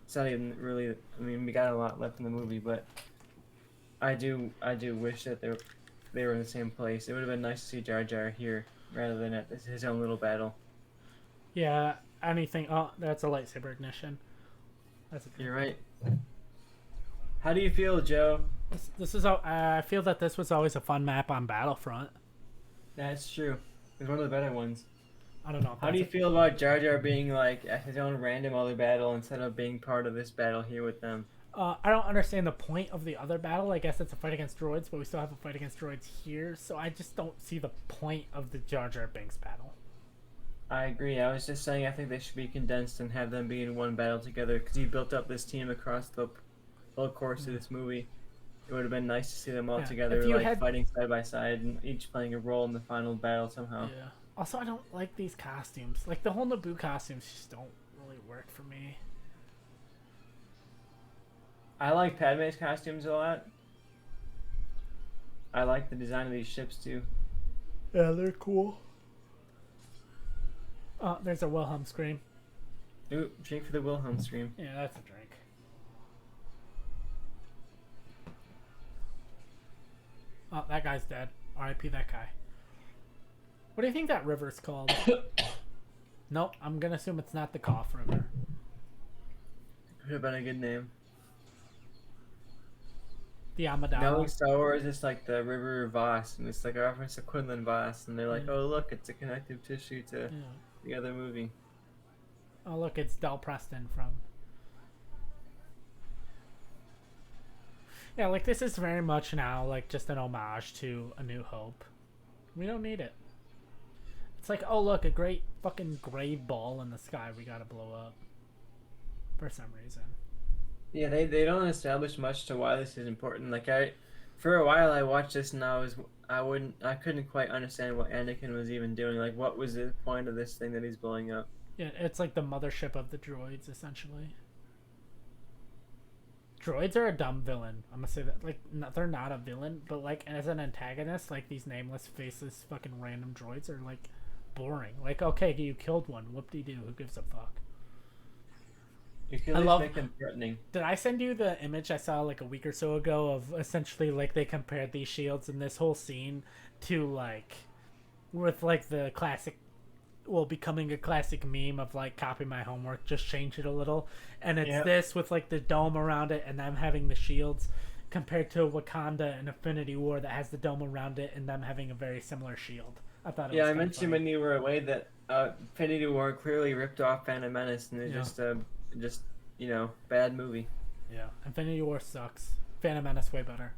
S2: It's not even really. I mean, we got a lot left in the movie, but I do wish that they were in the same place. It would have been nice to see Jar Jar here rather than at his own little battle.
S1: Yeah, anything. Oh, that's a lightsaber ignition. That's
S2: You're right. How do you feel, Joe?
S1: This is. I feel that this was always a fun map on Battlefront.
S2: That's true. It's one of the better ones.
S1: I don't know.
S2: How do you feel about Jar Jar being like at his own random other battle instead of being part of this battle here with them?
S1: I don't understand the point of the other battle. I guess it's a fight against droids, but we still have a fight against droids here, so I just don't see the point of the Jar Jar Binks battle.
S2: I agree. I was just saying I think they should be condensed and have them be in one battle together because you built up this team across the whole course of this movie. It would have been nice to see them all together, like fighting side by side and each playing a role in the final battle somehow.
S1: Yeah. Also, I don't like these costumes. Like the whole Naboo costumes just don't really work for me.
S2: I like Padme's costumes a lot. I like the design of these ships too.
S1: Yeah, they're cool. Oh, there's a Wilhelm scream.
S2: Ooh, drink for the Wilhelm scream.
S1: Yeah, that's a drink. Oh, that guy's dead. R.I.P. that guy. What do you think that river's called? Nope, I'm gonna assume it's not the Cough River.
S2: Could have been a good name.
S1: The Amidala.
S2: Knowing Star Wars is like the River Voss, and it's like a reference to Quinlan Voss, and they're like, oh look, it's a connective tissue to the other movie.
S1: Oh look, it's Del Preston from... Yeah, like this is very much now like just an homage to A New Hope. We don't need it. It's like, oh look, a great fucking grave ball in the sky we gotta blow up. For some reason.
S2: Yeah, they don't establish much to why this is important. Like for a while I watched this and I couldn't quite understand what Anakin was even doing. Like what was the point of this thing that he's blowing up?
S1: Yeah, it's like the mothership of the droids essentially. Droids are a dumb villain. I'm gonna say that. Like, they're not a villain, but like as an antagonist, like these nameless, faceless, fucking random droids are like boring. Like, okay, you killed one. Whoop-de-doo. Who gives a fuck?
S2: You can at least make them threatening.
S1: Did I send you the image I saw like a week or so ago of essentially like they compared these shields in this whole scene to like with like the classic, well, becoming a classic meme of like copy my homework, just change it a little, and it's this with like the dome around it and them having the shields compared to Wakanda and Infinity War that has the dome around it and them having a very similar shield. I thought it was
S2: I mentioned when you were away that Infinity War clearly ripped off Phantom Menace and it's just bad movie.
S1: Yeah, Infinity War sucks. Phantom Menace way better.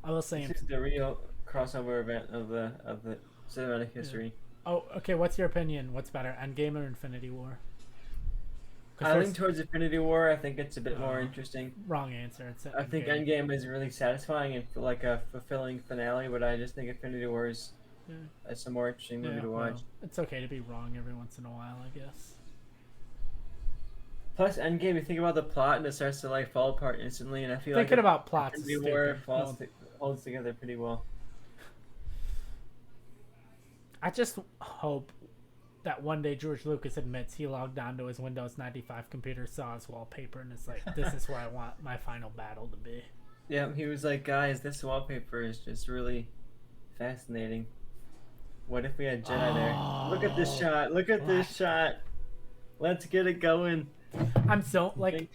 S1: I will say
S2: this is the real crossover event of the cinematic history.
S1: Oh, okay. What's your opinion? What's better, Endgame or Infinity War?
S2: I lean towards Infinity War. I think it's a bit more interesting.
S1: Wrong answer.
S2: I think Endgame is really satisfying and like a fulfilling finale, but I just think Infinity War is it's a more interesting movie to watch.
S1: Well, it's okay to be wrong every once in a while, I guess.
S2: Plus, Endgame, you think about the plot and it starts to like fall apart instantly, and I feel
S1: thinking about plots.
S2: Infinity War holds together pretty well.
S1: I just hope that one day George Lucas admits he logged onto his Windows 95 computer, saw his wallpaper, and is like, this is where I want my final battle to be.
S2: Yeah, he was like, guys, this wallpaper is just really fascinating. What if we had Jedi there? Look at this shot. Look at this shot. Let's get it going.
S1: I'm so, like,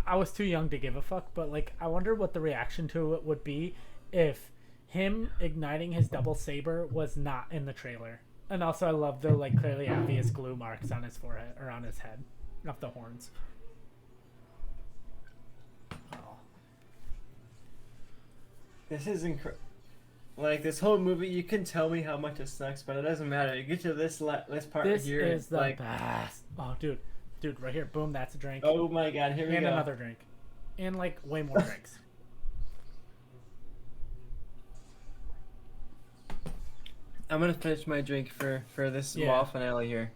S1: I was too young to give a fuck, but, like, I wonder what the reaction to it would be if him igniting his double saber was not in the trailer. And also I love the like clearly obvious glue marks on his forehead or on his head off the horns.
S2: This is incredible. Like this whole movie, you can tell me how much it sucks, but it doesn't matter. You get to this part
S1: This
S2: here,
S1: is
S2: it's
S1: the
S2: like,
S1: best. Oh, dude, right here. Boom, that's a drink.
S2: oh my god, here we
S1: And
S2: go.
S1: another drink. And like way more drinks.
S2: I'm gonna finish my drink for this
S1: Yeah.
S2: wall finale here.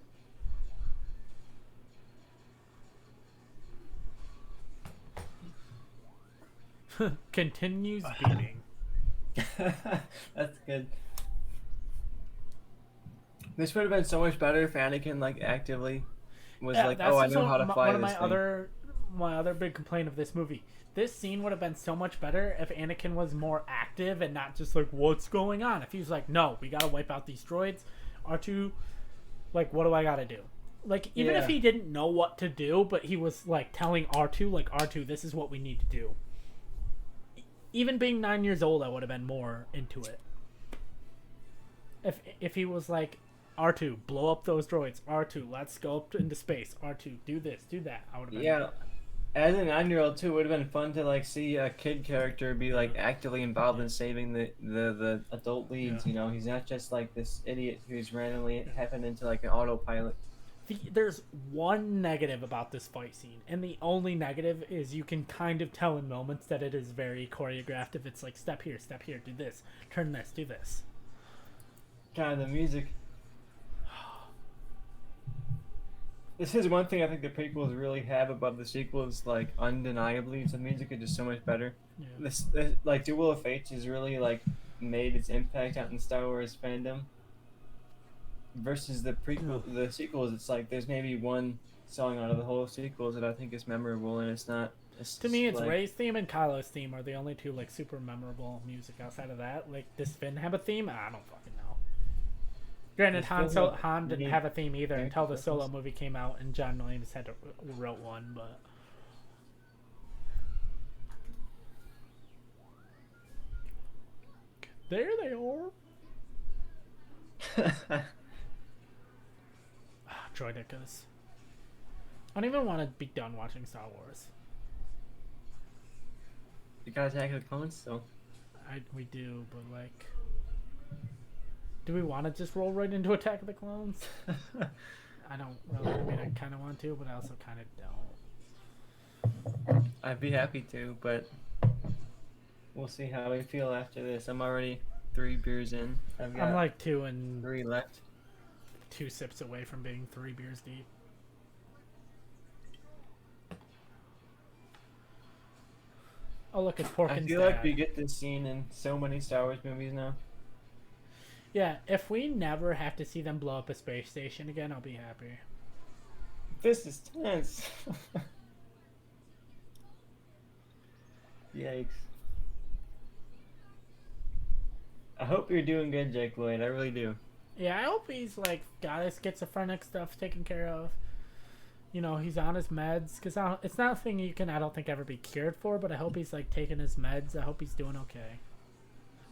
S1: Continues beating.
S2: That's good. This would have been so much better if Anakin like actively was like,
S1: That's
S2: oh, I
S1: also
S2: know how to fly
S1: one of
S2: this
S1: my
S2: thing.
S1: other big complaint of this movie. This scene would have been so much better if Anakin was more active and not just like, what's going on? If he was like, no, we gotta wipe out these droids. R2, like, what do I gotta do? Like, even if
S2: Yeah.
S1: he didn't know what to do, but he was like telling R2, like, R2, this is what we need to do. Even being 9 years old, I would have been more into it. If he was like, R2, blow up those droids. R2, let's go up into space. R2, do this, do that. I would have been.
S2: Yeah. As a 9-year-old too, it would have been fun to like see a kid character be like actively involved in saving the adult leads.
S1: Yeah.
S2: You know, he's not just like this idiot who's randomly happened into like an autopilot.
S1: There's one negative about this fight scene, and the only negative is you can kind of tell in moments that it is very choreographed. If it's like, step here, do this, turn this, do this.
S2: God, the music. This is one thing I think the prequels really have above the sequels, like undeniably, the music is just so much better.
S1: Yeah.
S2: This like Duel of Fates has really like made its impact out in Star Wars fandom. Versus the the sequels, it's like there's maybe one song out of the whole sequels that I think is memorable, and it's not.
S1: To me, it's
S2: like,
S1: Rey's theme and Kylo's theme are the only two like super memorable music. Outside of that, like, does Finn have a theme? I don't fucking know. Granted, Han didn't have a theme either until the Solo movie came out, and John Williams wrote one. But there they are. Droidicas. I don't even want to be done watching Star Wars.
S2: You got Attack of the Clones, so
S1: We do, but like, do we want to just roll right into Attack of the Clones? I don't really. I mean, I kind of want to, but I also kind of don't.
S2: I'd be happy to, but we'll see how we feel after this. I'm already 3 beers in.
S1: I'm like 2 and
S2: 3 left.
S1: 2 sips away from being 3 beers deep. Oh, look, it's Porkins'
S2: I feel
S1: dad.
S2: like we get this scene in so many Star Wars movies now.
S1: Yeah, if we never have to see them blow up a space station again, I'll be happy.
S2: This is tense. Yikes. I hope you're doing good, Jake Lloyd. I really do.
S1: Yeah, I hope he's like got his schizophrenic stuff taken care of. You know, he's on his meds, because it's not a thing you can, I don't think, ever be cured for, but I hope he's like taking his meds. I hope he's doing okay.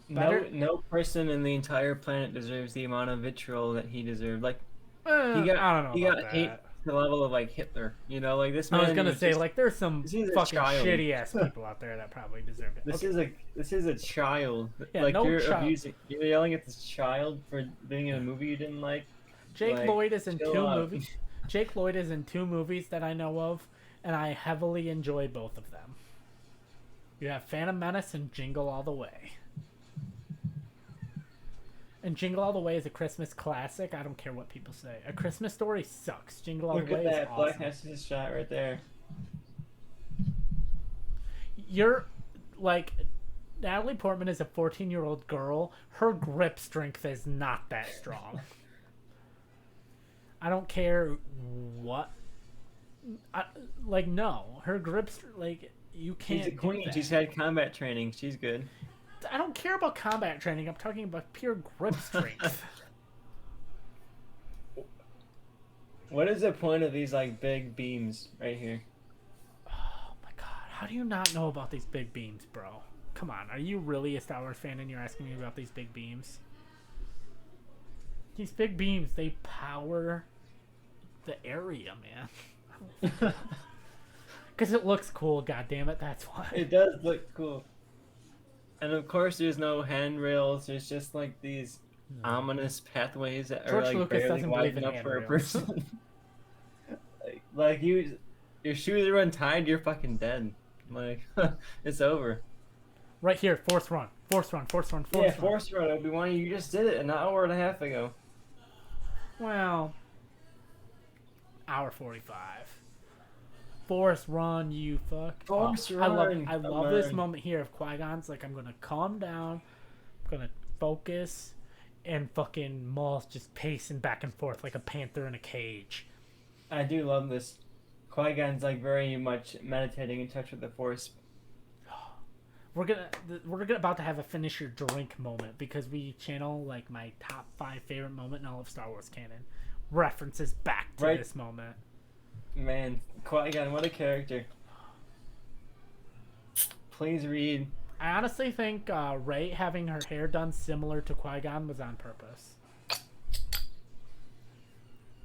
S2: No person in the entire planet deserves the amount of vitriol that he deserved. Like,
S1: I don't know.
S2: He
S1: about
S2: got
S1: that.
S2: hate to the level of like Hitler. You know, like this man.
S1: I was gonna say,
S2: just,
S1: like, there's some
S2: this is a
S1: fucking
S2: child.
S1: shitty ass people out there that probably deserve it.
S2: This
S1: Okay.
S2: is a child.
S1: Yeah,
S2: like
S1: no
S2: you're
S1: child.
S2: abusing. You're yelling at this child for being in a movie you didn't like.
S1: Jake
S2: Like,
S1: Lloyd is in
S2: chill
S1: 2
S2: out.
S1: movies. Jake Lloyd is in 2 movies that I know of, and I heavily enjoy both of them. You have Phantom Menace and Jingle All the Way. And Jingle All the Way is a Christmas classic. I don't care what people say. A Christmas Story sucks. Jingle All
S2: Look
S1: the Way
S2: at that
S1: is
S2: Black
S1: awesome.
S2: Hess's shot right there.
S1: You're like, Natalie Portman is a 14-year-old girl. Her grip strength is not that strong. I don't care what. No, her grip you can't.
S2: She's a queen.
S1: Do that.
S2: She's had combat training. She's good.
S1: I don't care about combat training. I'm talking about pure grip strength.
S2: What is the point of these like big beams right here?
S1: Oh my god, how do you not know about these big beams, bro? Come on, are you really a Star Wars fan and you're asking me about these big beams? These big beams, they power the area, man. Because it looks cool, goddammit, that's why.
S2: It does look cool. And of course, there's no handrails. There's just like these ominous pathways that are
S1: George
S2: like
S1: Lucas
S2: barely
S1: doesn't
S2: wide
S1: believe in
S2: enough for a
S1: handrails.
S2: person. like your shoes are untied, you're fucking dead. Like it's over.
S1: Right here, fourth run, fourth run, fourth run,
S2: Yeah,
S1: fourth run.
S2: force run, Obi-Wan. You just did it an hour and a half ago.
S1: Well, hour 45. Force run, you fuck.
S2: Force
S1: I love,
S2: run.
S1: I love this moment here of Qui-Gon's like, I'm gonna calm down, I'm gonna focus, and fucking Maul's just pacing back and forth like a panther in a cage.
S2: I do love this. Qui-Gon's like very much meditating in touch with the Force.
S1: We're about to have a finish your drink moment because we channel like my top 5 favorite moment in all of Star Wars canon. References back to this moment.
S2: Man, Qui-Gon, what a character. Please read.
S1: I honestly think Rey having her hair done similar to Qui-Gon was on purpose.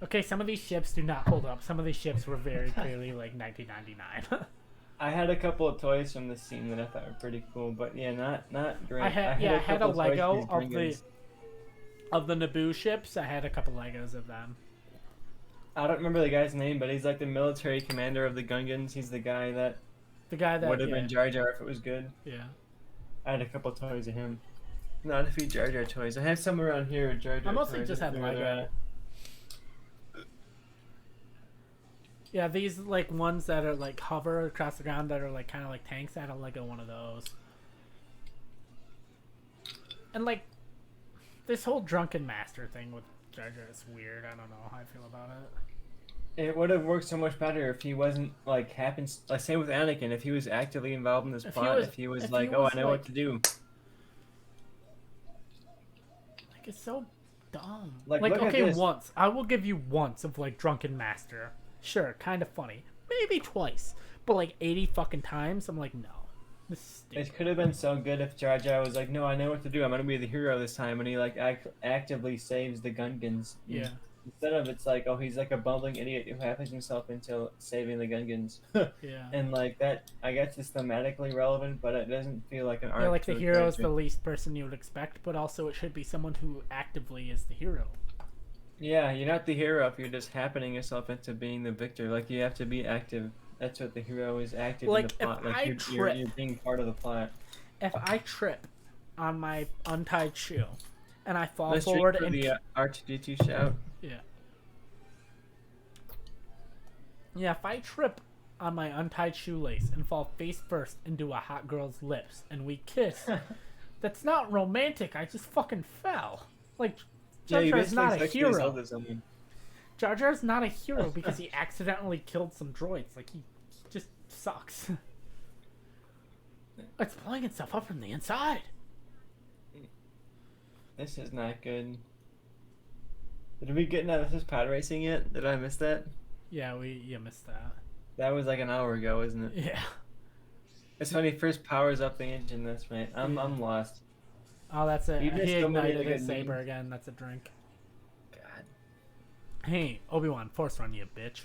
S1: Okay, some of these ships do not hold up. Some of these ships were very clearly like 1999.
S2: I had a couple of toys from this scene that I thought were pretty cool, but yeah, not drink.
S1: I had a Lego of the Naboo ships. I had a couple Legos of them.
S2: I don't remember the guy's name, but he's like the military commander of the Gungans. He's the guy that would have been Jar Jar if it was good.
S1: Yeah.
S2: I had a couple of toys of him. Not a few Jar Jar toys. I have some around here with Jar Jar.
S1: I mostly
S2: toys
S1: just had Lego. Yeah, these like ones that are like hover across the ground that are like kind of like tanks. I had a Lego one of those. And like this whole drunken master thing with Jar Jar is weird. I don't know how I feel about it.
S2: It would have worked so much better if he wasn't like same with Anakin, if he was actively involved in this plot, if he was like, oh, I know what to do.
S1: Like it's so dumb.
S2: Like
S1: okay, once I will give you once of like drunken master. Sure, kind of funny. Maybe twice. But like 80 fucking times, I'm like, no. This is stupid.
S2: It could have been so good if Jar Jar was like, no, I know what to do. I'm going to be the hero this time. And he like actively saves the Gungans.
S1: Yeah.
S2: Instead of it's like, oh, he's like a bumbling idiot who happens himself into saving the Gungans.
S1: Yeah.
S2: And like that, I guess it's thematically relevant, but it doesn't feel like an arc.
S1: Yeah, like the hero is the least person you would expect, but also it should be someone who actively is the hero.
S2: Yeah, you're not the hero if you're just happening yourself into being the victor. Like, you have to be active. That's what the hero is, active in the plot. Like, you're being part of the plot.
S1: If I trip on my untied shoe and I fall forward and
S2: the R2D2 shout.
S1: Yeah. Yeah, if I trip on my untied shoelace and fall face first into a hot girl's lips and we kiss, that's not romantic. I just fucking fell. Like, Jar Jar's not a hero. Jar Jar's not a hero because he accidentally killed some droids. Like, he just sucks. It's blowing itself up from the inside.
S2: This is not good. Did we get into this pod racing yet? Did I miss that?
S1: Yeah, you missed that.
S2: That was like an hour ago, isn't it?
S1: Yeah.
S2: It's when he first powers up the engine. That's right. I'm lost.
S1: Oh, that's it. He ignited his saber again. That's a drink.
S2: God.
S1: Hey, Obi-Wan, force run, you bitch.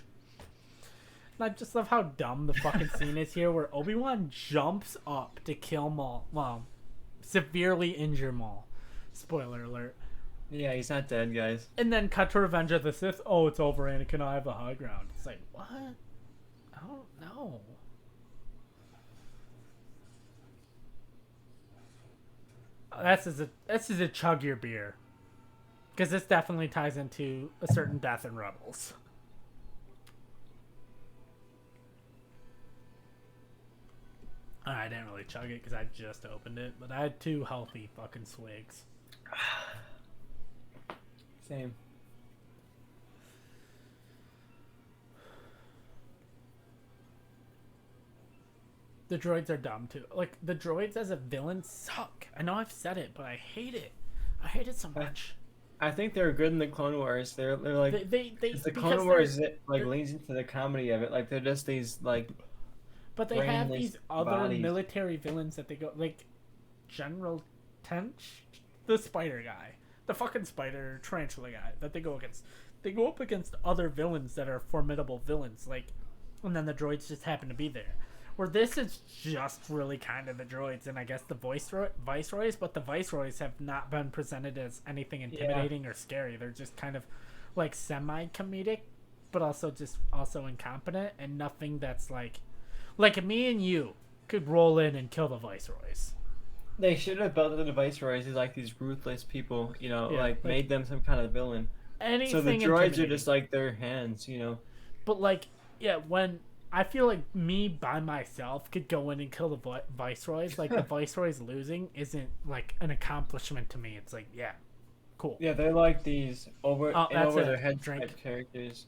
S1: And I just love how dumb the fucking scene is here, where Obi-Wan jumps up to kill Maul. Well, severely injure Maul. Spoiler alert.
S2: Yeah, he's not dead, guys.
S1: And then cut to Revenge of the Sith. Oh, it's over, Anakin. I have a high ground. It's like, what? I don't know. This is a chug your beer. Because this definitely ties into a certain death in Rebels. I didn't really chug it because I just opened it, but I had 2 healthy fucking swigs.
S2: Same.
S1: The droids are dumb too. Like, the droids as a villain suck. I know I've said it, but I hate it. I hate it so much.
S2: I think they're good in the Clone Wars. They're like the Clone Wars like leans into the comedy of it. Like, they're just these like.
S1: But they have these other military villains that they go like, General Tench, the spider guy, the fucking spider tarantula guy that they go against. They go up against other villains that are formidable villains, like, and then the droids just happen to be there. Where this is just really kind of the droids and I guess the viceroys, but the viceroys have not been presented as anything intimidating or scary. They're just kind of like semi-comedic, but also incompetent, and nothing that's like me and you could roll in and kill the viceroys.
S2: They should have built the viceroys as like these ruthless people, like made them some kind of villain.
S1: Anything.
S2: So the droids are just like their hands,
S1: But when I feel like me by myself could go in and kill the viceroys, like the viceroys losing isn't like an accomplishment to me. It's like, yeah, cool.
S2: Yeah, they're like these over their head type characters.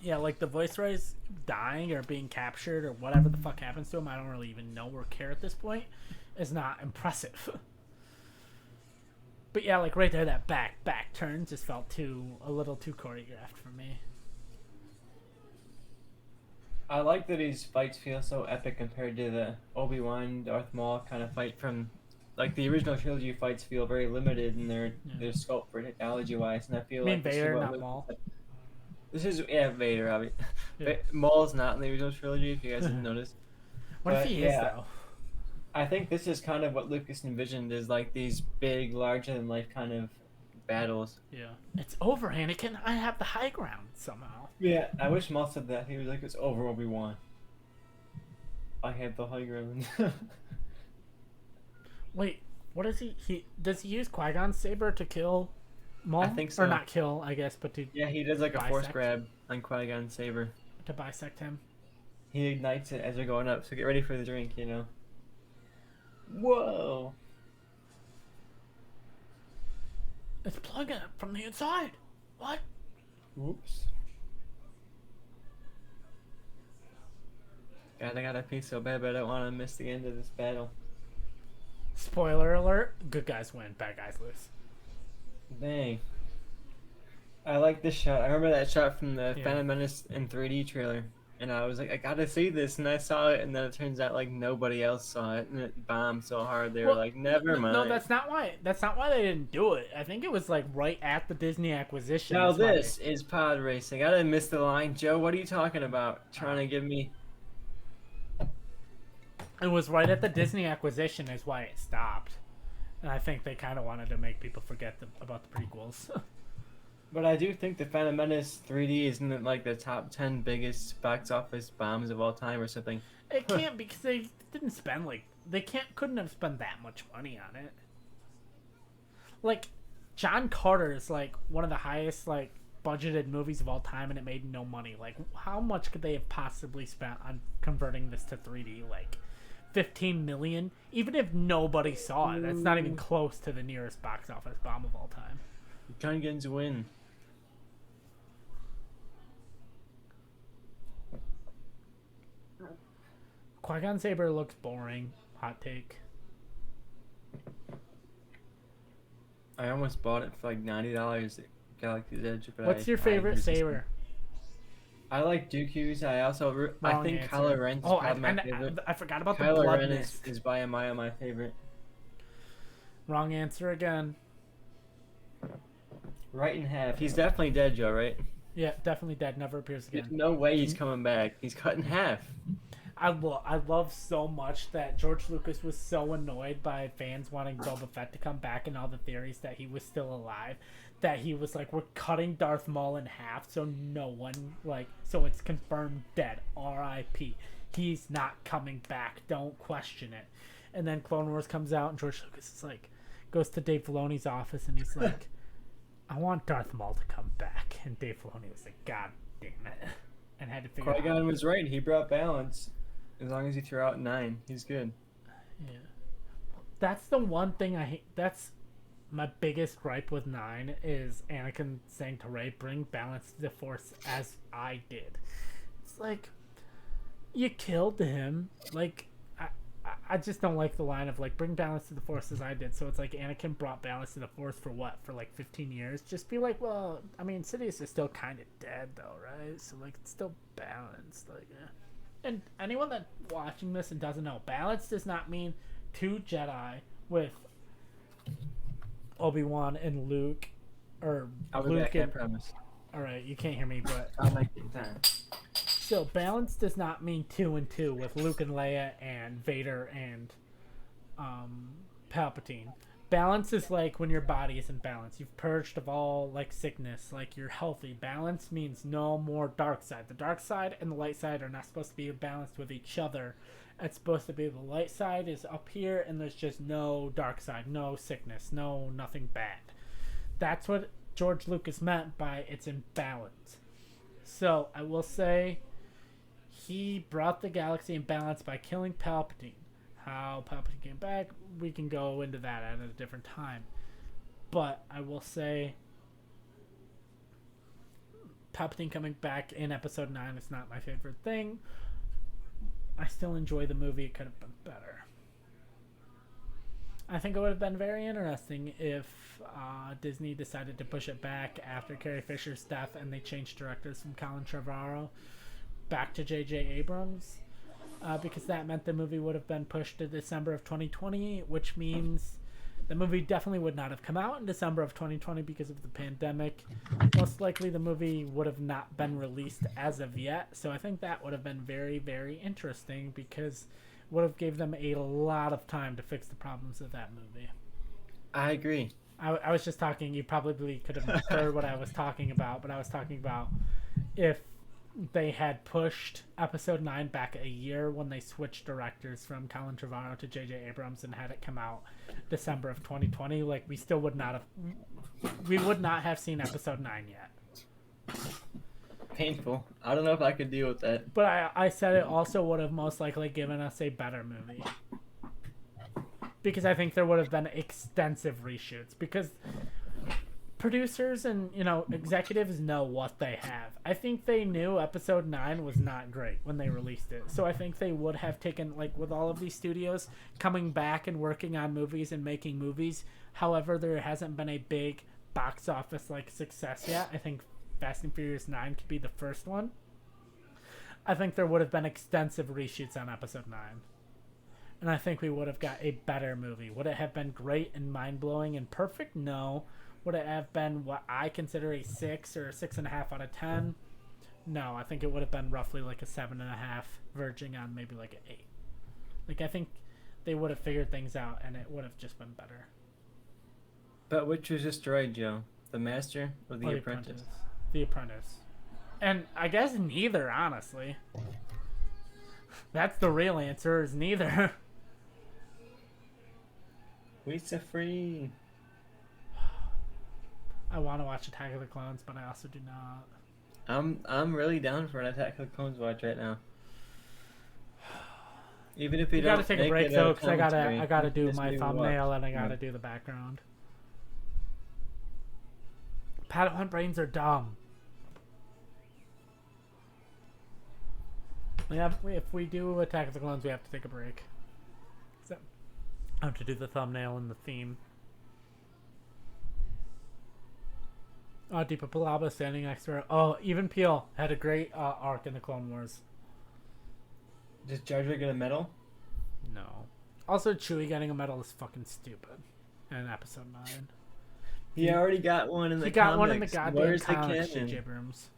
S1: Yeah, like the viceroys dying or being captured or whatever the fuck happens to them, I don't really even know or care at this point, is not impressive. But yeah, like right there, that back turn just felt a little too choreographed for me.
S2: I like that these fights feel so epic compared to the Obi-Wan Darth Maul kind of fight from, like the original trilogy fights feel very limited in their scope for technology wise, and I feel like
S1: Vader, not Maul.
S2: This is Vader, obviously. Yeah. Maul's not in the original trilogy, if you guys didn't notice.
S1: What if he is though?
S2: I think this is kind of what Lucas envisioned, is like these big, larger than life kind of battles.
S1: Yeah, it's over, Anakin. I have the high ground somehow.
S2: Yeah, I wish Maul said that. He was like, "It's over, Obi-Wan. I have the high ground."
S1: Wait, what is he? Does he use Qui-Gon's saber to kill Maul?
S2: I think so.
S1: Or not kill, I guess, but to
S2: he does like a force grab on Qui-Gon's saber
S1: to bisect him.
S2: He ignites it as they're going up, so get ready for the drink, Whoa!
S1: It's plugging it from the inside. What?
S2: Oops. God, I gotta pee so bad, but I don't want to miss the end of this battle.
S1: Spoiler alert: good guys win, bad guys lose.
S2: Dang. I like this shot. I remember that shot from the Phantom Menace in 3D trailer. And I was like, I gotta see this, and I saw it, and then it turns out like nobody else saw it, and it bombed so hard they were like, never mind.
S1: No, that's not why. That's not why they didn't do it. I think it was like right at the Disney acquisition.
S2: Now this is pod racing. I didn't miss the line, Joe. What are you talking about? Trying to give me?
S1: It was right at the Disney acquisition is why it stopped, and I think they kind of wanted to make people forget about the prequels.
S2: But I do think the Phantom Menace 3D isn't like the top 10 biggest box office bombs of all time or something.
S1: It can't because they didn't spend couldn't have spent that much money on it. Like, John Carter is like one of the highest like budgeted movies of all time, and it made no money. Like, how much could they have possibly spent on converting this to 3D? Like, 15 million? Even if nobody saw it, that's not even close to the nearest box office bomb of all time.
S2: Gungans win.
S1: Qui-Gon saber looks boring. Hot take.
S2: I almost bought it for like $90 at Galaxy's Edge. But
S1: what's your favorite saber?
S2: I like Dooku's. I also I think Kylo Ren's probably my favorite.
S1: I forgot about
S2: Kylo
S1: the blood
S2: Ren
S1: mist.
S2: is by a mile my favorite.
S1: Wrong answer again.
S2: Right in half. He's definitely dead, Joe, right?
S1: Yeah, definitely dead. Never appears again.
S2: No way he's coming back. He's cut in half.
S1: I love so much that George Lucas was so annoyed by fans wanting Boba Fett to come back and all the theories that he was still alive, that he was like, we're cutting Darth Maul in half so no one, so it's confirmed dead. R.I.P. He's not coming back. Don't question it. And then Clone Wars comes out and George Lucas is like, goes to Dave Filoni's office and he's like, I want Darth Maul to come back. And Dave Filoni was like, God damn it. And had to figure out.
S2: Qui-Gon was right. He brought balance. As long as he threw out 9, he's good.
S1: Yeah. That's the one thing I hate. That's my biggest gripe with 9 is Anakin saying to Rey, bring balance to the Force as I did. It's like, you killed him. Like, I just don't like the line of, like, bring balance to the Force as I did. So it's like Anakin brought balance to the Force for what? For, like, 15 years? Just be like, well, I mean, Sidious is still kind of dead, though, right? So, like, it's still balanced. Like, And anyone that's watching this and doesn't know, balance does not mean 2 Jedi with Obi-Wan and Luke, or
S2: I'll be
S1: Luke
S2: back,
S1: and...
S2: I promise.
S1: Alright, you can't hear me, but...
S2: I'll make it time.
S1: So balance does not mean 2 and 2 with Luke and Leia and Vader and Palpatine. Balance is like when your body is in balance. You've purged of all like sickness, like you're healthy. Balance means no more dark side. The dark side and the light side are not supposed to be balanced with each other. It's supposed to be the light side is up here and there's just no dark side, no sickness, no nothing bad. That's what George Lucas meant by it's in balance. So I will say he brought the galaxy in balance by killing Palpatine. How Palpatine came back, we can go into that at a different time. But I will say Palpatine coming back in episode 9 is not my favorite thing. I still enjoy the movie. It could have been better. I think it would have been very interesting if Disney decided to push it back after Carrie Fisher's death and they changed directors from Colin Trevorrow back to J.J. Abrams. Because that meant the movie would have been pushed to December of 2020, which means the movie definitely would not have come out in December of 2020 because of the pandemic. Most likely the movie would have not been released as of yet. So I think that would have been very, very interesting because it would have gave them a lot of time to fix the problems of that movie.
S2: I agree.
S1: I was just talking, you probably could have heard what I was talking about, but I was talking about if they had pushed episode 9 back a year when they switched directors from Colin Trevorrow to J.J. Abrams and had it come out December of 2020, like we would not have seen episode 9 yet.
S2: Painful. I don't know if I could deal with that.
S1: But I said it also would have most likely given us a better movie. Because I think there would have been extensive reshoots. Because producers and executives know what they have. I think they knew episode 9 was not great when they released it, so I think they would have taken, like with all of these studios coming back and working on movies and making movies. However, there hasn't been a big box office like success yet. I think Fast and Furious 9 could be the first one. I think there would have been extensive reshoots on episode 9, and I think we would have got a better movie. Would it have been great and mind-blowing and perfect? No. Would it have been what I consider a 6 or a 6.5 out of 10? No, I think it would have been roughly like a 7.5, verging on maybe like an 8. Like I think they would have figured things out, and it would have just been better.
S2: But which was destroyed, Joe? The Master or the Apprentice?
S1: The Apprentice. And I guess neither, honestly. That's the real answer, is neither.
S2: We set free.
S1: I want to watch Attack of the Clones, but I also do not.
S2: I'm really down for an Attack of the Clones watch right now. Even if we
S1: gotta
S2: don't
S1: take a
S2: make
S1: break
S2: it
S1: though,
S2: a
S1: because I gotta do
S2: this
S1: my
S2: new
S1: thumbnail
S2: watch.
S1: and I gotta do the background. Padawan brains are dumb. If we do Attack of the Clones, we have to take a break. So I have to do the thumbnail and the theme. Deepa Palaba standing next to her. Oh, even Peel had a great arc in the Clone Wars.
S2: Does Jar Jar get a medal?
S1: No. Also, Chewie getting a medal is fucking stupid. In episode 9.
S2: He already got one in the
S1: He got
S2: comics.
S1: one in the goddamn
S2: Where's the
S1: comics,
S2: canon?
S1: J.J. Abrams.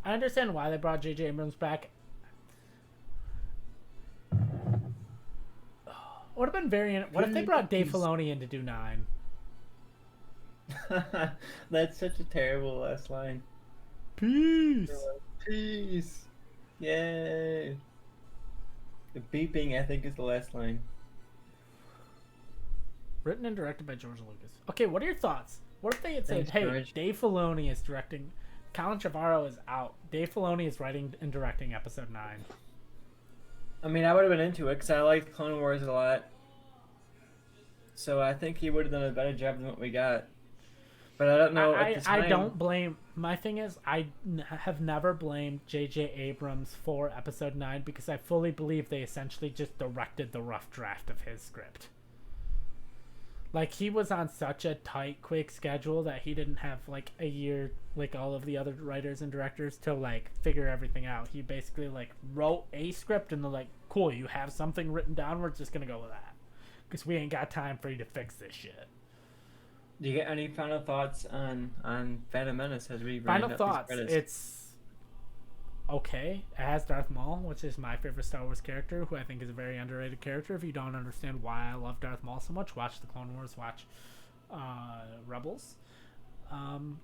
S1: I understand why they brought J.J. Abrams back. Would have been very. What if they brought Dave Filoni in to do 9?
S2: That's such a terrible last line.
S1: Peace.
S2: Peace. Yay. The beeping, I think, is the last line.
S1: Written and directed by George Lucas. Okay, what are your thoughts? What if they had said,
S2: Thanks,
S1: hey,
S2: George.
S1: Dave Filoni is directing, Colin Trevorrow is out, Dave Filoni is writing and directing episode 9.
S2: I mean, I would have been into it because I liked Clone Wars a lot. So I think he would have done a better job than what we got. But I don't know.
S1: I don't blame. My thing is, have never blamed J.J. Abrams for episode 9 because I fully believe they essentially just directed the rough draft of his script. Like, he was on such a tight, quick schedule that he didn't have, like, a year, like all of the other writers and directors, to, like, figure everything out. He basically, like, wrote a script and they're like, cool, you have something written down, we're just gonna go with that. Because we ain't got time for you to fix this shit.
S2: Do you get any final thoughts on Phantom Menace as we
S1: Final thoughts. okay. It has Darth Maul, which is my favorite Star Wars character, who I think is a very underrated character. If you don't understand why I love Darth Maul so much, watch the Clone Wars, watch Rebels. Um,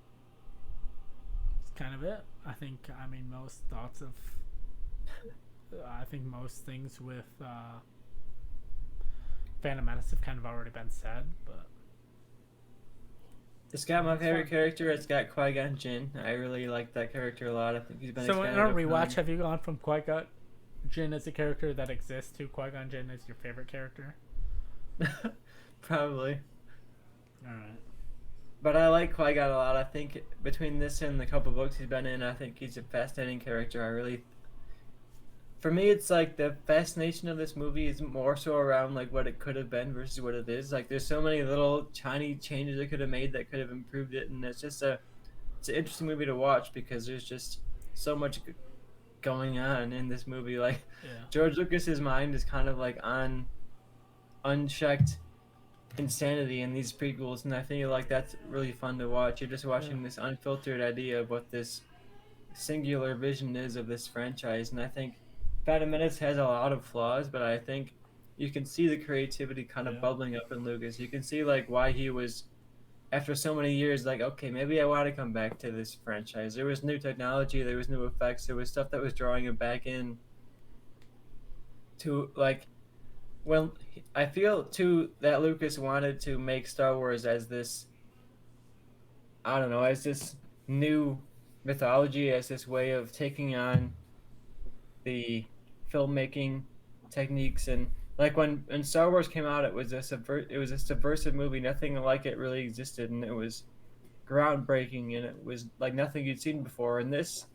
S1: it's kind of it. I mean, most thoughts of. I think most things with Phantom Menace have kind of already been said, but
S2: It's got my favorite character. It's got Qui-Gon Jinn. I really like that character a lot. I think he's been
S1: so in
S2: expanded
S1: our
S2: over
S1: rewatch,
S2: time.
S1: have you gone from Qui-Gon Jinn as a character that exists to Qui-Gon Jinn as your favorite character?
S2: Probably.
S1: All right.
S2: But I like Qui-Gon a lot. I think between this and the couple books he's been in, I think he's a fascinating character. For me, it's like the fascination of this movie is more so around like what it could have been versus what it is. Like there's so many little tiny changes it could have made that could have improved it, and it's an interesting movie to watch because there's just so much going on in this movie. Like
S1: Yeah.
S2: George Lucas's mind is kind of like on unchecked insanity in these prequels, and I feel like that's really fun to watch. You're just
S1: Yeah.
S2: watching this unfiltered idea of what this singular vision is of this franchise, and I think Phantom Menace has a lot of flaws, but I think you can see the creativity kind of
S1: Yeah.
S2: bubbling up in Lucas. You can see like why he was after so many years like, okay, maybe I want to come back to this franchise. There was new technology, there was new effects, there was stuff that was drawing him back in to like well, I feel too that Lucas wanted to make Star Wars as this, I don't know, as this new mythology, as this way of taking on the filmmaking techniques. And like when Star Wars came out, it was a subversive movie. Nothing like it really existed, and it was groundbreaking, and it was like nothing you'd seen before. And this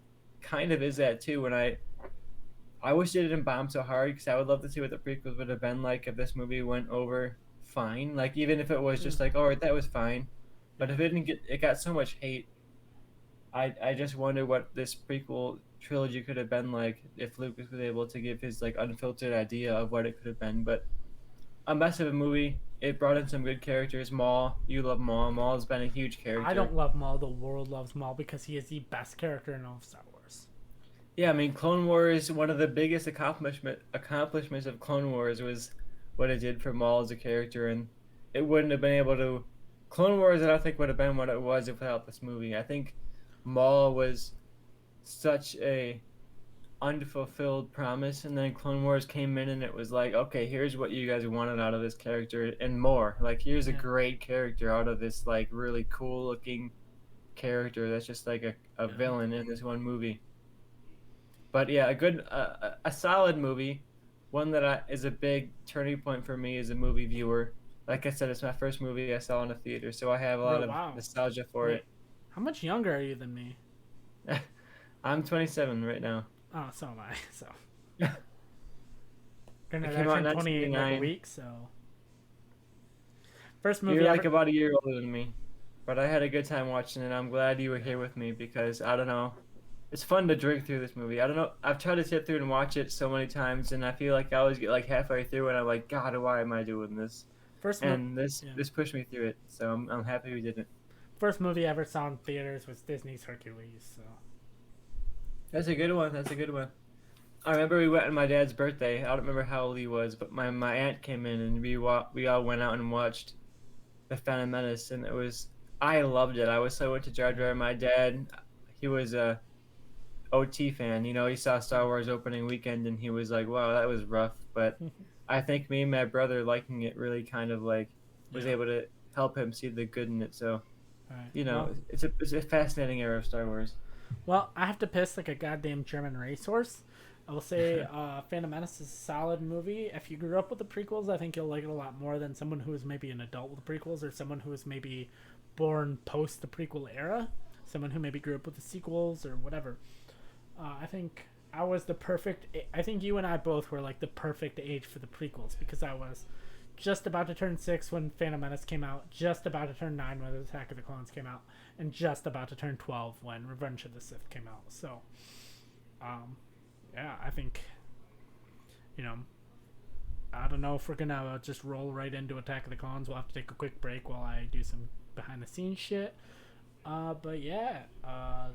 S2: kind of is that too. And I wish it didn't bomb so hard because I would love to see what the prequels would have been like if this movie went over fine. Like even if it was just like, all right, that was fine, but if it didn't get, it got so much hate. I just wonder what this prequel trilogy could have been like if Lucas was able to give his like unfiltered idea of what it could have been. But a mess of a movie. It brought in some good characters. Maul, you love Maul. Maul's been a huge
S1: I
S2: character.
S1: don't love Maul. The world loves Maul because he is the best character in all of Star Wars.
S2: Yeah, I mean, Clone Wars. One of the biggest accomplishments of Clone Wars was what it did for Maul as a character, and it wouldn't have been able to. Clone Wars, I don't think would have been what it was if without this movie. I think Maul was such a unfulfilled promise, and then Clone Wars came in, and it was like, okay, here's what you guys wanted out of this character, and more. Like, here's a
S1: Yeah.
S2: great character out of this like really cool looking character that's just like a
S1: Yeah.
S2: villain in this one movie. But yeah, a solid movie, one that is a big turning point for me as a movie viewer. Like I said, it's my first movie I saw in a theater, so I have a lot
S1: Oh,
S2: of
S1: wow.
S2: nostalgia for
S1: Wait,
S2: it.
S1: how much younger are you than me?
S2: I'm 27 right now.
S1: Oh, so am I. So
S2: It
S1: gonna
S2: came out in
S1: turn 28 in like a
S2: 1989.
S1: week. So first
S2: You're
S1: movie
S2: like
S1: ever.
S2: about a year older than me, but I had a good time watching it. I'm glad you were here with me because I don't know. It's fun to drink through this movie. I don't know. I've tried to sit through and watch it so many times, and I feel like I always get like halfway through, and I'm like, God, why am I doing this?
S1: First movie.
S2: And this
S1: Yeah.
S2: this pushed me through it, so I'm happy we did it.
S1: First movie I ever saw in theaters was Disney's Hercules. So
S2: That's a good one. That's a good one. I remember we went on my dad's birthday. I don't remember how old he was, but my aunt came in and we all went out and watched the Phantom Menace, and I loved it. I was so into Jar Jar. My dad, he was a OT fan. You know, he saw Star Wars opening weekend, and he was like, "Wow, that was rough." But I think me and my brother liking it really kind of like was
S1: yeah.
S2: able to help him see the good in it. So
S1: All right.
S2: you know, it's a fascinating era of Star Wars.
S1: Well, I have to piss like a goddamn German racehorse. I will say Phantom Menace is a solid movie. If you grew up with the prequels, I think you'll like it a lot more than someone who is maybe an adult with the prequels or someone who is maybe born post the prequel era. Someone who maybe grew up with the sequels or whatever. I think I was the perfect. I think you and I both were like the perfect age for the prequels because I was just about to turn 6 when Phantom Menace came out, just about to turn 9 when Attack of the Clones came out, and just about to turn 12 when Revenge of the Sith came out. So, yeah, I think, you know, I don't know if we're gonna just roll right into Attack of the Clones. We'll have to take a quick break while I do some behind the scenes shit. But yeah,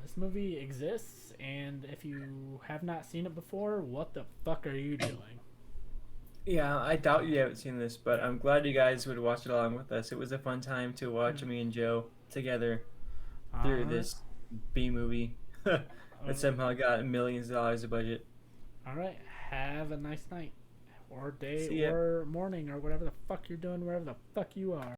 S1: this movie exists, and if you have not seen it before, what the fuck are you doing?
S2: Yeah, I doubt you haven't seen this, but I'm glad you guys would watch it along with us. It was a fun time to watch
S1: Hmm.
S2: me and Joe together
S1: All
S2: through
S1: right.
S2: this B movie that somehow got millions of dollars of budget.
S1: All right. Have a nice night, or day,
S2: See ya.
S1: or morning, or whatever the fuck you're doing, wherever the fuck you are.